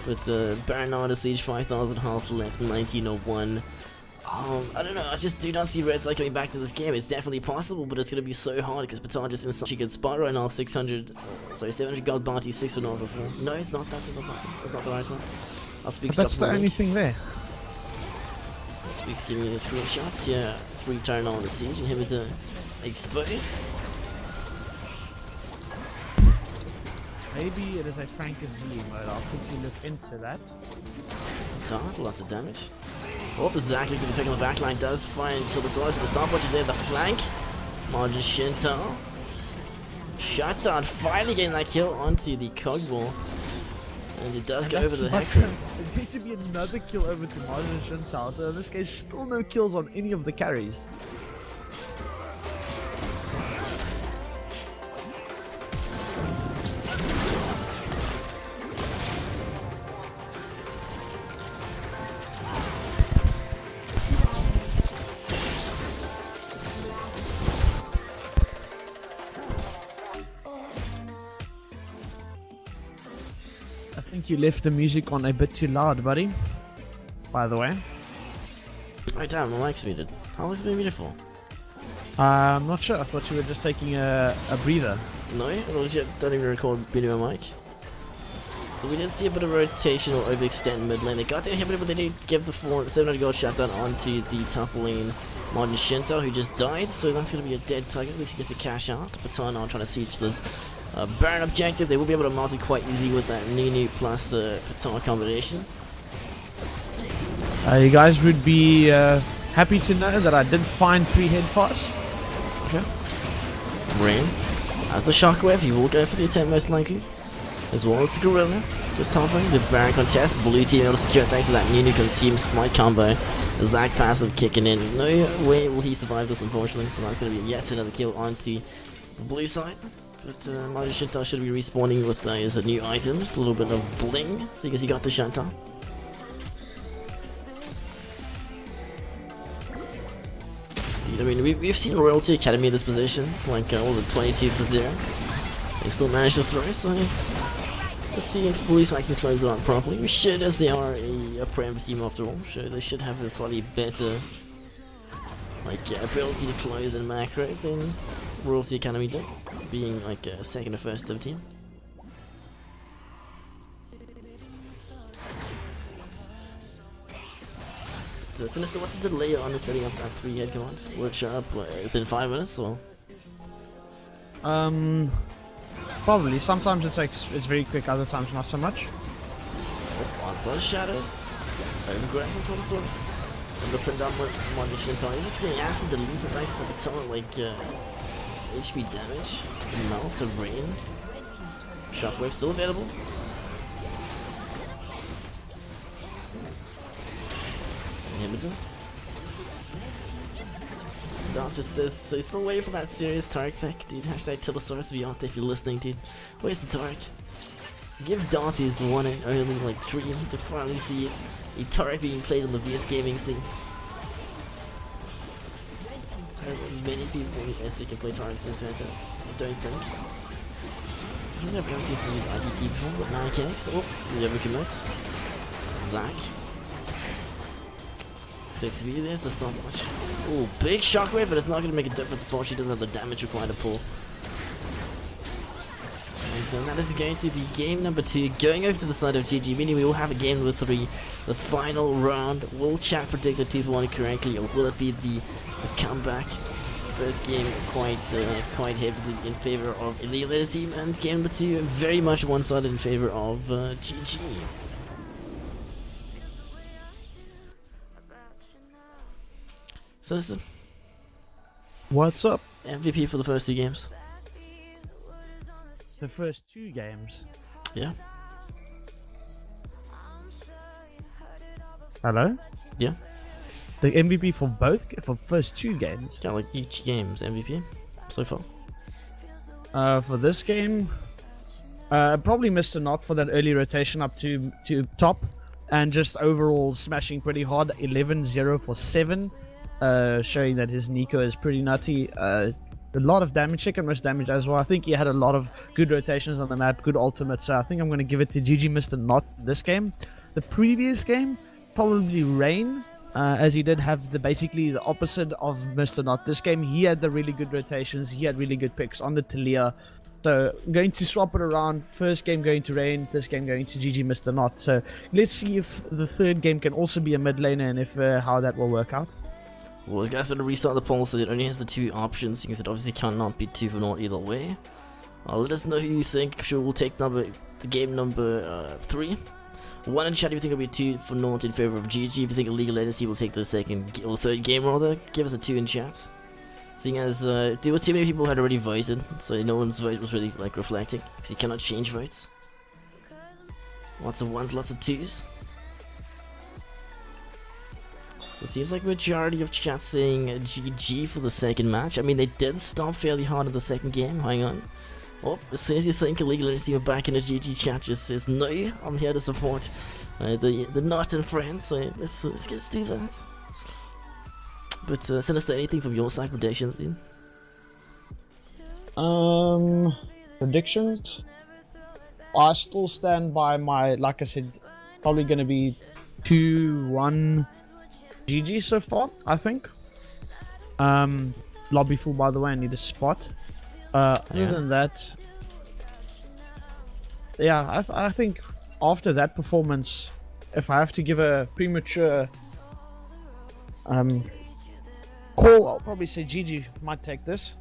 But Baron Siege 5,000 health left, 1901. I don't know, I just do not see Red Side coming back to this game. It's definitely possible, but it's gonna be so hard because Patar just in such a good spot right now. 700 gold bounty, 6 for Nova 4. No, it's not, that's not the right one. I'll speak But that's the only thing there. Speaks giving me a screenshot. Yeah, 3 turn on the siege and him to exposed. Maybe it is a Frankus Z mode. I'll quickly look into that. Patar, lots of damage. Oh, exactly going to pick on the backline, does find Tiltosaurus, but the stopwatch is there, the flank. Margin Shinto. Shutdown, finally getting that kill onto the Cogball. And it does go over the Hexer. There's going to be another kill over to Margin Shinto, so in this case, still no kills on any of the carries. I think you left the music on a bit too loud, buddy. By the way. Right down, my mic's muted. How long has it been muted for? I'm not sure. I thought you were just taking a breather. No, I legit don't even record video on mic. So we did see a bit of rotation or overextend mid lane. They got their inhibitor, but they did give the 700 gold shutdown onto the top lane Martin Shinto, who just died. So that's going to be a dead target. At least he gets a cash out. Patar now trying to siege this Baron objective. They will be able to multi quite easy with that Nunu plus Patar combination. You guys would be happy to know that I did find 3-head fast. Okay. Rain. As the shockwave, he will go for the attempt most likely. As well as the gorilla. Just hovering, the Baron contest, blue team able to secure it thanks to that new consume spike combo. Zac passive kicking in. No way will he survive this, unfortunately, so that's going to be yet another kill onto the blue side. But Majin should be respawning with those new items, a little bit of bling, so you can see got the Shantar. I mean, we've seen Royalty Academy in this position, like, what was it, 22 for 0. They still managed to throw, so let's see if Blue Side can close it out properly. We should, as they are a Prem team after all, so they should have a slightly better, like, ability to close and macro than Royalty Academy did, being like a second or first div team. Sinister, what's the delay on the setting up that 3-head command? Which within 5 minutes or? Probably. Sometimes it's very quick, other times not so much. Onslaught Shadows. Overgrowth on source. And the predominant Mondish Shintai. Is this getting actually deleted nice to the ton like HP damage? Melt of rain. Shockwave still available. Inhibitor. Dart just says, so you're still waiting for that serious Tark pick, dude. Hashtag Tilosaurus Beyond if you're listening, dude. Where's the Tark? Give Dart his one and only like dream to finally see a Tark being played on the VS gaming scene. Many people in SA can play Tark since I don't think. I don't know if I've ever seen someone use IDT before, but 9K. Oh, we never commit. Zac. 6 meters, that's not much. Oh, big shockwave, but it's not going to make a difference. Unfortunately, doesn't have the damage required to pull. And that is going to be game number 2. Going over to the side of GG, meaning we will have a game number 3. The final round. Will chat predict the 2-1 correctly, or will it be the comeback? First game quite heavily in favor of the Elite team, and game number 2 very much one-sided in favor of GG. So listen, What's up? MVP for the first 2 games. The first 2 games. Yeah. Hello? Yeah. The MVP for first 2 games. Yeah, like each game's MVP so far. For this game, probably Mr. Knot for that early rotation up to top, and just overall smashing pretty hard. 11-0 for 7. Showing that his Nico is pretty nutty. A lot of damage, second most damage as well. I think he had a lot of good rotations on the map, good ultimates. So I think I'm going to give it to GG Mr. Knot this game. The previous game, probably Rain, as he did have basically the opposite of Mr. Knot. This game, he had the really good rotations. He had really good picks on the Talia. So going to swap it around. First game going to Rain, this game going to GG Mr. Knot. So let's see if the third game can also be a mid laner and if how that will work out. Well, the guys going to restart the poll, so it only has the 2 options, because it obviously cannot be 2 for 0 either way. Let us know who you think. Sure, we'll take the game number 3. 1 in chat if you think it'll be 2 for 0 in favor of GG. If you think Illegal Latency will take the third game rather, give us a 2 in chat. Seeing as there were too many people who had already voted, so no one's vote was really like reflecting, because you cannot change votes. Lots of 1s, lots of 2s. So it seems like majority of chat saying GG for the second match. I mean, they did stop fairly hard in the second game. Hang on. Oh, as soon as you think Illegal Latency are back in the GG chat, just says no. I'm here to support the Knot and friends. So let's do that. But Sinister, anything from your side predictions, Ian? Predictions. I still stand by my, like I said, probably going to be 2-1. GG so far, I think. Lobby full, by the way. I need a spot. Other than that, yeah, I think after that performance, if I have to give a premature call, I'll probably say GG might take this.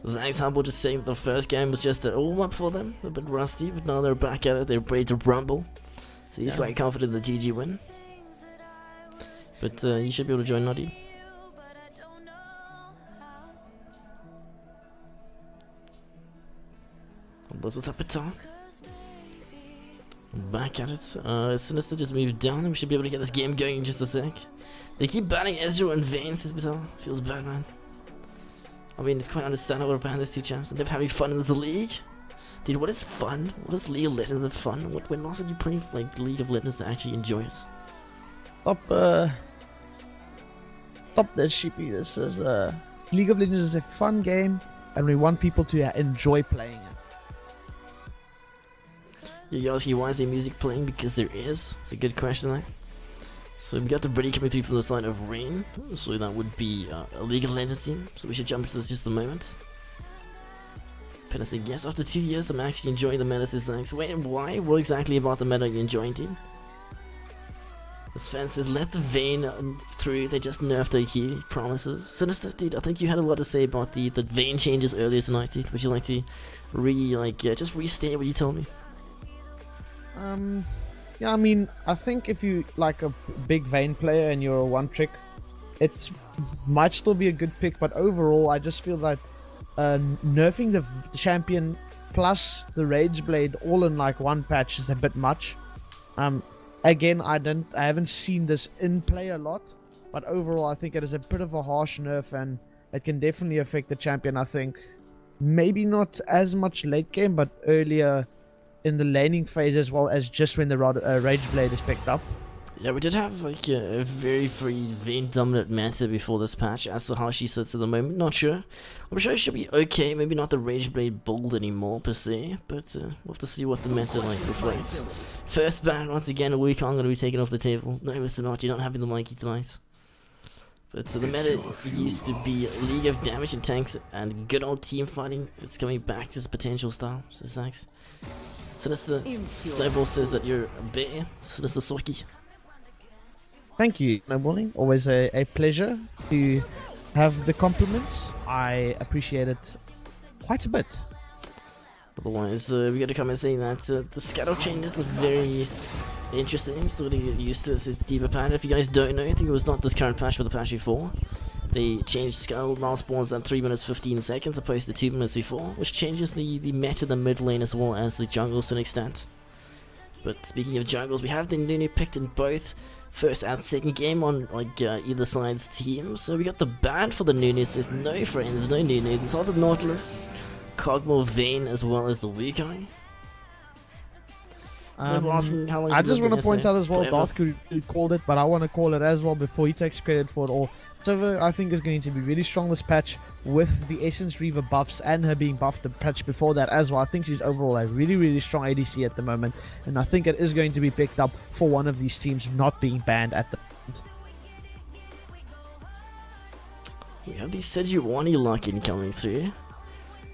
Zac's humble just saying the first game was just an all-up for them, a bit rusty, but now they're back at it. They're ready to rumble, so he's quite confident in the GG win. But you should be able to join Noddy. What's up, Patar? Back at it. Sinister just moved down, and we should be able to get this game going in just a sec. They keep banning Ezreal and Vayne, says Batal. Feels bad, man. I mean, it's quite understandable to ban those two champs, and they're having fun in this league. Dude, what is fun? What is League of Legends of fun? When last did you play like League of Legends to actually enjoy it? Stop that, sheepy. This is League of Legends is a fun game, and we want people to enjoy playing it. You ask you why is there music playing? Because there is. It's a good question there. So we got the Brady coming through from the side of Rain. So that would be a League of Legends team. So we should jump into this just a moment. Penna saying, yes, after 2 years I'm actually enjoying the meta. Says, wait, why? What exactly about the meta are you enjoying, team? This fan says, let the Vayne through. They just nerfed her here, he promises. Sinister, dude, I think you had a lot to say about the Vayne changes earlier tonight, dude. Would you like to just restate what you told me? Yeah, I mean, I think if you like a big Vayne player and you're a one trick, it might still be a good pick, but overall I just feel that nerfing the champion plus the Rage Blade all in like one patch is a bit much. Again, I haven't seen this in play a lot, but overall I think it is a bit of a harsh nerf, and it can definitely affect the champion. I think maybe not as much late game, but earlier in the laning phase, as well as just when the Rage Blade is picked up. Yeah, we did have like a very Vayne dominant meta before this patch. As to how she sits at the moment, not sure. I'm sure it should be okay. Maybe not the Rage Blade build anymore per se, but we'll have to see what the meta like reflects. First ban once again. Wukong gonna be taken off the table. No, Mr. Not, you're not having the Mikey tonight. But the meta used to be League of Damage and Tanks and good old team fighting. It's coming back to its potential style. So thanks. Sinister Snowball says that you're a bear. Sinister Soki. Thank you, Snowballing. Always a pleasure to have the compliments. I appreciate it quite a bit. Otherwise, we got to come and say that the Scuttle changes are very interesting. Still to get used to it, says Diva Panda. If you guys don't know, I think it was not this current patch, but the patch before. They changed Scuttle now spawns at 3 minutes 15 seconds opposed to 2 minutes before, which changes the meta in the mid lane as well as the jungles to an extent. But speaking of jungles, we have the Nunu picked in both first and second game on like either side's team. So we got the ban for the Nunu, says no friends, no Nunu. It's all the Nautilus, Kog'Maw, Vayne, as well as the Wukong. I just want to point out as well, Darth could called it, but I want to call it as well before he takes credit for it all. Silver, I think, is going to be really strong this patch with the Essence Reaver buffs and her being buffed the patch before that as well. I think she's overall a really strong ADC at the moment, and I think it is going to be picked up for one of these teams not being banned at the moment. We have the Sejuani luck incoming through.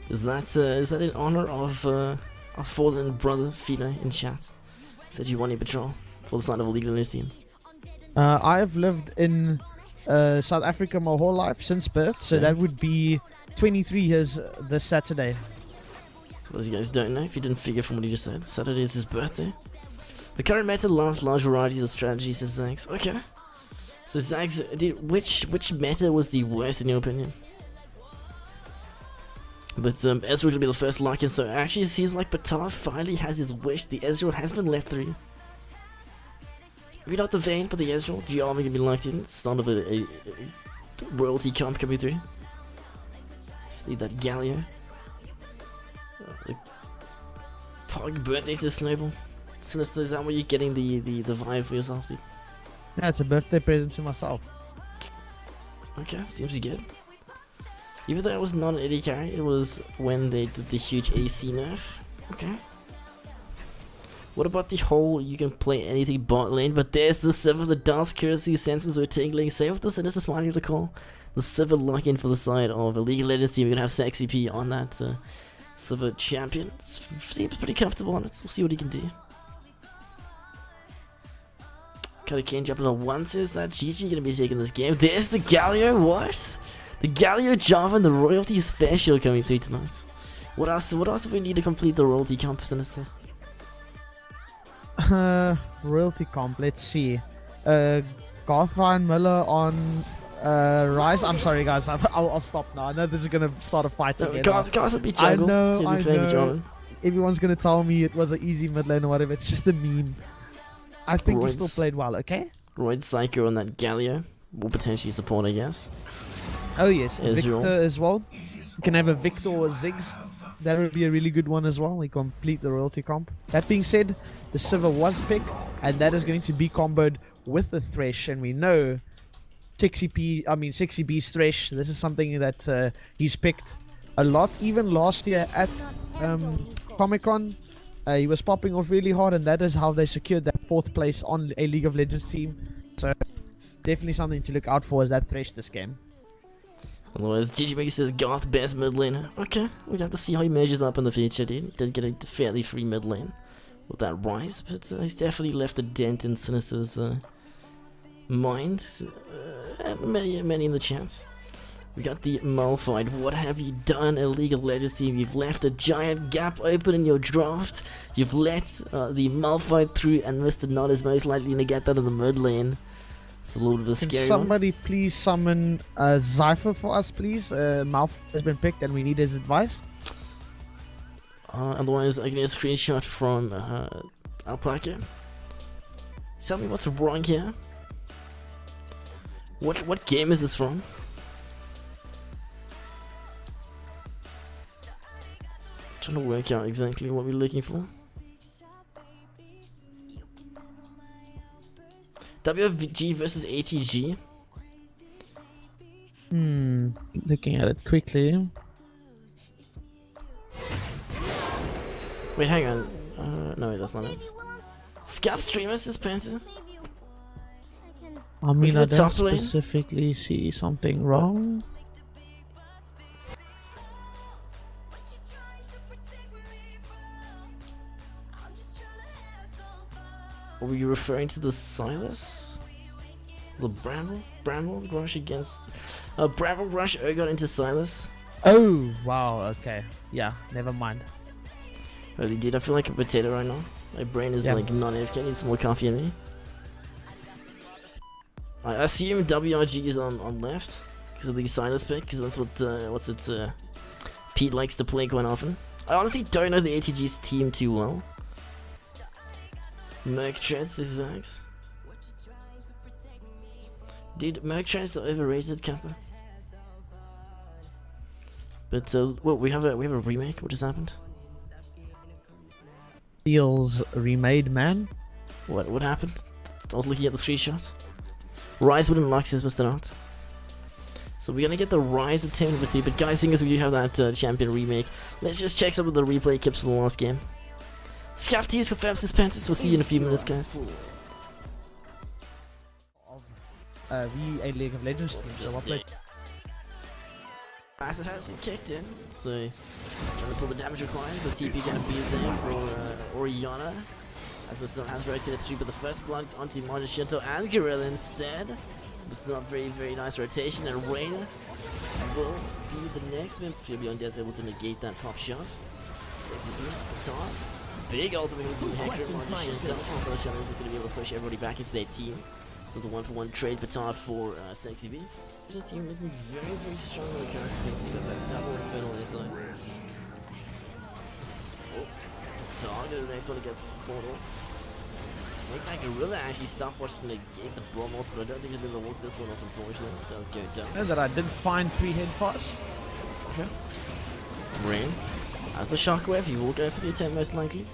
Is that in honor of our fallen brother Fino in chat? Sejuani Patrol for the side of a League of Legends team. I have lived in South Africa my whole life since birth, so that would be 23 years this Saturday. For those you guys don't know, if you didn't figure from what he just said, Saturday is his birthday. The current method allows large varieties of strategies, says Zags. Okay. So Zags, dude, which meta was the worst in your opinion? But Ezreal will be the first lock-in, so actually it seems like Batar finally has his wish. The Ezreal has been left through. Maybe not the Vayne, but the Ezreal. Giovanni gonna be locked in. Start of a royalty comp coming through. Just need that Galio. The Pog birthday says Snowball. Sinister, is that where you're getting the vibe for yourself, dude? Yeah, it's a birthday present to myself. Okay, seems good. Even though it was not an AD carry, it was when they did the huge AC nerf. Okay. What about the whole you can play anything bot lane, but there's the Sivir, the Darth Currency senses were tingling. Save the Sinister Smiley of the call. The Sivir lock in for the side of a League of Legends team. We're gonna have Sexy P on that Sivir champion. Seems pretty comfortable on it. We'll see what he can do. Kane jumping on one says that GG gonna be taking this game. There's the Galio, what? The Galio Java and the royalty special coming through tonight. What else do we need to complete the royalty comp, Sinister? Royalty comp, let's see. Garth Ryan Miller on Rise. I'm sorry guys, I'll stop now. I know this is gonna start a fight again. Garth will be jungle. I know. everyone's gonna tell me it was an easy mid lane or whatever. It's just a meme. I think he still Roids. played well. Okay. Royd Psycho on that Galio will potentially support, I guess. Oh yes, the Ezreal. Victor as well. You can have a Victor or a Ziggs. That would be a really good one as well. We complete the royalty comp. That being said, the Sivir was picked, and that is going to be comboed with the Thresh, and we know Sexy B's Thresh. This is something that he's picked a lot. Even last year at Comic-Con, he was popping off really hard, and that is how they secured that 4th place on a League of Legends team. So definitely something to look out for is that Thresh this game. Otherwise, GGB says Garth best mid laner. Okay, we have to see how he measures up in the future, dude. He did get a fairly free mid lane with that Rise, but he's definitely left a dent in Sinister's mind. And many in the chat. We got the Malphite. What have you done, a League of Legends team? You've left a giant gap open in your draft. You've let the Malphite through, and Mr. Nod is most likely to get that in the mid lane. It's a little bit of a Can scary somebody please summon Zypher for us, please? Malphite has been picked, and we need his advice. Otherwise, I can get a screenshot from Alpaca. Tell me what's wrong here. What game is this from? Trying to work out exactly what we're looking for. WFG versus ATG. Looking at it quickly. Wait, hang on. No, wait, that's not it. Scav streamers is Panther. I mean, at I the don't top lane. specifically see something wrong. Are we referring to the Silas? The Bramble rush against Bramble rush Urgot into Silas. Oh, wow, okay. Yeah, never mind. Holy dude, I feel like a potato right now. My brain is Yeah. like non-AFK, needs some more coffee in me. I assume WRG is on left because of the Silas pick, because that's what Pete likes to play quite often. I honestly don't know the ATG's team too well. Merc Treads is Zax. Dude, Merc Treads are overrated, Kappa. But well, we have a remake. What just happened? Feels remade, man. What happened? I was looking at the screenshots. Rise wouldn't like says Mr. Not. So we're gonna get the Rise at 10 2, but guys, seeing as we do have that champion remake, let's just check some of the replay clips from the last game. Scav Teams confirms his Panthers. We'll see you in a few minutes, guys. Of a League of Legends team, so I'll play. Acid has been kicked in, so trying to pull the damage required. The TP gonna be there for Oriana. As Mr. Not has rotated through, but the first blood onto Martin Shinto and Gorilla instead. Mr. Not very nice rotation, and Reyna will be the next one. She'll be on death able to negate that pop shot. Top. Big ultimate from Hector. Martin Shinto. Also, Shinto is just gonna be able to push everybody back into their team. So the 1-for-1 trade baton for Sexy B. This team isn't very strong when it comes to that double infernal inside. Oh, target the next one to get caught off. I think that Gorilla actually stopped watching the game, the Brawl multiple. I don't think he's going to walk this one off, unfortunately. It does go down. Know that I did find 3 head parts. Okay. Rain. As the Shockwave, he will go for the attempt most likely.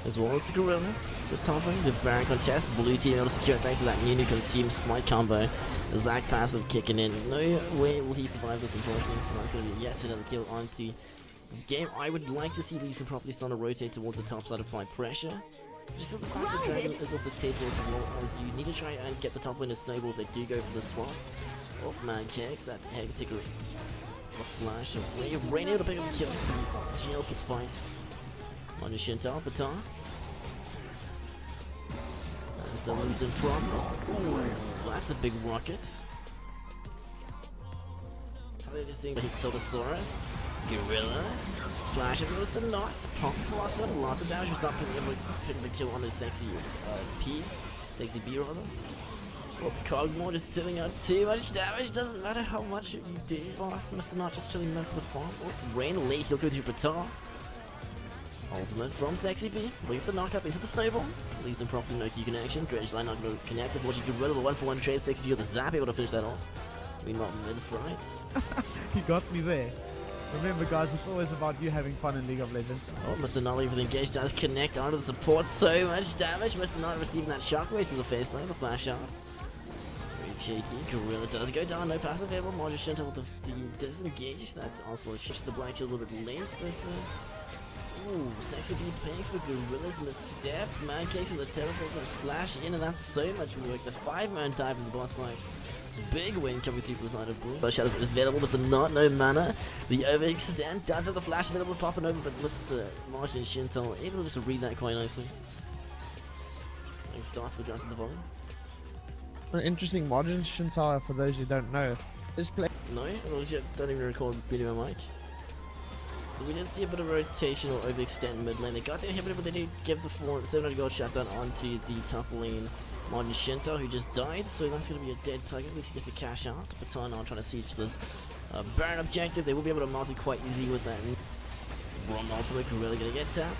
As well as the Gorilla. Just halfway, the Baron contest. Blue team able to secure it thanks to that new consume smite combo. The Zac passive kicking in. No way will he survive this, unfortunately. So that's going to be yet another kill onto the game. I would like to see Lee Sin properly start to rotate towards the top side, apply pressure. Just the fact that Dragon is off the table as well, as you need to try and get the top lane to snowball if they do go for the swap. Oh man, kicks that hectic flash away. Rain able to pick up the kill. GL plus fight. On your Shinto, Batar. The Lee Sin prop. Ooh, that's a big rocket. How they just think that he Tiltosaurus? Gorilla. Flash if it was the knot. Pump lots of damage. Was not picking the kill on the Sexy P. Sexy B rather. Oh, Cogmore just dealing out too much damage. Doesn't matter how much you do. Oh, Mr. Not just chilling meant for the farm. Oh, Rain late. He'll go through Batar. Ultimate from Sexy B. Leaves the knockup into the snowball. Leaves them properly, no key connection. Dredge line not going to connect. Unfortunately, get rid of the 1-for-1 trade. Sexy B with the zap, able to finish that off. We not mid-side. You got me there. Remember, guys, it's always about you having fun in League of Legends. Oh, Mr. Nolly with the engage does connect onto the support. So much damage. Mr. Nolly receiving that shockwave to the face line. The flash out. Very cheeky. Gorilla does go down. No passive available. Marja Shinto with the disengage. That also shifts the black a little bit late, but. Ooh, Sexy B paying for Gorilla's misstep. Mancakes with the teleport and flash in, and that's so much work. The 5-man dive in the boss side. Big win coming through for the side of Blue. But Shadow is available, Mr. Not No Mana. The overextend does have the flash available popping over, but Mr. Martian Shintel able to just read that quite nicely. And start for adjusting the volume. An interesting Margin Shintal, for those who don't know, is play. No, I legit don't even record beating my mic. So we did see a bit of rotation or overextend mid lane. They got the inhibitor, but they did give the 700 gold shutdown onto the top lane. Martin Shinto, who just died, so that's going to be a dead target. At least he gets a cash out. Baton on trying to siege this Baron objective. They will be able to multi quite easy with that. Rom ultimate, really going to get tapped.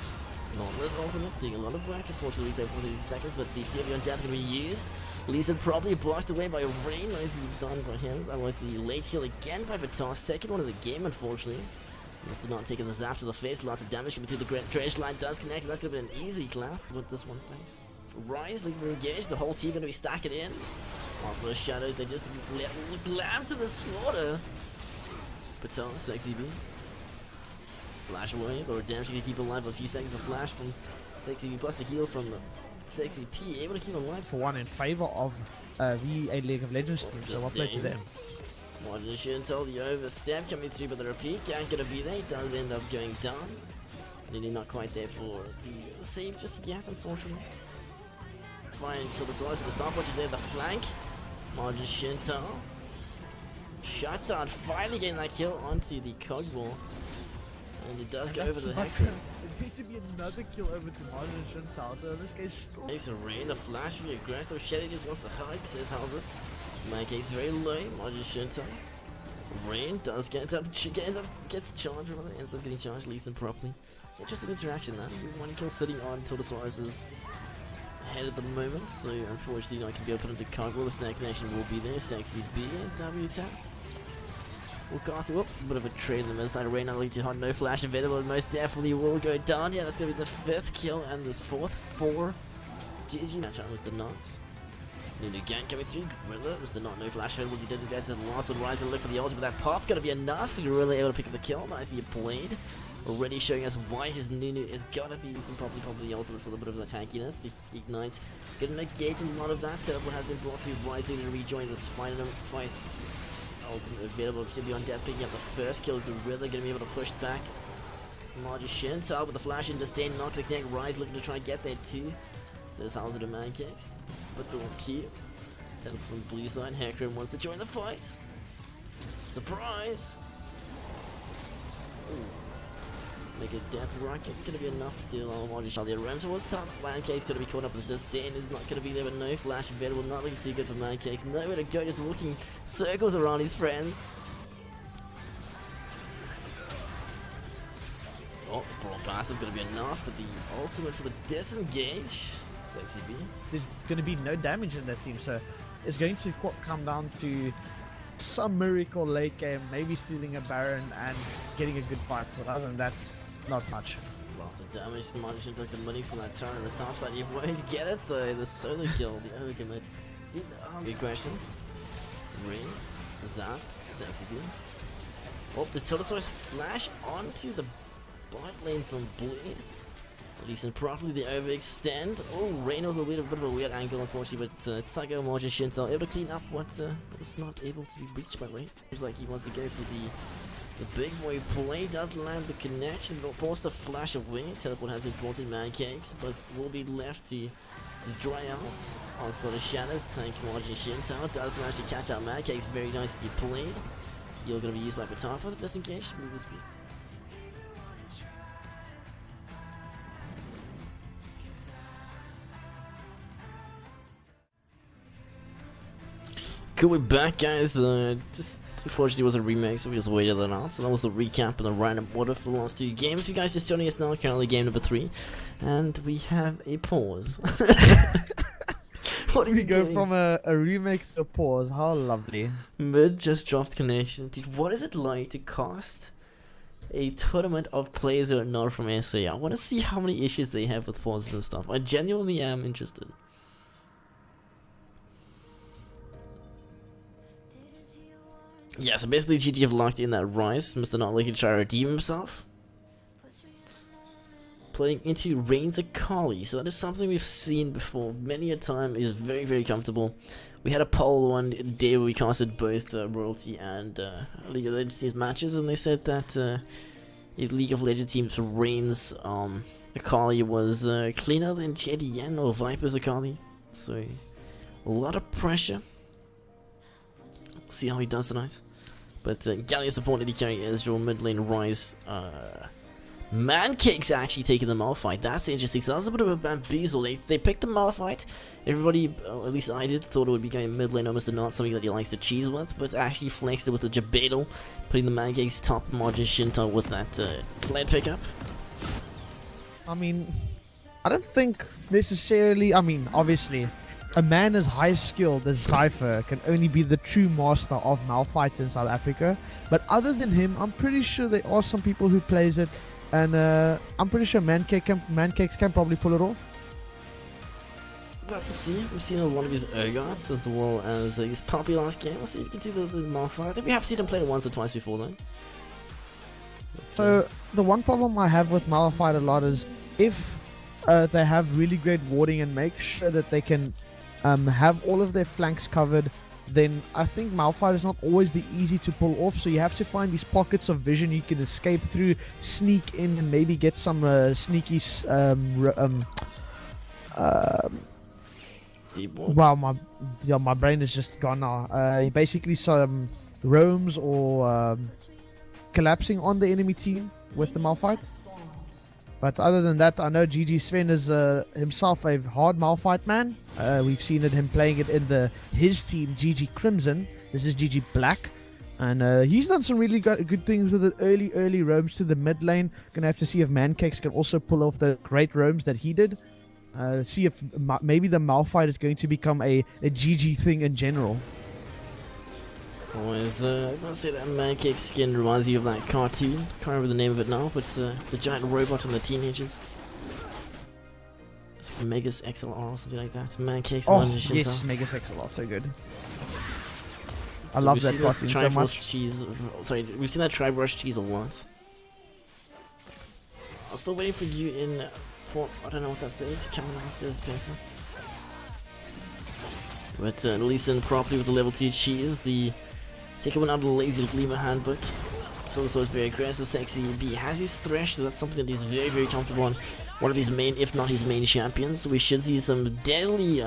Nautilus ultimate, doing a lot of work. Unfortunately, there 42 seconds, but the Fury on death going to be used. Lisa probably blocked away by Rain. Nicely done by him. That was the late heal again by Baton. Second one of the game, unfortunately. Must have not taken the zap to the face. Lots of damage coming through the dredge line. Does connect. That's going to be an easy clap with this one face. Rise, leaving engaged, the whole team going to be stacking in. Also the shadows, they just glam to the slaughter. Patel, Sexy B. Flash away, but redemption can keep alive a few seconds of flash from Sexy B, plus the heal from the Sexy P, able to keep alive. For one, in favor of the League of Legends team, so well played to them. Martin Shintel, the overstep coming through, but the repeat ain't going to be there. It does end up going down. Nearly not quite there for the save just yet, unfortunately. Flying to the side for the stopwatch is there, the flank. Margin Shinto. Shutdown, finally getting that kill onto the Cogball. And it does go over the Hexer. It's going to be another kill over to Margin Shinto, so this guy's still. Takes a rain, a flash, very aggressive. Shelly just wants a hug, says Howzit. Mancake's very low, Margin Shinto. Rain does get up, gets charged, rather, ends up getting charged, leads them properly. Interesting interaction there. One kill sitting on Tildasaurus's head at the moment, so unfortunately I can be able to put into Cogwheel. The snare connection will be there. Sexy B and W tap. Wilcarthy, whoop, a bit of a trade in the middle side. Rain not looking too hot, no flash available, most definitely will go down. Yeah, that's gonna be the 5th kill and the 4th for GG. Matchup was the Knots. New gang coming through. Gorilla was the not no flash available. He did invest in the last one. Rise and look for the ultimate. That pop gonna be enough. Gorilla able to pick up the kill. Nicely played. Already showing us why his Nunu is gonna be using probably the ultimate for a bit of the tankiness. The Ignite gonna negate a lot of that. Teleport has been brought to wisely to rejoin this fight. Ultimate available to be on death, picking up the first kill. Gorilla gonna be able to push back. Margie Shintel with the flash in disdain, not to connect. Rise looking to try and get there too. Says how's it a man kicks? But the key. Then from blue side, Hecarim wants to join the fight. Surprise! Ooh. Make a death rocket, gonna be enough to allow Margie Charlie to run towards top. Mancakes gonna be caught up with disdain, is not gonna be there with no flash available, not looking too good for Mancakes. Nowhere to go, just walking circles around his friends. Oh, Brawl Passive gonna be enough, but the ultimate for the disengage. Sexy B. There's going to be no damage in that team, so it's going to come down to some miracle late game, maybe stealing a Baron and getting a good fight. But other than that, not much. Lots of damage. Martin took the money from that turn on the top side. You won't get it though. The solo kill, the ultimate. Good question. Ring, Zap, Sexy B. Oh, the Tiltosaurus flash onto the bot lane from Blue. Releasing properly, the overextend. Oh, Rain with a bit of a weird angle, unfortunately, but Tago, Margin Shintel able to clean up what was not able to be breached by Rain. Seems like he wants to go for the big boy play. Does land the connection, but forced to flash away. Teleport has been brought in Mancakes, but will be left to dry out. Also the shadows, tank Margin Shintel does manage to catch out Mancakes. Very nicely played. Heal going to be used by Batar for the disengage. Move speed. Cool, we're back, guys. Just Unfortunately, it was a remake, so we just waited that out. So that was the recap and the random order for the last 2 games. You guys just joining us now, currently game number 3. And we have a pause. What are We you go doing? from a remake to a pause. How lovely. Mid just dropped connection. Dude, what is it like to cast a tournament of players who are not from SA? I want to see how many issues they have with pauses and stuff. I genuinely am interested. Yeah, so basically GG have locked in that Rise. Mr. Not looking to try to redeem himself. Playing into Reigns Akali, so that is something we've seen before many a time. Is very, very comfortable. We had a poll one day where we casted both Royalty and League of Legends teams matches, and they said that if League of Legends teams Reigns Akali was cleaner than JDN or Viper's Akali. So a lot of pressure. See how he does tonight. But Gallia support AD carry Ezreal, mid lane Rise. Mancake's actually taking the Malphite. That's interesting. So that's a bit of a bamboozle. They picked the Malphite. Everybody, at least I did, thought it would be going mid lane, almost not something that he likes to cheese with. But actually flexed it with the Jabedal, putting the Mancake's top margin Shinta with that lead pickup. I mean, I don't think necessarily. I mean, obviously, a man as high skilled as Cypher can only be the true master of Malphite in South Africa. But other than him, I'm pretty sure there are some people who plays it, and I'm pretty sure Mancakes can probably pull it off. We'll have to see. We've seen a lot of his Urgots as well as his Poppy last game. We'll see if we can do the Malphite. I think we have seen him play it once or twice before though. So the one problem I have with Malphite a lot is if they have really great warding and make sure that they can have all of their flanks covered, then I think Malphite is not always the easy to pull off. So you have to find these pockets of vision you can escape through, sneak in, and maybe get some sneaky. Deep walks. Wow, my brain is just gone now. Basically, some roams or collapsing on the enemy team with the Malphite. But other than that, I know GG Sven is himself a hard Malphite man. We've seen him playing it in his team, GG Crimson. This is GG Black. And he's done some really good things with the early roams to the mid lane. Gonna have to see if Mancakes can also pull off the great roams that he did. See if maybe the Malphite is going to become a GG thing in general. Always, I must say that Mancake skin reminds you of that cartoon. Can't remember the name of it now, but the giant robot and the teenagers. It's like Megas XLR or something like that. Mancake's Managing yes, Megas XLR, so good. I So love we've that seen this cartoon so Triforce much. cheese. Sorry, we've seen that Triforce cheese a lot. I'm still waiting for you in Port. I don't know what that says. Coming out says better. But listen properly with the level 2 cheese. The take one out of the Lazy Gleamer handbook. So it's very aggressive, sexy. B has his Thresh, so that's something that he's very, very comfortable on. One of his main, if not his main champions. So we should see some deadly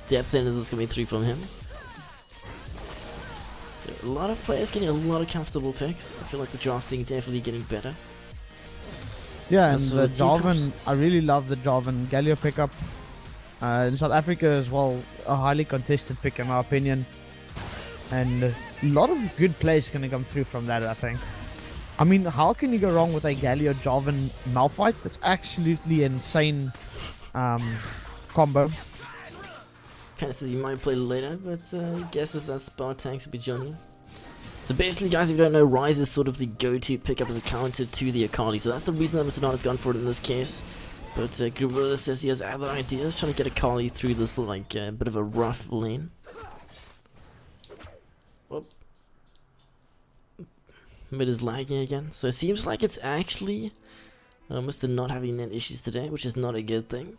death sentences coming through from him. So a lot of players getting a lot of comfortable picks. I feel like the drafting definitely getting better. Yeah, and So the the team Jarvan, I really love the Jarvan Galio pickup. In South Africa as well, a highly contested pick in my opinion. And a lot of good plays going to come through from that, I think. I mean, how can you go wrong with a Galio Jarvan Malphite? That's absolutely insane combo. Kind of says you might play later, but he guesses that Spartanks will be joining. So basically, guys, if you don't know, Rise is sort of the go-to pickup as a counter to the Akali. So that's the reason that Mr. Nod has gone for it in this case. But Gorilla says he has other ideas, trying to get Akali through this like bit of a rough lane. Whoop. Mid is lagging again. So it seems like it's actually Mr. Not having net issues today, which is not a good thing.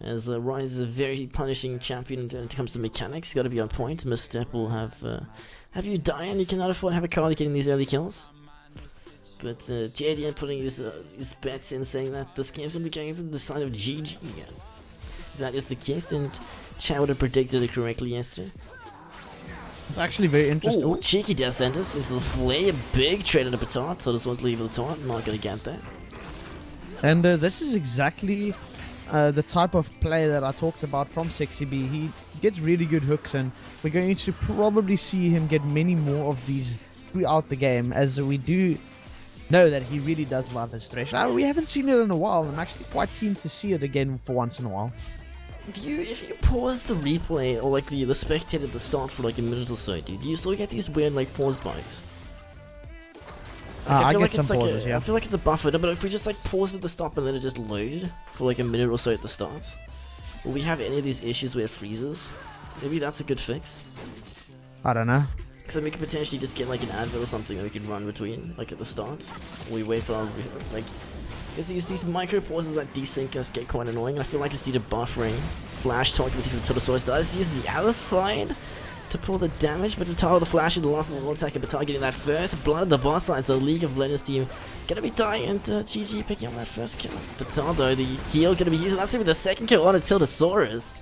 As Rise is a very punishing champion when it comes to mechanics, got to be on point. Misstep will have you die, and you cannot afford to have a Akali getting these early kills. But JDN putting his bets in, saying that this game's gonna be going from the side of GG again. If that is the case, then Chad would have predicted it correctly yesterday. It's actually very interesting. Ooh, cheeky death sentence into the flay, a big trade on the baton, so this one's leaving the taunt, not gonna get that. And this is exactly the type of play that I talked about from Sexy B. He gets really good hooks, and we're going to probably see him get many more of these throughout the game, as we do know that he really does love his thresh. We haven't seen it in a while. I'm actually quite keen to see it again for once in a while. If you pause the replay or like the spectator at the start for like a minute or so, dude, you still get these weird like pause bugs. I feel get like some it's like pauses, yeah. I feel like it's a buffer, no, but if we just like pause at the stop and let it just load for like a minute or so at the start, will we have any of these issues where it freezes? Maybe that's a good fix. I don't know. So we could potentially just get like an advert or something that we could run between, like at the start. We wait for our, like, because these micro pauses that desync us get quite annoying. I feel like it's due to buffering. Flash talking with the Tiltosaurus does use the other side to pull the damage, but Batara the flash in the last little attack, and Batara getting that first blood at the boss side. So League of Legends team gonna be dying, and GG picking up that first kill. Batara though, the heal gonna be using. That's gonna be the second kill on a Tiltosaurus.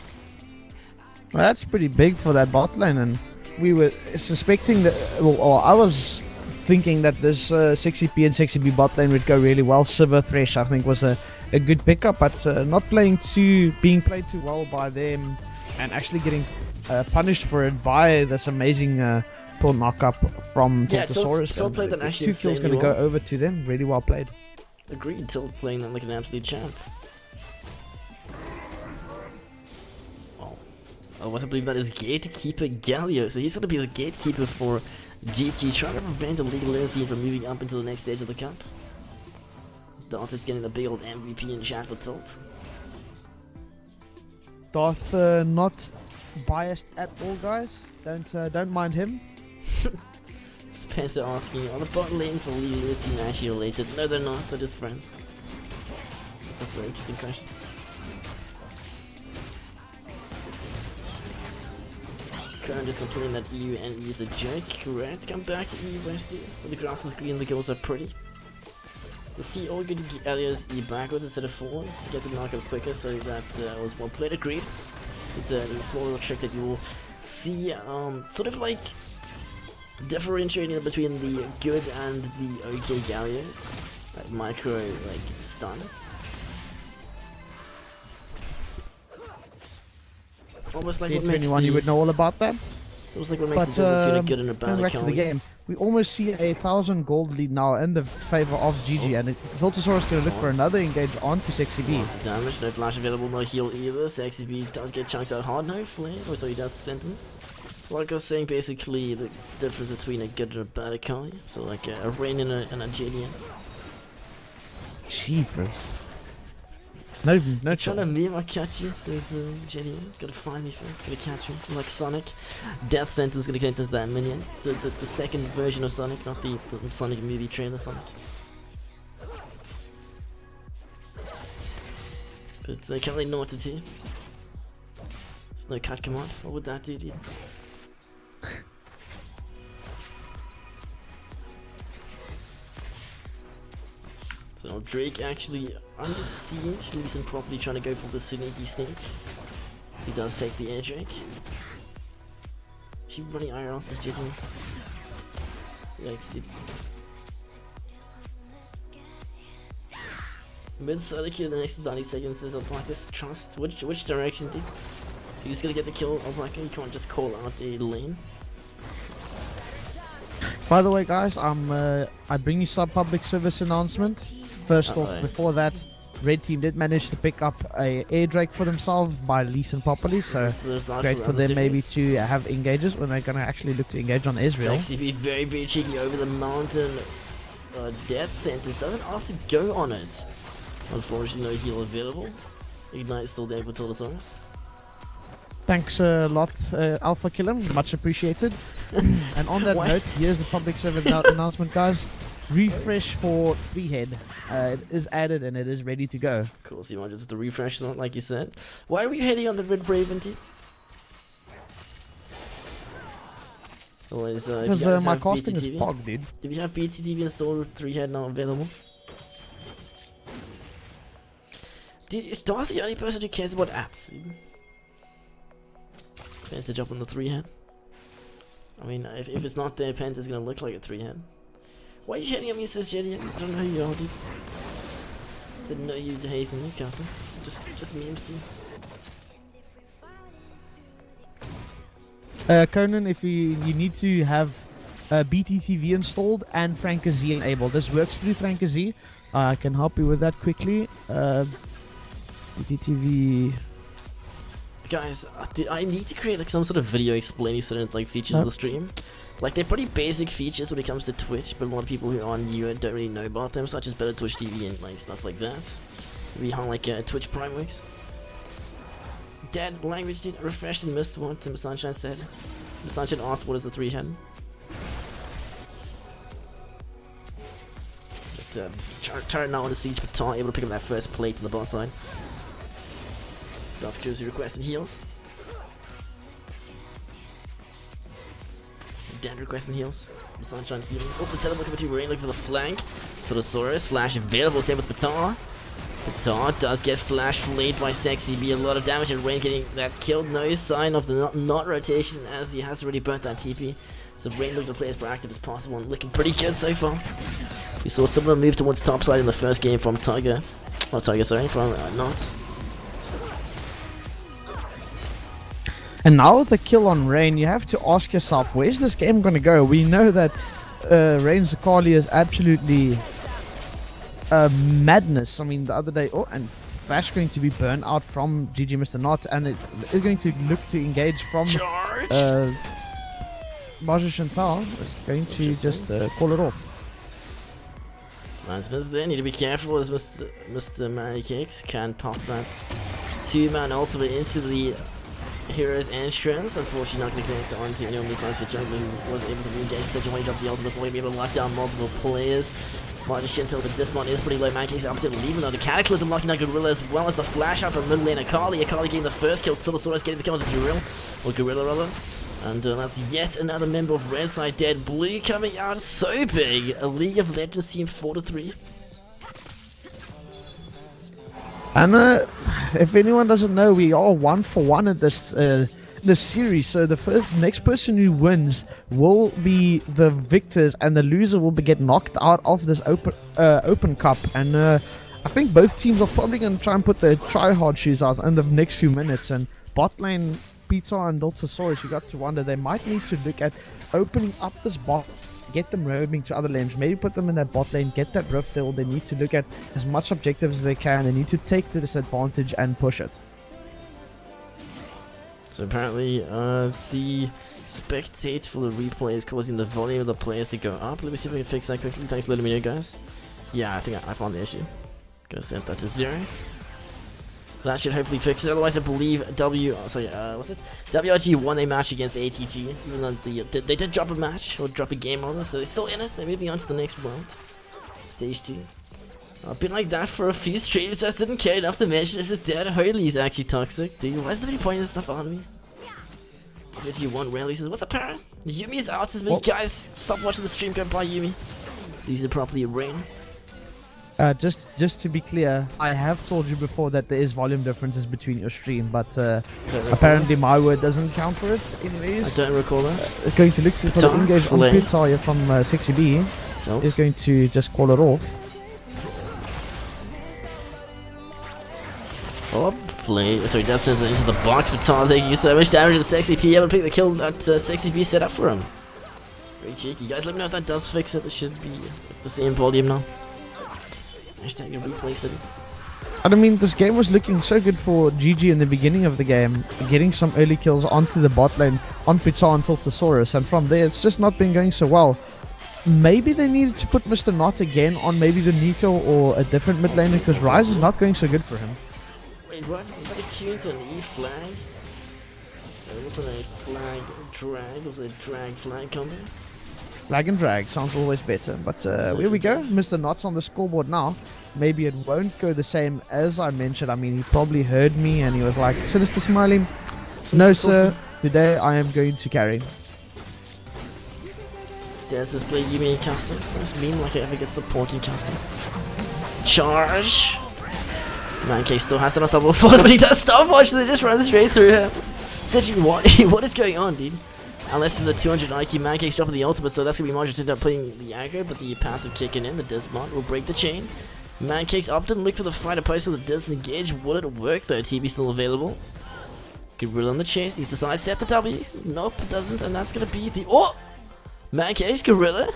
Well, that's pretty big for that bot lane, and we were suspecting that, or I was thinking that this 60p and 60b bot lane would go really well. Sivir Thresh, I think, was a good pickup, but not being played too well by them, and actually getting punished for it by this amazing pull knock-up from Tiltosaurus. Tilt played that actually 2 kills going to go over to them. Really well played. Agreed, Tilt playing that like an absolute champ. Oh, I believe that is Gatekeeper Galio. So he's going to be the gatekeeper for GT, trying to prevent the League of Legends team from moving up into the next stage of the cup. Darth is getting a big old MVP in chat for Tilt. Darth not biased at all, guys. Don't mind him. Spencer asking, are the bot lane for League of Legends team actually related? No, they're not. They're just friends. That's an interesting question. Current just complaining that EU and E is a joke. Correct. Come back to EU Westy. The grass is green, the girls are pretty. We'll see all good areas E backwards instead of forwards to get the knockout quicker, so that was well played. Agreed. It's a small little trick that you will see, sort of like differentiating between the good and the okay Gallios. That micro like stun. Almost like what makes Anyone you would know all about that. It's almost like what makes the difference between a good and a bad going back to the game, we almost see a 1,000 gold lead now in the favor of GG, and Tiltosaurus going to look for another engage onto Sexy B. Lots of damage, no flash available, no heal either. Sexy B does get chunked out hard, no flare, or so he does the sentence. Like I was saying, basically the difference between a good and a bad Akali. So like a Rain and a JDM. Jeepers. No Trying chill. to meme, I catch you, says JDM. Gotta find me first, gotta catch me. Like Sonic. Death Sentence gonna connect us that minion. The second version of Sonic, not the Sonic movie trailer Sonic. But can't really know what to do. There's no cut command. What would that do, dude? So Drake actually under siege, Lee Sin properly trying to go for the sneaky sneak. So he does take the air Drake. She running iron on this JT. Yikes, dude. Mid solo kill the next 90 seconds is Alpacas. Trust. Which direction, dude? Who's gonna get the kill, Alpaca? You can't just call out the lane. By the way, guys, I bring you some public service announcement. First off, before that, Red Team did manage to pick up a air Drake for themselves by leasing properly, so great for them maybe to have engages when they're gonna actually look to engage on Israel. Sexy be very cheeky over the mountain. Death Sentence doesn't have to go on it. Unfortunately, no heal available. Ignite still there for Tiltosaurus. Thanks a lot, Alpha Killam. Much appreciated. And on that note, here's the public service announcement, guys. Refresh for 3-head. It is added and it is ready to go. Cool, so you want just to refresh that, like you said. Why are we heading on the Red Raven team? Because my casting is pog, dude. If you have BTTV installed, 3-head now available. Dude, is Darth the only person who cares about apps? Penta jump on the 3-head. I mean, if it's not there, Penta's gonna look like a 3-head. Why are you hitting at me, says Jetty? I don't know who you are, dude. Didn't know you hazing me, Captain. Just memes, dude. Conan, if you need to have BTTV installed and FrankerZ enabled. This works through FrankerZ. I can help you with that quickly. BTTV. Guys, I need to create like some sort of video explaining certain like features of the stream. Like they're pretty basic features when it comes to Twitch, but a lot of people who are new don't really know about them, such as better Twitch TV and like stuff like that. Maybe how like Twitch Prime works. Dead language did refreshed and missed what Tim Sunshine said. Tim Sunshine asked what is the 3-head. But turret now on the siege baton, able to pick up that first plate on the bot side. Darth Cruiser requested heals. Dead requesting heals. Sunshine healing. Open teleport coming to Rain looking for the flank. Sotosaurus, flash available, same with Batar. Batar does get flash flayed by Sexy B. A lot of damage and Rain getting that killed. No sign of the not rotation as he has already burnt that TP. So Rain looking to play as proactive as possible and looking pretty good so far. We saw a similar move towards top side in the first game from Tiger. Not Tiger, sorry, from Not. And now with the kill on Rain, you have to ask yourself, where's this game going to go? We know that Rain Zakali is absolutely madness. I mean, the other day, and Fash going to be burnt out from GG Mr. Not, and it is going to look to engage from Baja Chantal. Is going to just call it off. Man's there, need to be careful as Mr. Manny Cakes can pop that 2-man ultimate into the Hero's entrance. Unfortunately not going to connect onto anyone besides the jungler who was able to re-engage such a way drop the ultimate, will be able to lock down multiple players. Martin Shintel, the dismount is pretty low. Mancase up to leaving though. The Cataclysm locking down Gorilla as well as the flash out from middle lane Akali. Akali getting the first kill. Tillosaurus getting the kill as Gorilla, or Gorilla rather. And that's yet another member of Red Side dead. Blue coming out so big. A League of Legends team 4-3. And if anyone doesn't know, we are 1-for-1 at this series. So the next person who wins will be the victors, and the loser will get knocked out of this open cup. And I think both teams are probably going to try and put their try-hard shoes out in the next few minutes. And bot lane, Pizza and Deltasaurus, you got to wonder, they might need to look at opening up this bot, get them roaming to other lanes, maybe put them in that bot lane, get that rift hill. They need to look at as much objectives as they can. They need to take the disadvantage and push it. So apparently the spectate for the replay is causing the volume of the players to go up. Let me see if we can fix that quickly. Thanks for letting me know, guys. Yeah, I think I found the issue. Gonna set that to 0. That should hopefully fix it. Otherwise, I believe WRG won a match against ATG. Even though they did drop a match, or drop a game on us, so they're still in it. They're moving on to the next round. Stage 2. I've been like that for a few streams, so I didn't care enough to mention this is dead. Holy, is actually toxic. Dude, why is there pointing this stuff on me? WRG1 rarely says, what's up, parent? Yumi is out as me. Guys, stop watching the stream, go buy Yumi. These are properly Rain. Just to be clear, I have told you before that there is volume differences between your stream, but apparently my word doesn't count for it. Anyways, I don't recall that. It's going to look for the engage on Pizza from Sexy B. Is going to just call it off. Hopefully, sorry, that sends it into the box, but Tom taking so much damage to the Sexy P, able to pick the kill that Sexy B set up for him. Very cheeky. Guys, let me know if that does fix it. It should be the same volume now. Hashtag replay city. I mean, this game was looking so good for GG in the beginning of the game, getting some early kills onto the bot lane on Pizza and Tiltosaurus, and from there it's just not been going so well. Maybe they needed to put Mr. Not again on maybe the Nico or a different mid laner, because Rise is not going so good for him. Wait, what? Is that a Q into an E flag? It wasn't a flag drag, it was a drag flag combo. Flag and drag sounds always better, but here we go. Mr. Not's on the scoreboard now. Maybe it won't go the same as I mentioned. I mean, he probably heard me and he was like, Sinister smiling. No, sir. Today I am going to carry. There's this play Yumi customs. Nice meme like I ever get supporting custom. Charge! Mancase still has an unstoppable foot, but he does stopwatch, so they just run straight through him. Essentially, what is going on, dude? Unless there's a 200 IQ Mancase dropping the ultimate, so that's gonna be Margin to end up putting the aggro, but the passive kicking in, the dismount will break the chain. Mancake's opted and look for the fighter post that does engage. Will it work though? TB still available. Gorilla on the chase, needs to sidestep the W. Nope, it doesn't, and that's gonna be the. Oh! Mancake's Gorilla.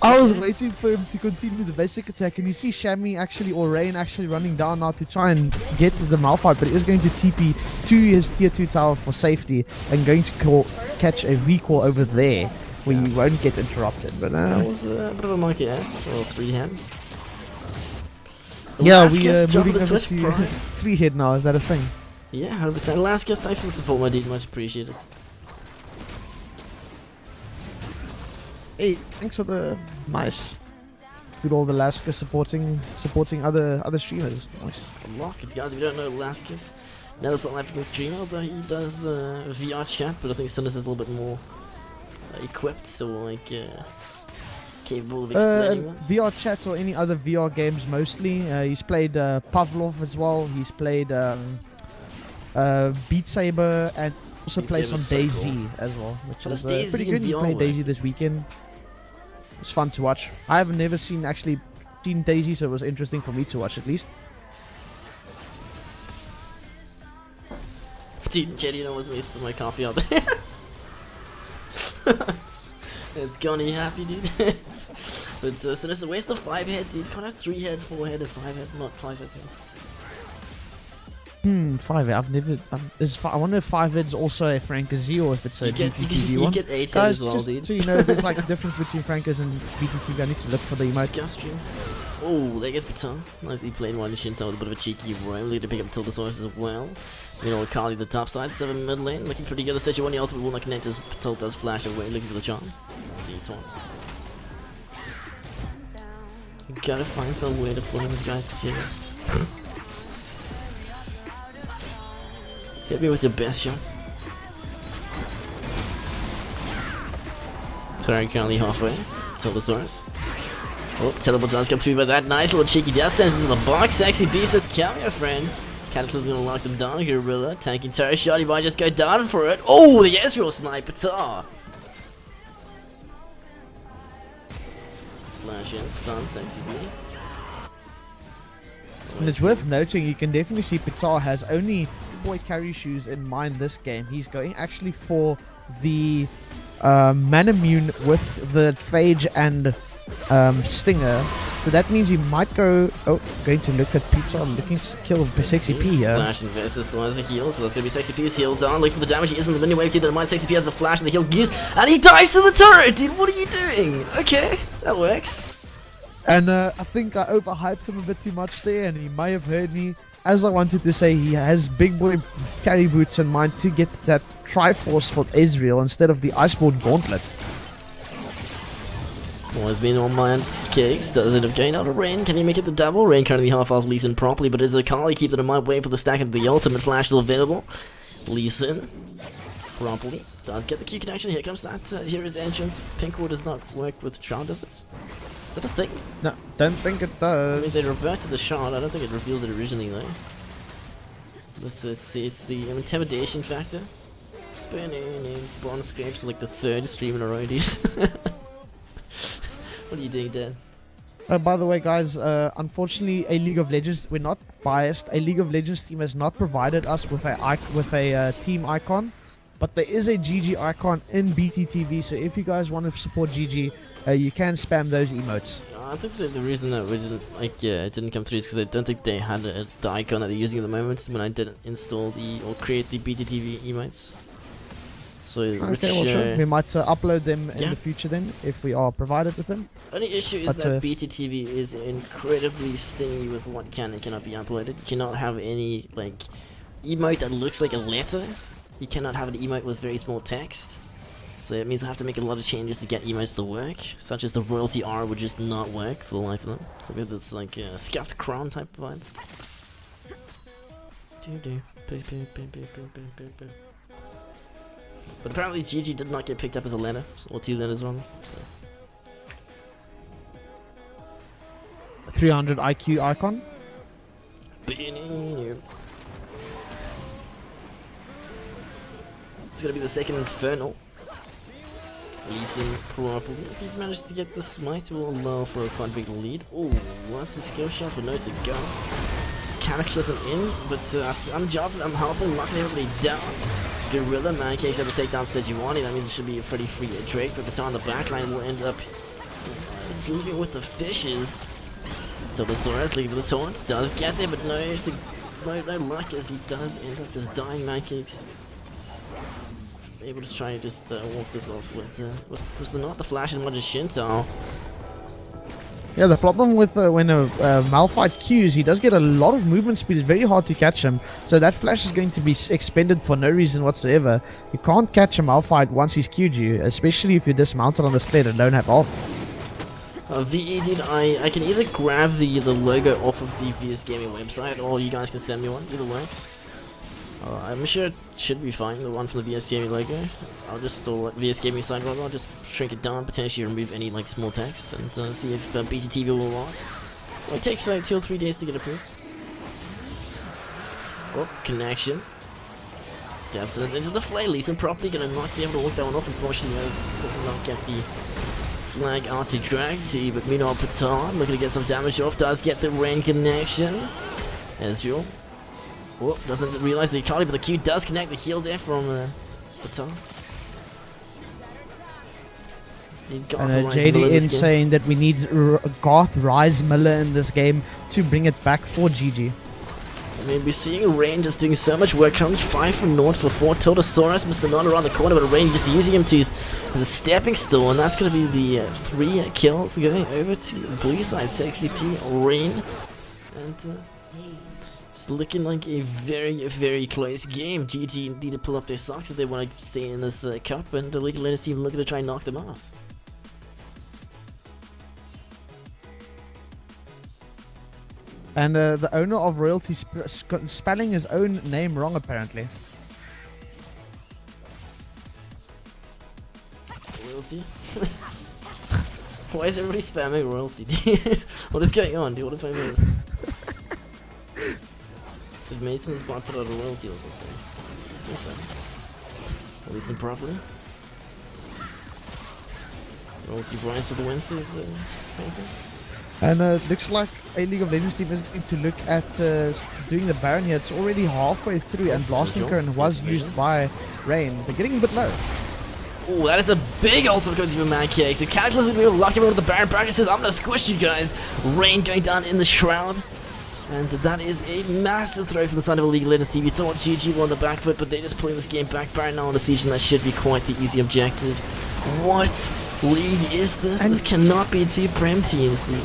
I was waiting for him to continue the basic attack, and you see Shammy actually, or Rain actually running down now to try and get the Malphite, but he was going to TP to his tier 2 tower for safety and going to catch a recall over there where you won't get interrupted. But That was a bit of a monkey ass, or 3-hand. yeah, Alaska, we are drop moving of the over Twitch to Prime. 3 head now. Is that a thing? Yeah, 100%. Alaska, thanks for the support, my dude. Much appreciated. Hey, thanks for the nice. Good old Alaska supporting other streamers. Nice. Unlock it, guys. If you don't know Alaska, another South African streamer, although he does VR chat, but I think Sundus is a little bit more equipped, so like capable of explaining this. VR chat or any other VR games mostly. He's played Pavlov as well. He's played Beat Saber and also Beat plays some Saber's so DayZ cool. as well, which But is it's DayZ pretty in good. He VR played work. DayZ this weekend. It's fun to watch. I have never seen DayZ, so it was interesting for me to watch at least. Dude, Jetty almost made me spit my coffee out there. It's gone, are you happy, dude? But Sinister, where's the 5-head, dude? Can't have 3-head, 4-head, and 5-head, not 5-head. 5 head. I've never. I wonder if 5 head's also a Frankers or if it's a BTTV You one. get 8-head Guys, as well, just dude. so you know, there's like a difference between Frankers and BTTV. I need to look for the emote. Scuff stream. Oh, there gets Baton. Nicely played one Shinto with a bit of a cheeky roam. Lead to pick up Tiltosaurus as well. You know, Kali the top side, 7 mid lane. Looking pretty good. The Session 1, the ultimate will not connect as Tilt does flash away. Looking for the charm. You gotta find some way to flame this guy's shit. Hit me with your best shot. Turn currently halfway. Tiltosaurus. Oh, teleport does come through by that nice little cheeky death sentence in the box. Sexy beast says, come here, friend. Cataclysm gonna lock them down. Gorilla tanking turret shot. He might just go down for it. Oh, the Ezreal sniper. Tar. Flash in, stun, sexy beast. And it's worth noting, you can definitely see Pitar has only boy carry shoes in mind this game. He's going actually for the Manamune with the Phage and Stinger. So that means he might go. Oh, going to look at Pitar, looking to kill Sexy P here. Flash invest, this one has a heal, so that's gonna be Sexy P's heal down. Looking for the damage, he isn't in the mini wave, keep in mind Sexy P has the flash and the heal use, and he dies to the turret, dude. What are you doing? Okay, that works. And I think I overhyped him a bit too much there, and he may have heard me. As I wanted to say, he has big boy carry boots in mind to get that Triforce for Ezreal instead of the Iceborne Gauntlet. Well, has been on mind. Cakes does end up going out of Rain. Can he make it the double? Rain currently half off Lee Sin properly, but is the Kali keep that in mind, waiting for the stack of the ultimate flash still available. Lee Sin properly does get the Q connection. Here comes that hero's entrance. Pinkwood does not work with Shroud, does it? Is that a thing? No, don't think it I mean, does. they reverted the shot. I don't think it revealed it originally, though. Let's see, it's the intimidation factor. Bronze scrapes for like the 3rd stream in a row, dude. What are you doing, Dan? By the way, guys, unfortunately, a League of Legends, we're not biased. A League of Legends team has not provided us with a team icon, but there is a GG icon in BTTV. So if you guys want to support GG, you can spam those emotes. I think the reason that we didn't it didn't come through is because I don't think they had the icon that they're using at the moment when I didn't install or create the BTTV emotes. So Okay, well, sure. We might upload them in Yeah. the future then, if we are provided with them. Only issue is But, that BTTV is incredibly stingy with what can and cannot be uploaded. You cannot have any like emote that looks like a letter. You cannot have an emote with very small text. So it means I have to make a lot of changes to get emotes to work, such as the royalty R would just not work for the life of them. So it's like a scuffed crown type of vibe. But apparently GG did not get picked up as a letter, or 2 letters wrong. So. 300 IQ icon. It's gonna be the second Infernal. Leeson probably, if he managed to get the smite, will allow for a quite big lead. Oh, wants the skill shot, but no cigar. Cataclysm in, but I'm jobbing, I'm helping, knocking everybody down. Gorilla, Mancakes have to take down Sejuani, that means it should be a pretty free Drake, but Baton on the backline will end up sleeping with the fishes. So the Soras leaving the taunts, does get there, but no luck as he does end up just dying. Mancakes able to try and just walk this off with not the flash and Roger Shinto. Yeah, the problem with when a Malphite queues, he does get a lot of movement speed. It's very hard to catch him. So that flash is going to be expended for no reason whatsoever. You can't catch a Malphite once he's queued you, especially if you're dismounted on the sled and don't have ult. VE dude, I can either grab the logo off of the VS Gaming website, or you guys can send me one. Either works. I'm sure it should be fine, the one from the VS Gaming logo. I'll just store VS Gaming site rather, I'll just shrink it down, potentially remove any like small text, and see if BTTV will last. Well, it takes like 2 or 3 days to get approved. Oh, connection. Dabs it into the flail, Leeson properly gonna not be able to work that one off, unfortunately, as does not get the flag out to drag to, but meanwhile Patan looking to get some damage off, does get the rain connection. Ezreal. Oh, doesn't realize the Akali, but the Q does connect the heal there from Patan. And JDN saying that we need Garth Rise Miller in this game to bring it back for GG. I mean, we're seeing Rain just doing so much work. Currently 5 from North for 4. Tiltosaurus, Mr. None around the corner, but Rain just using him to as a stepping stone. And that's going to be the 3 kills going over to blue side. Sexy P, Rain. And it's looking like a very, very close game. GG need to pull up their socks if they want to stay in this cup. And the League of Legends team looking to try and knock them off. And the owner of Royalty spelling his own name wrong apparently. Royalty? Why is everybody spamming Royalty? What is going on, dude? What if I missed? Did Mason's bot put out a Royalty or something? I think so. At least improperly. Royalty Bryce of the Wednesdays, painting. And looks like a League of Legends team is going to look at doing the Baron here. It's already halfway through, and Blasting Current was used by Rain. They're getting a bit low. Oh, that is a big ultimate going to be Mancakes. The Cataclysm is going to be lucky with the Baron. Baron says, I'm going to squish you guys. Rain going down in the Shroud. And that is a massive throw from the side of a League of Legends team. You thought GG were on the back foot, but they're just pulling this game back. Baron now on the siege, and that should be quite the easy objective. What league is this? And this cannot be 2 Prem teams, dude.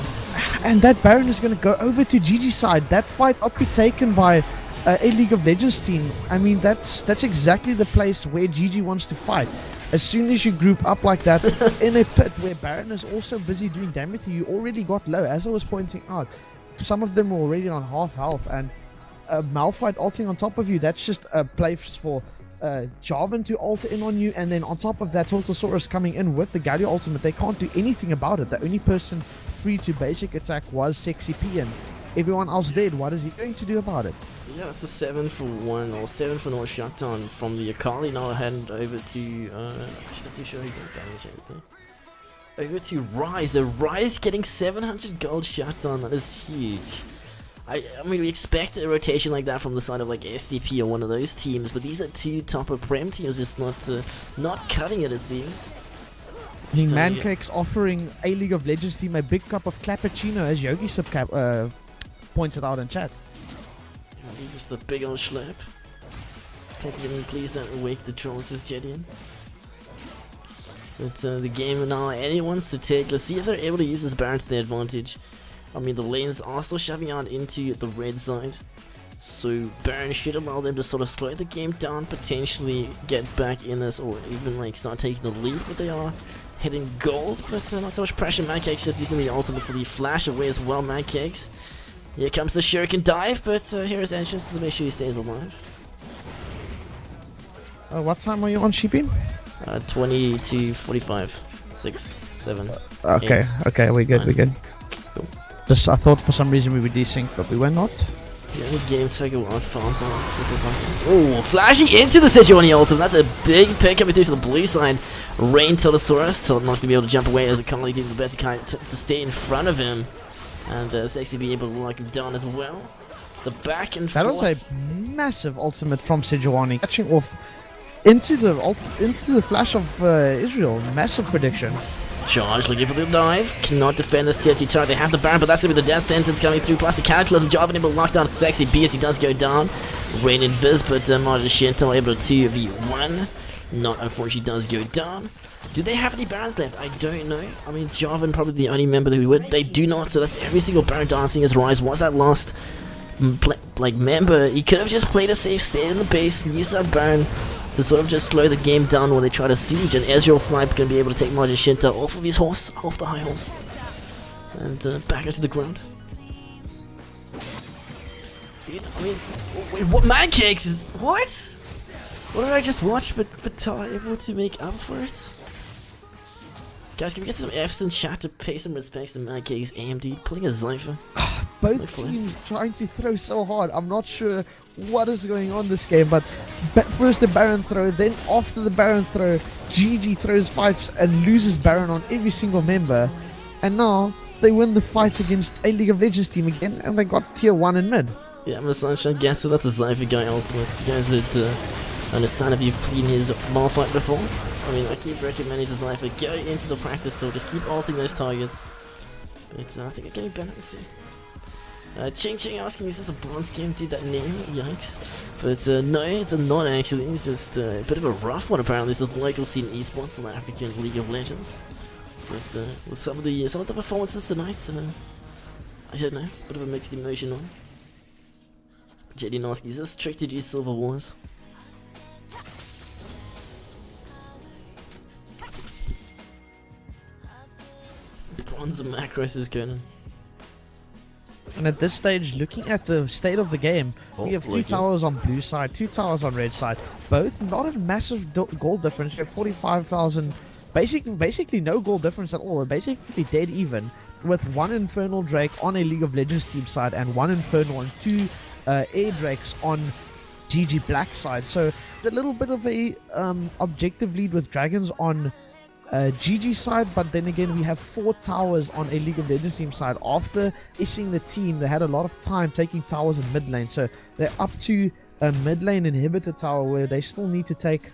And that Baron is going to go over to GG side. That fight up be taken by a League of Legends team. I mean, that's exactly the place where GG wants to fight. As soon as you group up like that in a pit where Baron is also busy doing damage, you already got low. As I was pointing out, some of them were already on half health, and Malphite ulting on top of you, that's just a place for Jarvan to ult in on you, and then on top of that, Tiltosaurus coming in with the Galio ultimate. They can't do anything about it. The only person free to basic attack was Sexy P, and everyone else dead. What is he going to do about it? Yeah, it's a 7 for 1 or 7 for 0 shutdown from the Akali. Now I hand over to actually not too sure who got damage everything. Over to Rise. So Rise getting 700 gold shutdown. That is huge. I mean, we expect a rotation like that from the side of like SDP or one of those teams, but these are 2 topper Prem teams just not cutting it seems. I mean, Mancakes offering a League of Legends team a big cup of cappuccino, as Yogi pointed out in chat. Yeah, just a big old slurp. Please don't wake the trolls, says Jedian. But the game now anyone wants to take. Let's see if they're able to use this Baron to their advantage. I mean, the lanes are still shoving out into the red side, so Baron should allow them to sort of slow the game down, potentially get back in this, or even like start taking the lead. But they are hitting gold, but not so much pressure. Mancakes just using the ultimate for the flash away as well. Mancakes. Here comes the Shuriken dive, but here is Entrance to make sure he stays alive. What time are you on, Sheepy? 20 to 45. 6, 7. Okay, 8, okay, we're good, 9. we're good. Cool. Just, I thought for some reason we were desync, but we were not. The only game Tiger Wild farms on. Oh, flashing into the Sejuani ultimate. That's a big pick coming through to the blue side. Rain Tiltosaurus. Tilt not going to be able to jump away as a Carly doing the best he can to stay in front of him. And Sexy be able to lock him down as well. The back and That forth. was a massive ultimate from Sejuani, catching off into the flash of Israel. Massive prediction. Charge, looking for the dive. Cannot defend this tier 2 turret. They have the Baron, but that's going to be the death sentence coming through. Plus the Cataclysm. Jarvan able to lock down Sexy B as he does go down. Rain Invis, but Magicento able to 2v1. Not unfortunately does go down. Do they have any Barons left? I don't know. I mean, Jarvan probably the only member that we would. They do not, so that's every single Baron dancing as Rise. Was that last member? He could have just played a safe, stayed in the base, used that Baron to sort of just slow the game down while they try to siege, and Ezreal Snipe going to be able to take Magicento off of his horse, off the high horse, and back into the ground. Dude, I mean, wait, what Mancakes is what? What did I just watch? But able to make up for it. Guys, can we get some Fs in chat to pay some respects to Mancakes AMD pulling a Zypher? Both teams trying to throw so hard. I'm not sure what is going on this game, but first the Baron throw, then after the Baron throw, GG throws fights and loses Baron on every single member. And now they win the fight against a League of Legends team again, and they got tier 1 in mid. Yeah, I'm Sunshine guess so that's a Zypher guy ultimate. You guys would understand if you've seen his Malphite before. I mean, I keep recommending to Zypher, go into the practice still, just keep ulting those targets. But I think I'm getting better, let's see. Ching Ching asking, is this a bronze game? Dude, that name, yikes. But no, it's not actually. It's just a bit of a rough one apparently. This is local scene esports in the African League of Legends. But with some of the performances tonight, I don't know, bit of a mixed emotion on. JD Noski, is this trick to do Silver Wars? Bronze macros is going. And at this stage, looking at the state of the game, we have 3 towers on blue side, 2 towers on red side. Both not a massive gold difference. You have 45,000, basically no gold difference at all. We're basically dead even, with 1 Infernal Drake on a League of Legends team side and 1 Infernal and 2 Air Drakes on GG Black side. So it's a little bit of a objective lead with Dragons on GG side, but then again we have 4 towers on a League of Legends team side. After ising the team, they had a lot of time taking towers in mid lane, so they're up to a mid lane inhibitor tower where they still need to take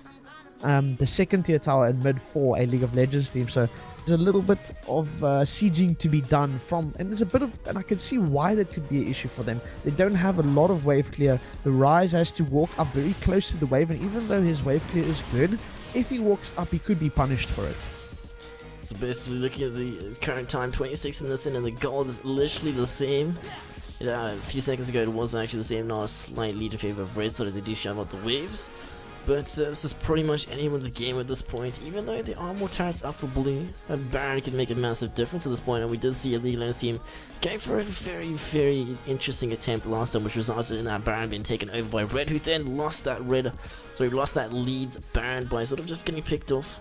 the second tier tower in mid for a League of Legends team. So there's a little bit of sieging to be done from, and there's a bit of, and I can see why that could be an issue for them. They don't have a lot of wave clear. The Rise has to walk up very close to the wave, and even though his wave clear is good, if he walks up, he could be punished for it. So basically, looking at the current time, 26 minutes in, and the gold is literally the same. A few seconds ago, it was actually the same. Now a slight lead in favor of red, so they do shove out the waves. But this is pretty much anyone's game at this point. Even though there are more turrets up for blue, a Baron can make a massive difference at this point. And we did see a League of Legends team going for a very, very interesting attempt last time, which resulted in that Baron being taken over by red, who then lost that lost that lead Baron by sort of just getting picked off.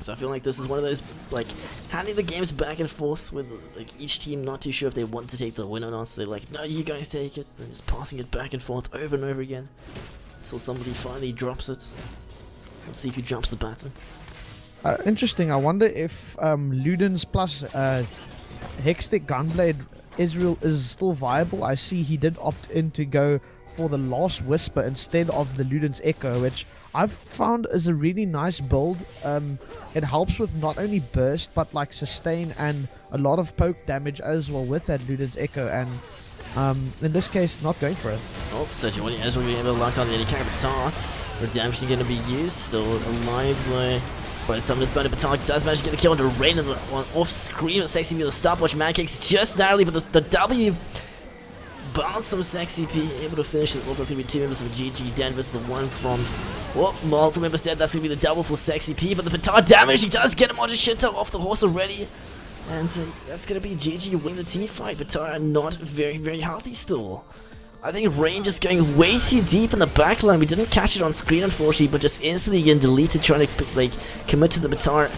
So I feel like this is one of those, like, handing the games back and forth with, like, each team not too sure if they want to take the win or not. So they're like, no, you guys take it. And just passing it back and forth over and over again until somebody finally drops it. Let's see who drops the baton. Interesting. I wonder if Ludens plus Hextech Gunblade Israel is still viable. I see he did opt in to go for the Last Whisper instead of the Ludens Echo, which I've found is a really nice build. It helps with not only burst but like sustain and a lot of poke damage as well with that Ludens Echo, and in this case not going for it. Oh, Sejuani as we're able to lock on the anti-carry baton. Redemption going to be used, still alive by some of this burning baton. Does manage to get the kill on the rain and off screen and Sexy with the stopwatch. Mancakes just narrowly, but the W bounce from Sexy P, able to finish it. Well, that's going to be 2 members of GG. Denver's the one from, multiple members dead. That's going to be the double for Sexy P, but the baton damage, he does get him on Shinto off the horse already. And that's going to be GG win the team fight. Baton not very, very healthy still. I think Rain just going way too deep in the backline. We didn't catch it on screen, unfortunately, but just instantly getting deleted, trying to like commit to the Batar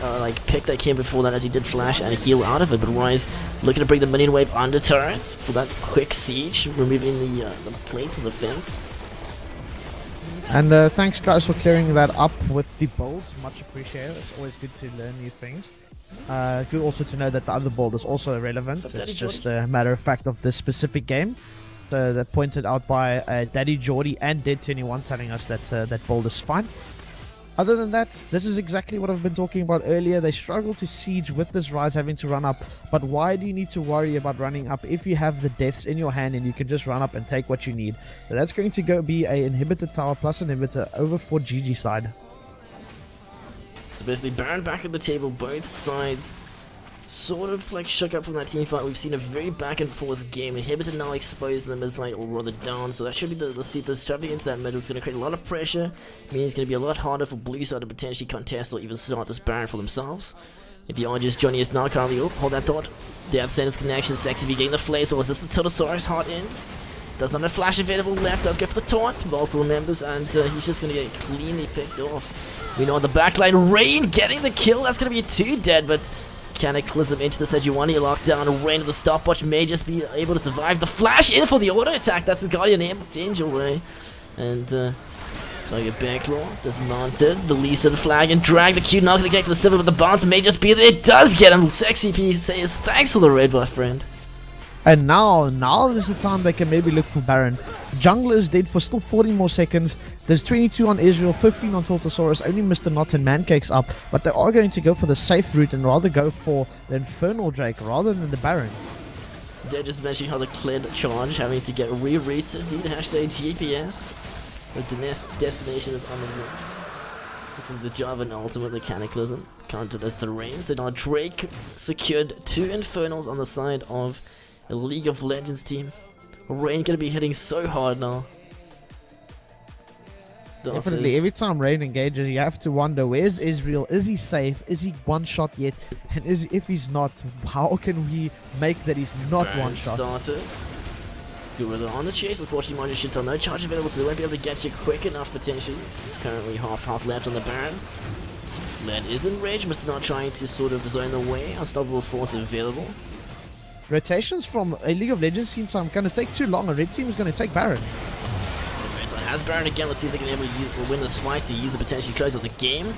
pick that came before that, as he did flash and heal out of it. But Rise looking to bring the minion wave under turrets for that quick siege, removing the plate of the fence. And thanks guys for clearing that up with the builds, much appreciated. It's always good to learn new things. Good also to know that the other build is also irrelevant. It's just a matter of fact of this specific game. That pointed out by Daddy Geordie and Dead21 telling us that that build is fine. Other than that, this is exactly what I've been talking about earlier. They struggle to siege with this Rise having to run up. But why do you need to worry about running up if you have the deaths in your hand and you can just run up and take what you need? So that's going to be a inhibitor tower plus inhibitor over for GG side. So basically Baron back at the table, both sides sort of like shook up from that team fight. We've seen a very back and forth game. Inhibitor now exposed in the mid side, or rather down, so that should be the Supers shoving into that middle. It's going to create a lot of pressure, meaning it's going to be a lot harder for blue side to potentially contest or even start this Baron for themselves. If you are just joining us now, currently, hold that thought. Death Sentence connection, Sexy V getting the flare, so is this the Tiltosaurus hard end? Does not have flash available left, does go for the taunt, multiple members, and he's just going to get cleanly picked off. We know on the backline, Rain getting the kill, that's going to be 2 dead, but Cataclysm into the Sejuani lockdown. Rain of the stopwatch may just be able to survive. The flash in for the auto attack. That's the Guardian Angel Ray. And Tiger Bearclaw dismounted. Release of the flag and drag the Q. Not going to connect with Silver, but the bounce may just be there. It does get him. Sexy P says thanks for the raid, my friend. And now is the time they can maybe look for Baron. Jungler is dead for still 40 more seconds. There's 22 on Israel, 15 on Tiltosaurus, only Mr. Knot and Mancake's up. But they are going to go for the safe route and rather go for the Infernal Drake rather than the Baron. They're just mentioning how the Clid charge having to get rerouted. Hashtag GPS. But the next destination is on the left, which is the job and ultimately Cataclysm. Counted as the rain. So now Drake secured 2 Infernals on the side of a League of Legends team. Rain gonna be hitting so hard now. Definitely, every time Rain engages, you have to wonder, where's Israel? Is he safe? Is he one shot yet? And if he's not, how can we make that he's not one shot? Started. Gorilla on the chase, unfortunately Margin Shintel no charge available, so they won't be able to get you quick enough potentially. It's currently half left on the Baron. Led is in rage, Mr. Not trying to sort of zone the way. Unstoppable force available. Rotations from a League of Legends team, so I'm going to take too long. A red team is going to take Baron. So Red Side has Baron again. Let's see if they can be able to win this fight to use it potentially close out the game.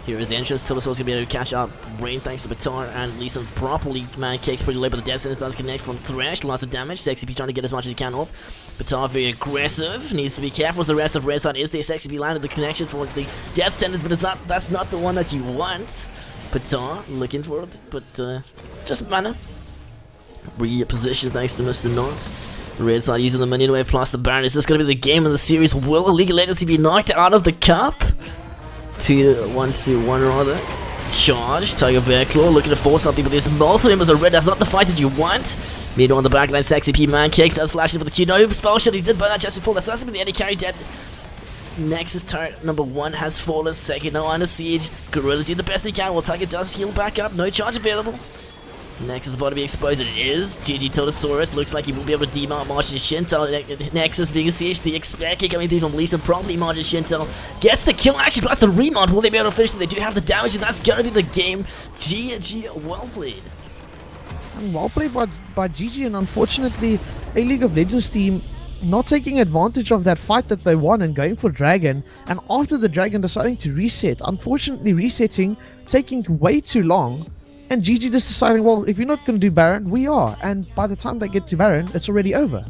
Here is the entrance. Tiltosaurus going to be able to catch up Rain thanks to Batar and Lee Sin properly. Mancake's pretty low, but the Death Sentence does connect from Thresh. Lots of damage. Sexy P trying to get as much as he can off. Batar very aggressive. Needs to be careful as the rest of Red Side is there. Sexy P landed the connection for the Death Sentence, but that's not the one that you want. Batar looking for it, but just mana. Reposition thanks to Mr. Knot. Red Side using the minion wave plus the Baron. Is this going to be the game of the series? Will League of Legends be knocked out of the cup? 1-2-1 rather. Charge. Tiger Bearclaw looking to force something, but there's multiple members of red. That's not the fight that you want. Mid on the backline, Sexy P Mancakes does flash in for the Q. No spell shot. He did burn that just before. That's going to be the Eddie carry dead. Nexus turret number 1 has fallen. Second now under siege. Gorilla do the best he can. Well, Tiger does heal back up. No charge available. Nexus about to be exposed. It is. GG Tiltosaurus. Looks like he will be able to demount Margin Shintel. Nexus being sieged. The expect kick coming through from Lee Sin. Promptly Margin Shintel gets the kill. Actually, plus the remount. Will they be able to finish it? They do have the damage, and that's going to be the game. GG, well played. And well played by GG, and unfortunately, a League of Legends team not taking advantage of that fight that they won and going for Dragon. And after the Dragon deciding to reset, unfortunately resetting, taking way too long. And GG just deciding, well, if you're not going to do Baron, we are. And by the time they get to Baron, it's already over.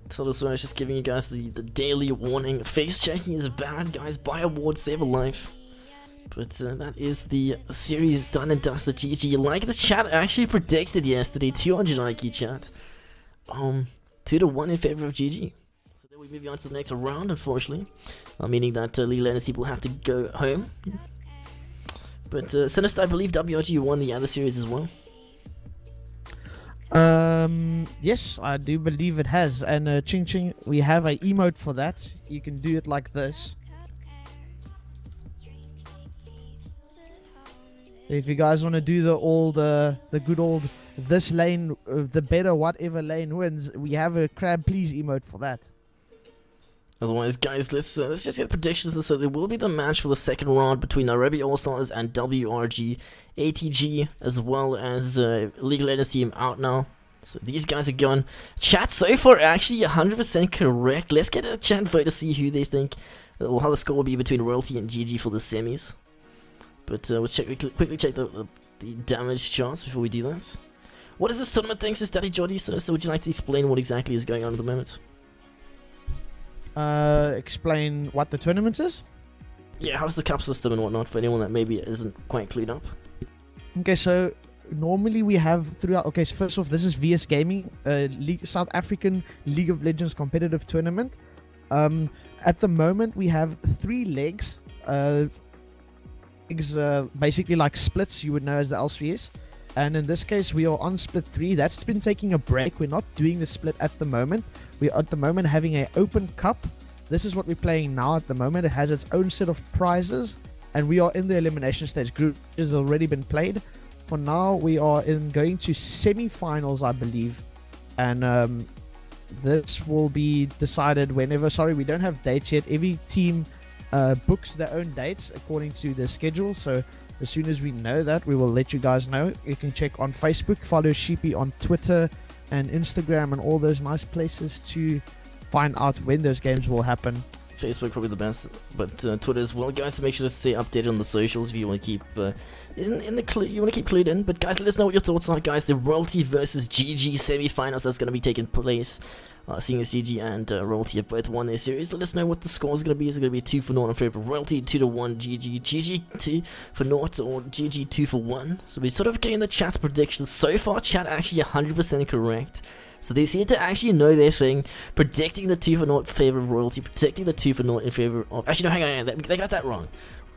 Tiltosaurus just giving you guys the daily warning. Face checking is bad, guys. Buy a ward, save a life. But that is the series done and dusted. GG. Like the chat actually predicted yesterday. 200 IQ chat. 2-1 in favor of GG. So then we move on to the next round, unfortunately. Meaning that League of Legends people have to go home. But Sinister, I believe WRG won the other series as well. Yes, I do believe it has. And Ching Ching, we have an emote for that. You can do it like this. If you guys want to do the good old this lane, the better whatever lane wins, we have a crab please emote for that. Otherwise, guys, let's just get predictions. So there will be the match for the second round between Nairobi All Stars and WRG, ATG, as well as League of Legends team out now. So these guys are gone. Chat so far actually 100% correct. Let's get a chat vote to see who they think, or how the score will be between Royalty and GG for the semis. But let's quickly check the damage charts before we do that. What is this tournament thing, says Daddy Jody? So would you like to explain what exactly is going on at the moment? Explain what the tournament is? Yeah, how's the cup system and whatnot for anyone that maybe isn't quite clued up? Okay, so normally we have throughout. Okay, so first off, this is VS Gaming, South African League of Legends competitive tournament. At the moment, we have 3 legs. Basically like splits, you would know as the LCS. And in this case, we are on split 3. That's been taking a break. We're not doing the split at the moment. We are at the moment having an open cup. This is what we're playing now at the moment. It has its own set of prizes. And we are in the elimination stage. Group has already been played. For now, we are going to semi-finals, I believe. And this will be decided whenever. Sorry, we don't have dates yet. Every team books their own dates according to their schedule. So as soon as we know that, we will let you guys know. You can check on Facebook, follow Sheepy on Twitter and Instagram and all those nice places to find out when those games will happen. Facebook probably the best, but Twitter as well, guys. So make sure to stay updated on the socials if you want to keep clued in. But guys, let us know what your thoughts are, guys. The Royalty versus GG semi-finals that's going to be taking place. Seeing as GG and Royalty have both won their series, let us know what the score is going to be. Is it going to be 2-0 in favor of Royalty, 2-1 GG, GG 2-0, or GG 2-1? So we're sort of getting the chat's predictions. So far, chat actually 100% correct. So they seem to actually know their thing, predicting the 2-0 in favor of Royalty, predicting the 2-0 in favor of... Actually, no, hang on, they got that wrong.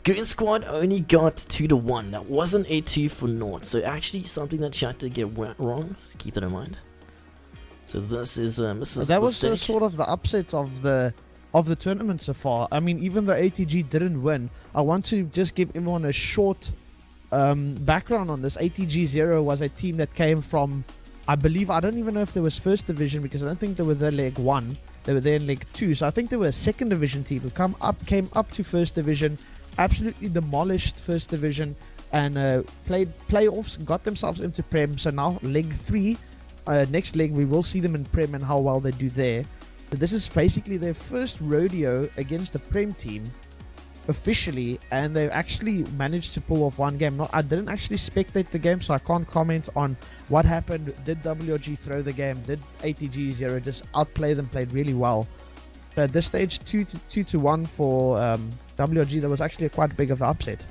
Goon Squad only got 2-1. That wasn't a 2-0. So actually something that chat did get wrong. Just keep that in mind. So this is that was sort of the upset of the tournament so far. I mean, even though ATG didn't win, I want to just give everyone a short background on this. ATG Zero was a team that came from, I believe, I don't even know if there was first division, because I don't think they were there leg 1. They were there in leg 2. So I think they were a second division team who came up to first division, absolutely demolished first division, and played playoffs, got themselves into Prem. So now leg 3. Next leg we will see them in Prem and how well they do there. But this is basically their first rodeo against the Prem team officially, and they've actually managed to pull off one game. I didn't actually spectate the game, so I can't comment on what happened. Did WRG throw the game? Did ATG Zero just outplay them? Played really well. So at this stage, 2-1 for WRG. That was actually quite big of an upset.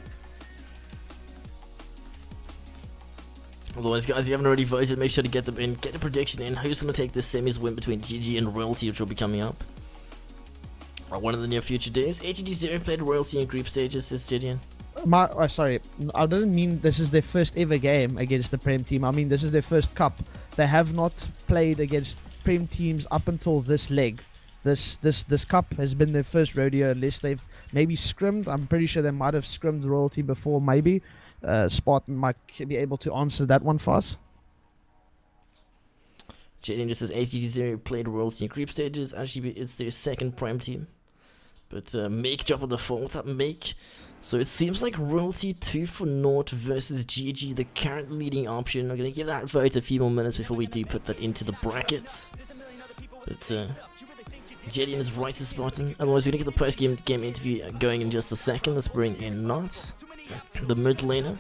Otherwise, guys, if you haven't already voted, make sure to get them in. Get a prediction in. Who's going to take this semis win between GG and Royalty, which will be coming up one of the near future days. ATG Zero played Royalty in group stages, says Gideon. Sorry, I didn't mean this is their first ever game against the Prem team. I mean, this is their first cup. They have not played against Prem teams up until this leg. This cup has been their first rodeo, unless they've maybe scrimmed. I'm pretty sure they might have scrimmed Royalty before, maybe. Spartan might be able to answer that one for us. Jaden just says ATG Zero played Royalty in group stages. Actually, it's their second Prime team. But Make drop on the fault at Make. So it seems like Royalty 2-0 versus GG, the current leading option. I'm going to give that vote a few more minutes before we do put that into the brackets. But Jaden is right as Spartan. Otherwise, we're going to get the post-game interview going in just a second. Let's bring in Nat, the mid laner.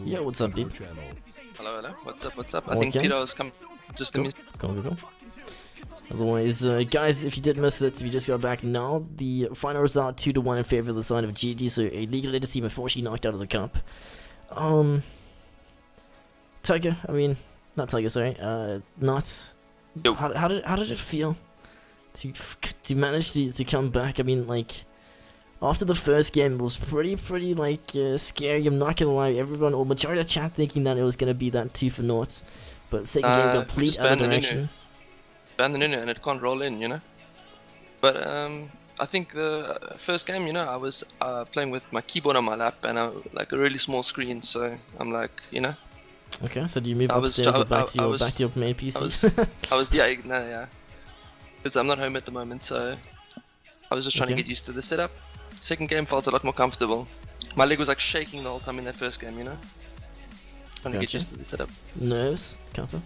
Yo, what's up, dude? Hello. What's up? I think Peter is coming. Just a minute. Go. Otherwise, guys, if you did miss it, if you just got back now, the final result 2-1 in favor of the side of GG. So a League of Legends team unfortunately knocked out of the cup. Tiger, I mean, not Tiger, sorry. Not. How did it feel to manage to come back? I mean, like, after the first game, it was pretty like scary. I'm not gonna lie, everyone or majority of chat thinking that it was gonna be that 2-0, but second game complete other direction. Ban the Nunu and it can't roll in, you know. But I think the first game, you know, I was playing with my keyboard on my lap and like a really small screen, so I'm like, you know. Okay, so do you move I was- upstairs I- or back to I your was- back to your main PC? I was yeah, because I'm not home at the moment, so I was just trying to Okay. get used to the setup. Second game felt a lot more comfortable. My leg was like shaking the whole time in that first game, you know. Trying to get Gotcha. used to the setup. Nerves, Kappa.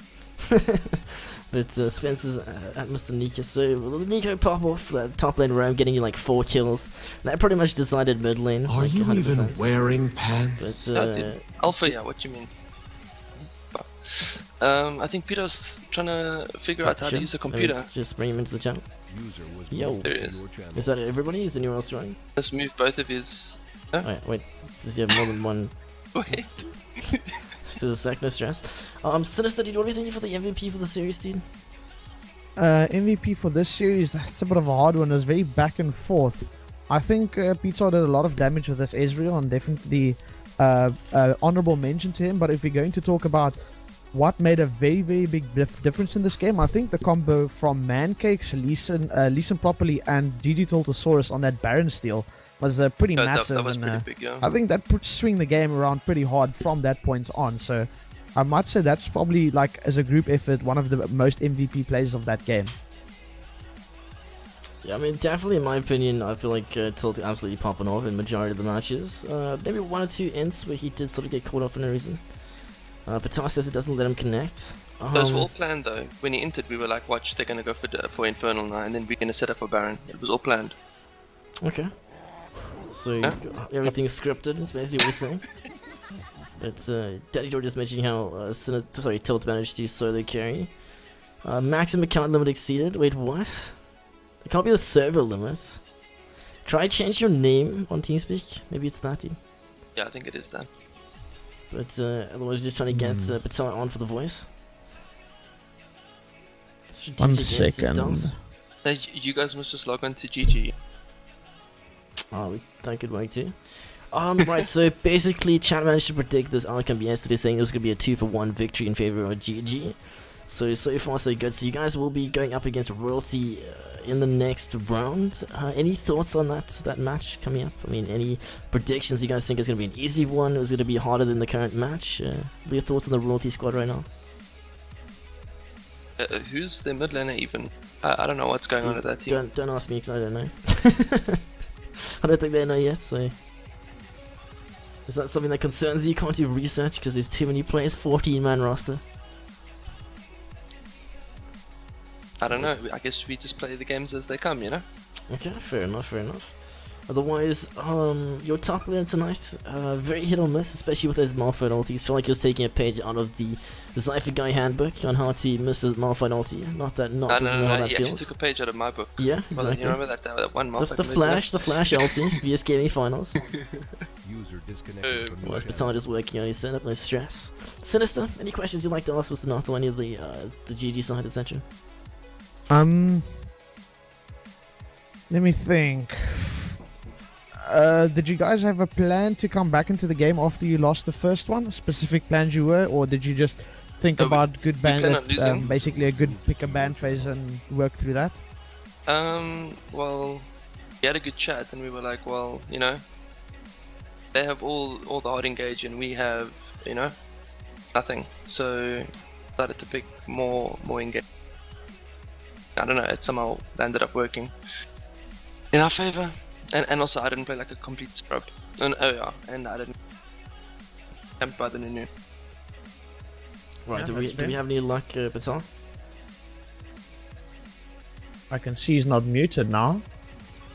But Spencer's at Mr. Nico. So Nico pop off top lane roam, getting you like 4 kills. That pretty much decided mid lane. Are like you 100%. even wearing pants? But Dude, Alpha, yeah, what you mean? I think Peter's trying to figure out how to sure. use a Let me computer. just bring him into the chat. Yo, There it is. is that everybody? Is anyone else joining? Let's move both of his. Wait, does he have more than one? Wait. To the sec, no stress. Sinister, dude, what do you think for the MVP for the series, dude? MVP for this series, that's a bit of a hard one. It was very back and forth. I think Pizza did a lot of damage with this Ezreal, and definitely honorable mention to him. But if we're going to talk about what made a very, very big difference in this game, I think the combo from Mancakes, Leeson Properly, and GG Tiltosaurus on that Baron steal was pretty massive. That was and, pretty big, yeah. I think that swing the game around pretty hard from that point on. So I might say that's probably, like, as a group effort, one of the most MVP plays of that game. Yeah, I mean, definitely in my opinion, I feel like Tilt absolutely popping off in majority of the matches. Maybe 1 or 2 ints where he did sort of get caught off for no reason. Patar says it doesn't let him connect. Those were all planned though. When he entered, we were like, watch, they're gonna go for Infernal now, and then we're gonna set up for Baron. It was all planned. Okay. So Huh? everything's scripted, is basically what you're saying. But Daddy George is mentioning how Tilt managed to solo carry. Maximum account limit exceeded. Wait, what? It can't be the server limit. Try change your name on TeamSpeak. Maybe it's that team. Yeah, I think it is that. But otherwise, just trying to get Patar on for the voice. One Strategic answers second. done. Hey, you guys must just log on to GG. Oh, that could work too. Right, so basically, chat managed to predict this outcome yesterday, saying it was going to be a 2-for-1 victory in favor of GG. So far so good. So you guys will be going up against Royalty in the next round. Any thoughts on that match coming up? I mean, any predictions you guys think it's going to be an easy one? Is it going to be harder than the current match? What are your thoughts on the Royalty squad right now? Who's the mid laner even? I don't know what's going on with that team. Don't ask me because I don't know. I don't think they know yet, so... Is that something that concerns you? Can't do research because there's too many players? 14-man roster. I don't know. I guess we just play the games as they come, you know? Okay, fair enough, fair enough. Otherwise, your top lane tonight, very hit or miss, especially with those Malphite ultis. Feel like you're taking a page out of the Zypher Guy handbook on how to miss a Malphite ulti. Not No, doesn't know how you that actually feels. took a page out of my book. Yeah, Well, exactly. you remember that one Malphite The Flash ulti, VS Gaming Finals. User disconnected from Well, your Baton just working on his setup, no stress. Sinister, any questions you'd like to ask Mr. Nato, any of the GG side, etc.? Let me think. Did you guys have a plan to come back into the game after you lost the first one? Specific plans you were, or did you just think No, about good plan on ban, losing. basically a good pick a ban phase and work through that? Well, we had a good chat and we were like, well, you know, they have all the hard engage and we have, you know, nothing. So started to pick more engage. I don't know, it somehow ended up working in our favor. And also I didn't play like a complete scrub. And I didn't camp by the Nunu. Right, Yeah, do that's we fair. have any luck, Baton? I can see he's not muted now.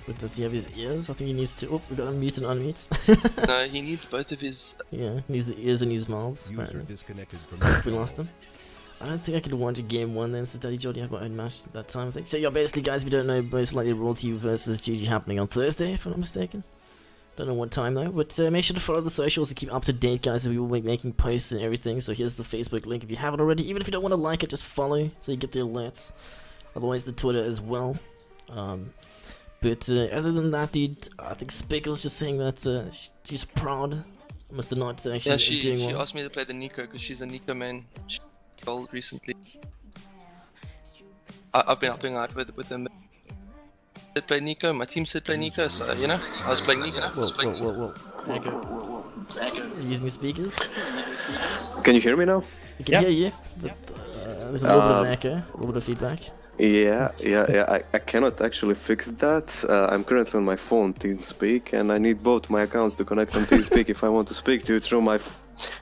But does he have his ears? I think he needs to. Oh, we got unmute and unmute. No, he needs both of his. Yeah, he needs the ears and his mouths. user Apparently. disconnected from We lost him. I don't think I could watch a game 1 then, since Daddy Jordy had my own match at that time, I think. So yeah, basically guys, if you don't know, most likely Royalty versus GG happening on Thursday, if I'm not mistaken. Don't know what time though, but make sure to follow the socials to keep up to date, guys, and we will be making posts and everything. So here's the Facebook link if you haven't already. Even if you don't want to like it, just follow so you get the alerts. Otherwise the Twitter as well. But other than that, dude, I think Spickle's just saying that she's proud. Mr. Knight actually Yeah, she doing well. asked me to play the Nico because she's a Nico man. She gold recently. I've been helping out with them. said play Nico. My team said play Nico, so you know, I was playing Nico. Whoa. Echo. Are you using speakers? Can you hear me now? I can Yeah. hear you. But, there's a little bit of an echo, a little bit of feedback. Yeah. I cannot actually fix that. I'm currently on my phone, TeamSpeak, and I need both my accounts to connect on TeamSpeak if I want to speak to you through my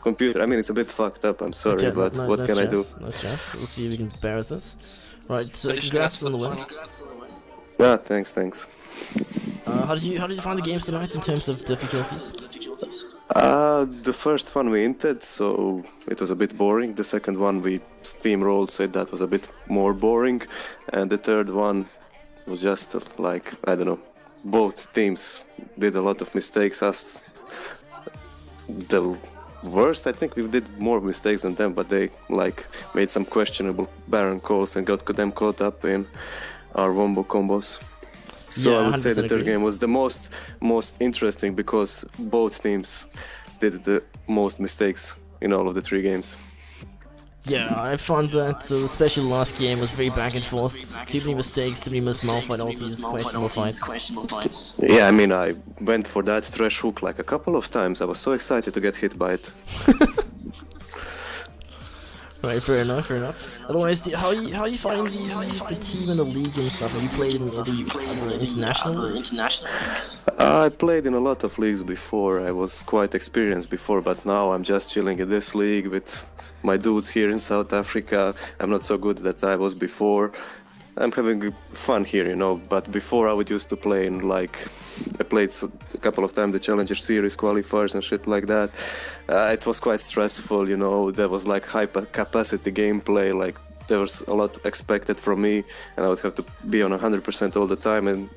computer. I mean, it's a bit fucked up. I'm sorry, Okay, but what can I do? No stress. We'll see if we can bear with it. Right, so Finish congrats the on the win. Ah, thanks. How did you find the games tonight in terms of difficulties? The first one we inted, so it was a bit boring. The second one we steamrolled, so that was a bit more boring. And the third one was just like, I don't know, both teams did a lot of mistakes. Us, the worst, I think we did more mistakes than them, but they like made some questionable Baron calls and got them caught up in our wombo combos. So Yeah, I would say the 100% third agree. game was the most interesting because both teams did the most mistakes in all of the 3 games. Yeah, I found that especially the last game was very back and forth. Too many mistakes, too many missed Malphite ultis, questionable fights. Yeah, I mean, I went for that trash hook like a couple of times. I was so excited to get hit by it. Right, fair enough. Otherwise, how you find the team and the league and stuff? Have you played in the international leagues? I played in a lot of leagues before. I was quite experienced before, but now I'm just chilling in this league with my dudes here in South Africa. I'm not so good that I was before. I'm having fun here, you know, but before I would used to play in I played a couple of times the Challenger Series qualifiers and shit like that. It was quite stressful, you know, there was like high capacity gameplay, like there was a lot expected from me and I would have to be on 100% all the time and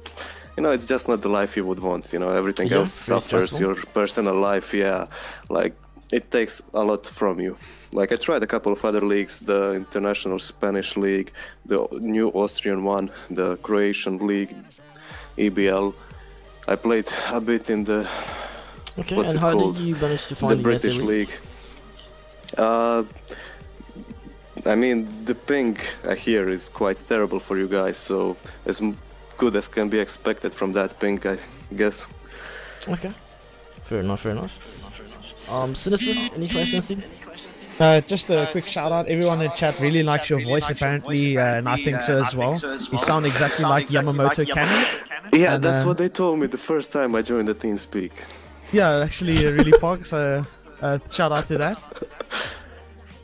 you know, it's just not the life you would want, you know, everything Yeah, else very suffers, stressful. your personal life, yeah, like it takes a lot from you. Like I tried a couple of other leagues, the International Spanish League, the new Austrian one, the Croatian League, EBL. I played a bit in the Okay, What's and it how called? did you manage to the find the British SA League. I mean, the ping I hear is quite terrible for you guys, so as good as can be expected from that ping, I guess. Okay, fair enough. Sinister, any questions, Steve? Just a quick shout out. Everyone in chat really likes your voice, apparently, and I think so as well. You sound exactly like Yamamoto Cannon. Yeah, And, that's what they told me the first time I joined the TeamSpeak. Yeah, actually, really pog. So, shout out to that.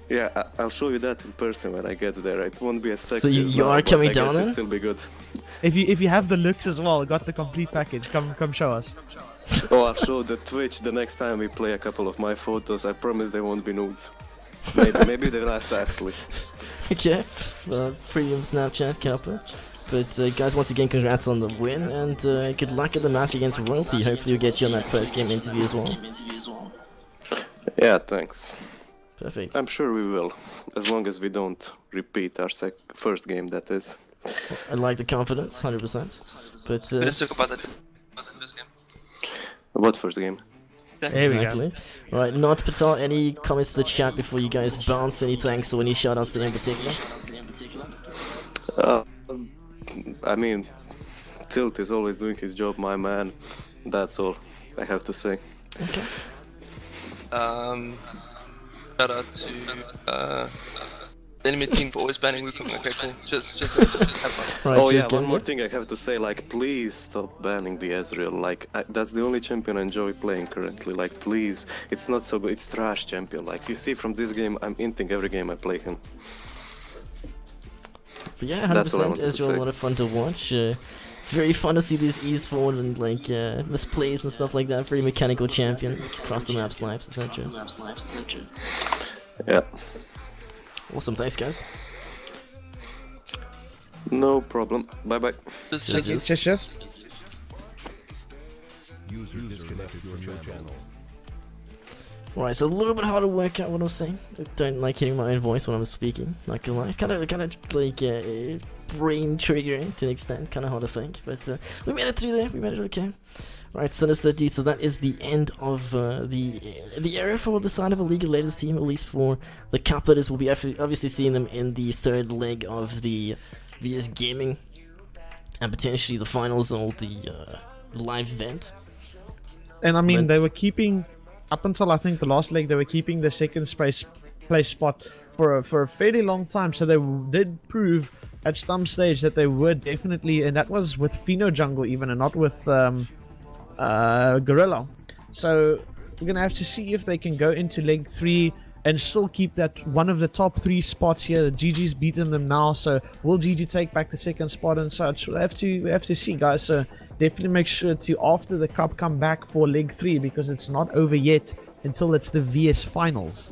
Yeah, I'll show you that in person when I get there. It won't be as So sexy you- as you now, are but coming I guess down then? it'll still be good. If you have the looks as well, got the complete package. Come show us. Oh, I'll show the Twitch the next time we play a couple of my photos. I promise they won't be nudes. Maybe they'll ask me. Okay, premium Snapchat couple. But guys, once again, congrats on the win, and good luck at the match against Royalty. Hopefully we'll get you on that post-game interview as well. Yeah, thanks. Perfect. I'm sure we will, as long as we don't repeat our first game, that is. I like the confidence, 100%. But We didn't talk about that first game. What first game? There we go. exactly. Right, Not Patel, any comments to the chat before you guys bounce? Any thanks or any shoutouts to them in particular? I mean, Tilt is always doing his job, my man. That's all I have to say. Okay. Shout out to the enemy team for always banning Wukong. Okay, cool. Just have fun. Right, Oh cheers, yeah, one Glenn. more thing I have to say, like, please stop banning the Ezreal. Like, that's the only champion I enjoy playing currently. Like, please, it's not so good. It's trash champion. Like, you see from this game, I'm inting every game I play him. But yeah, That's all I 100% wanted to Ezreal, a say. lot of fun to watch. Very fun to see these ease forward and like misplays and stuff like that. Very mechanical champion. Across the map snipes, etc. Yeah, Awesome, thanks guys. no problem. Bye bye. Cheers. User disconnected from your channel. Right, so a little bit hard to work out what I'm saying. I don't like hearing my own voice when I'm speaking. Not gonna lie, it's kind of like brain triggering to an extent. Kind of hard to think, but we made it through there. We made it okay. Right, Sinister dude. So that is the end of the era for the side of a League of Legends team, at least for the coupleters. We'll be obviously seeing them in the third leg of the VS Gaming and potentially the finals or the live event. And I mean, But- they were keeping, up until I think the last leg, they were keeping the second place spot for a fairly long time. So they did prove at some stage that they were definitely, and that was with Pheno Jungle even, and not with Gorilla. So we're gonna have to see if they can go into leg 3 and still keep that one of the top 3 spots here. GG's beaten them now, so will GG take back the second spot and such? We have to see, guys. So definitely make sure to, after the cup, come back for leg 3, because it's not over yet until it's the VS finals.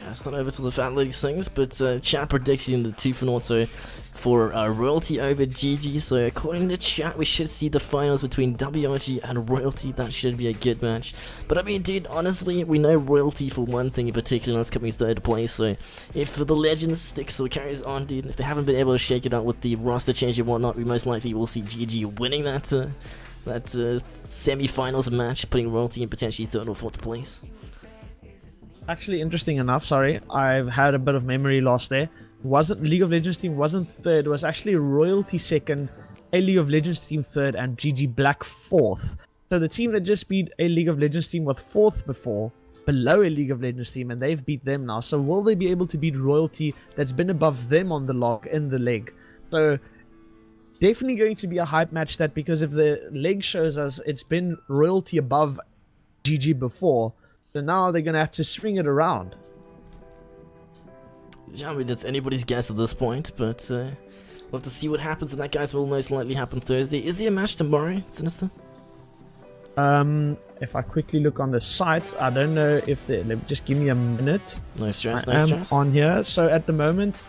Yeah, it's not over till the Fat League things, but chat predicting the 2-0 so for Royalty over GG. So according to chat, we should see the finals between WRG and Royalty. That should be a good match. But I mean, dude, honestly, we know Royalty for one thing in particular, that's coming third place. So if the Legends sticks or carries on, dude, if they haven't been able to shake it out with the roster change and whatnot, we most likely will see GG winning that semi-finals match, putting Royalty in potentially third or fourth place. Actually, interesting enough, sorry, I've had a bit of memory loss there. Wasn't League of Legends team wasn't third, it was actually Royalty second, a League of Legends team third, and GG Black fourth. So the team that just beat a League of Legends team was fourth before, below a League of Legends team, and they've beat them now. So will they be able to beat Royalty that's been above them on the log in the leg? So definitely going to be a hype match, that, because if the leg shows us it's been Royalty above GG before, so now they're going to have to swing it around. Yeah, I mean, it's anybody's guess at this point, but we'll have to see what happens, and that, guys, will most likely happen Thursday. Is there a match tomorrow, Sinister? If I quickly look on the site, I don't know if they, let me just give me a minute. No stress, I no am stress. on here. So at the moment,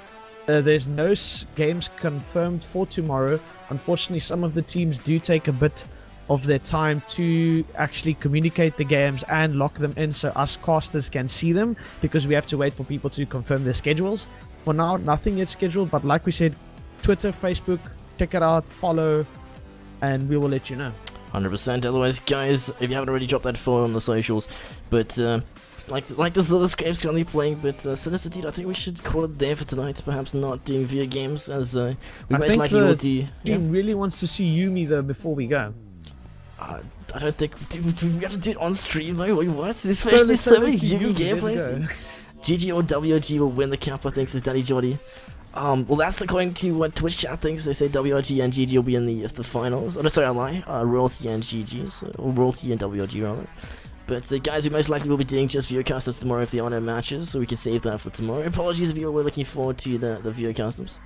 there's no games confirmed for tomorrow. Unfortunately, some of the teams do take a bit of their time to actually communicate the games and lock them in so us casters can see them, because we have to wait for people to confirm their schedules. For now, nothing is scheduled, but like we said, Twitter, Facebook, check it out, follow, and we will let you know. 100%. Otherwise, guys, if you haven't already, dropped that follow on the socials. But like the Silver Scrapes currently playing, but Sinister, dude, I think we should call it there for tonight. Perhaps not doing video games, as we I most think likely the will do. Yeah? Team really wants to see Yumi though before we go. I don't think do we have to do it on stream though. Wait, what? There's So especially let's so say many let's Yugi go. gameplays. GG or WRG will win the cup, I think, says Danny Jody. Well, that's according to what Twitch chat thinks. They say WRG and GG will be in the finals. Oh, no, sorry, I lie. Royalty and GG, or Royalty and WRG rather. But guys, we most likely will be doing just viewer customs tomorrow if there are no matches, so we can save that for tomorrow. Apologies if you were looking forward to the viewer customs.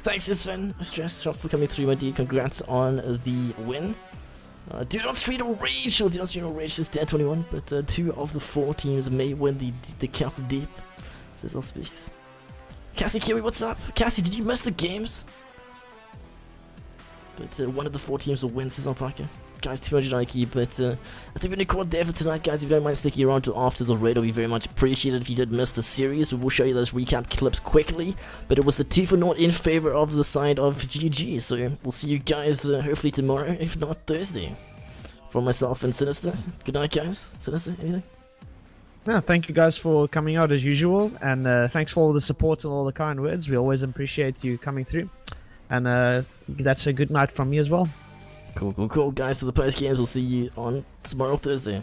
Thanks, Sven. Stress for coming through, my dude. Congrats on the win. Do not stream or rage, or do not stream or rage, says Dead21. But 2 of the 4 teams may win the cup deep, says I'll speaks. Cassie Kiwi, what's up? Cassie, did you miss the games? But 1 of the 4 teams will win, says Alpaca. Guys, 200 IQ, but I think we're gonna call it there for tonight, guys. If you don't mind sticking around till after the raid, it'll be very much appreciated. If you did miss the series, we will show you those recap clips quickly. But it was the 2-0 in favor of the side of GG, so we'll see you guys hopefully tomorrow, if not Thursday. From myself and Sinister, good night, guys. Sinister, anything? Yeah, thank you guys for coming out as usual, and thanks for all the support and all the kind words. We always appreciate you coming through, and that's a good night from me as well. Cool, guys. So the post games, we'll see you on tomorrow, Thursday.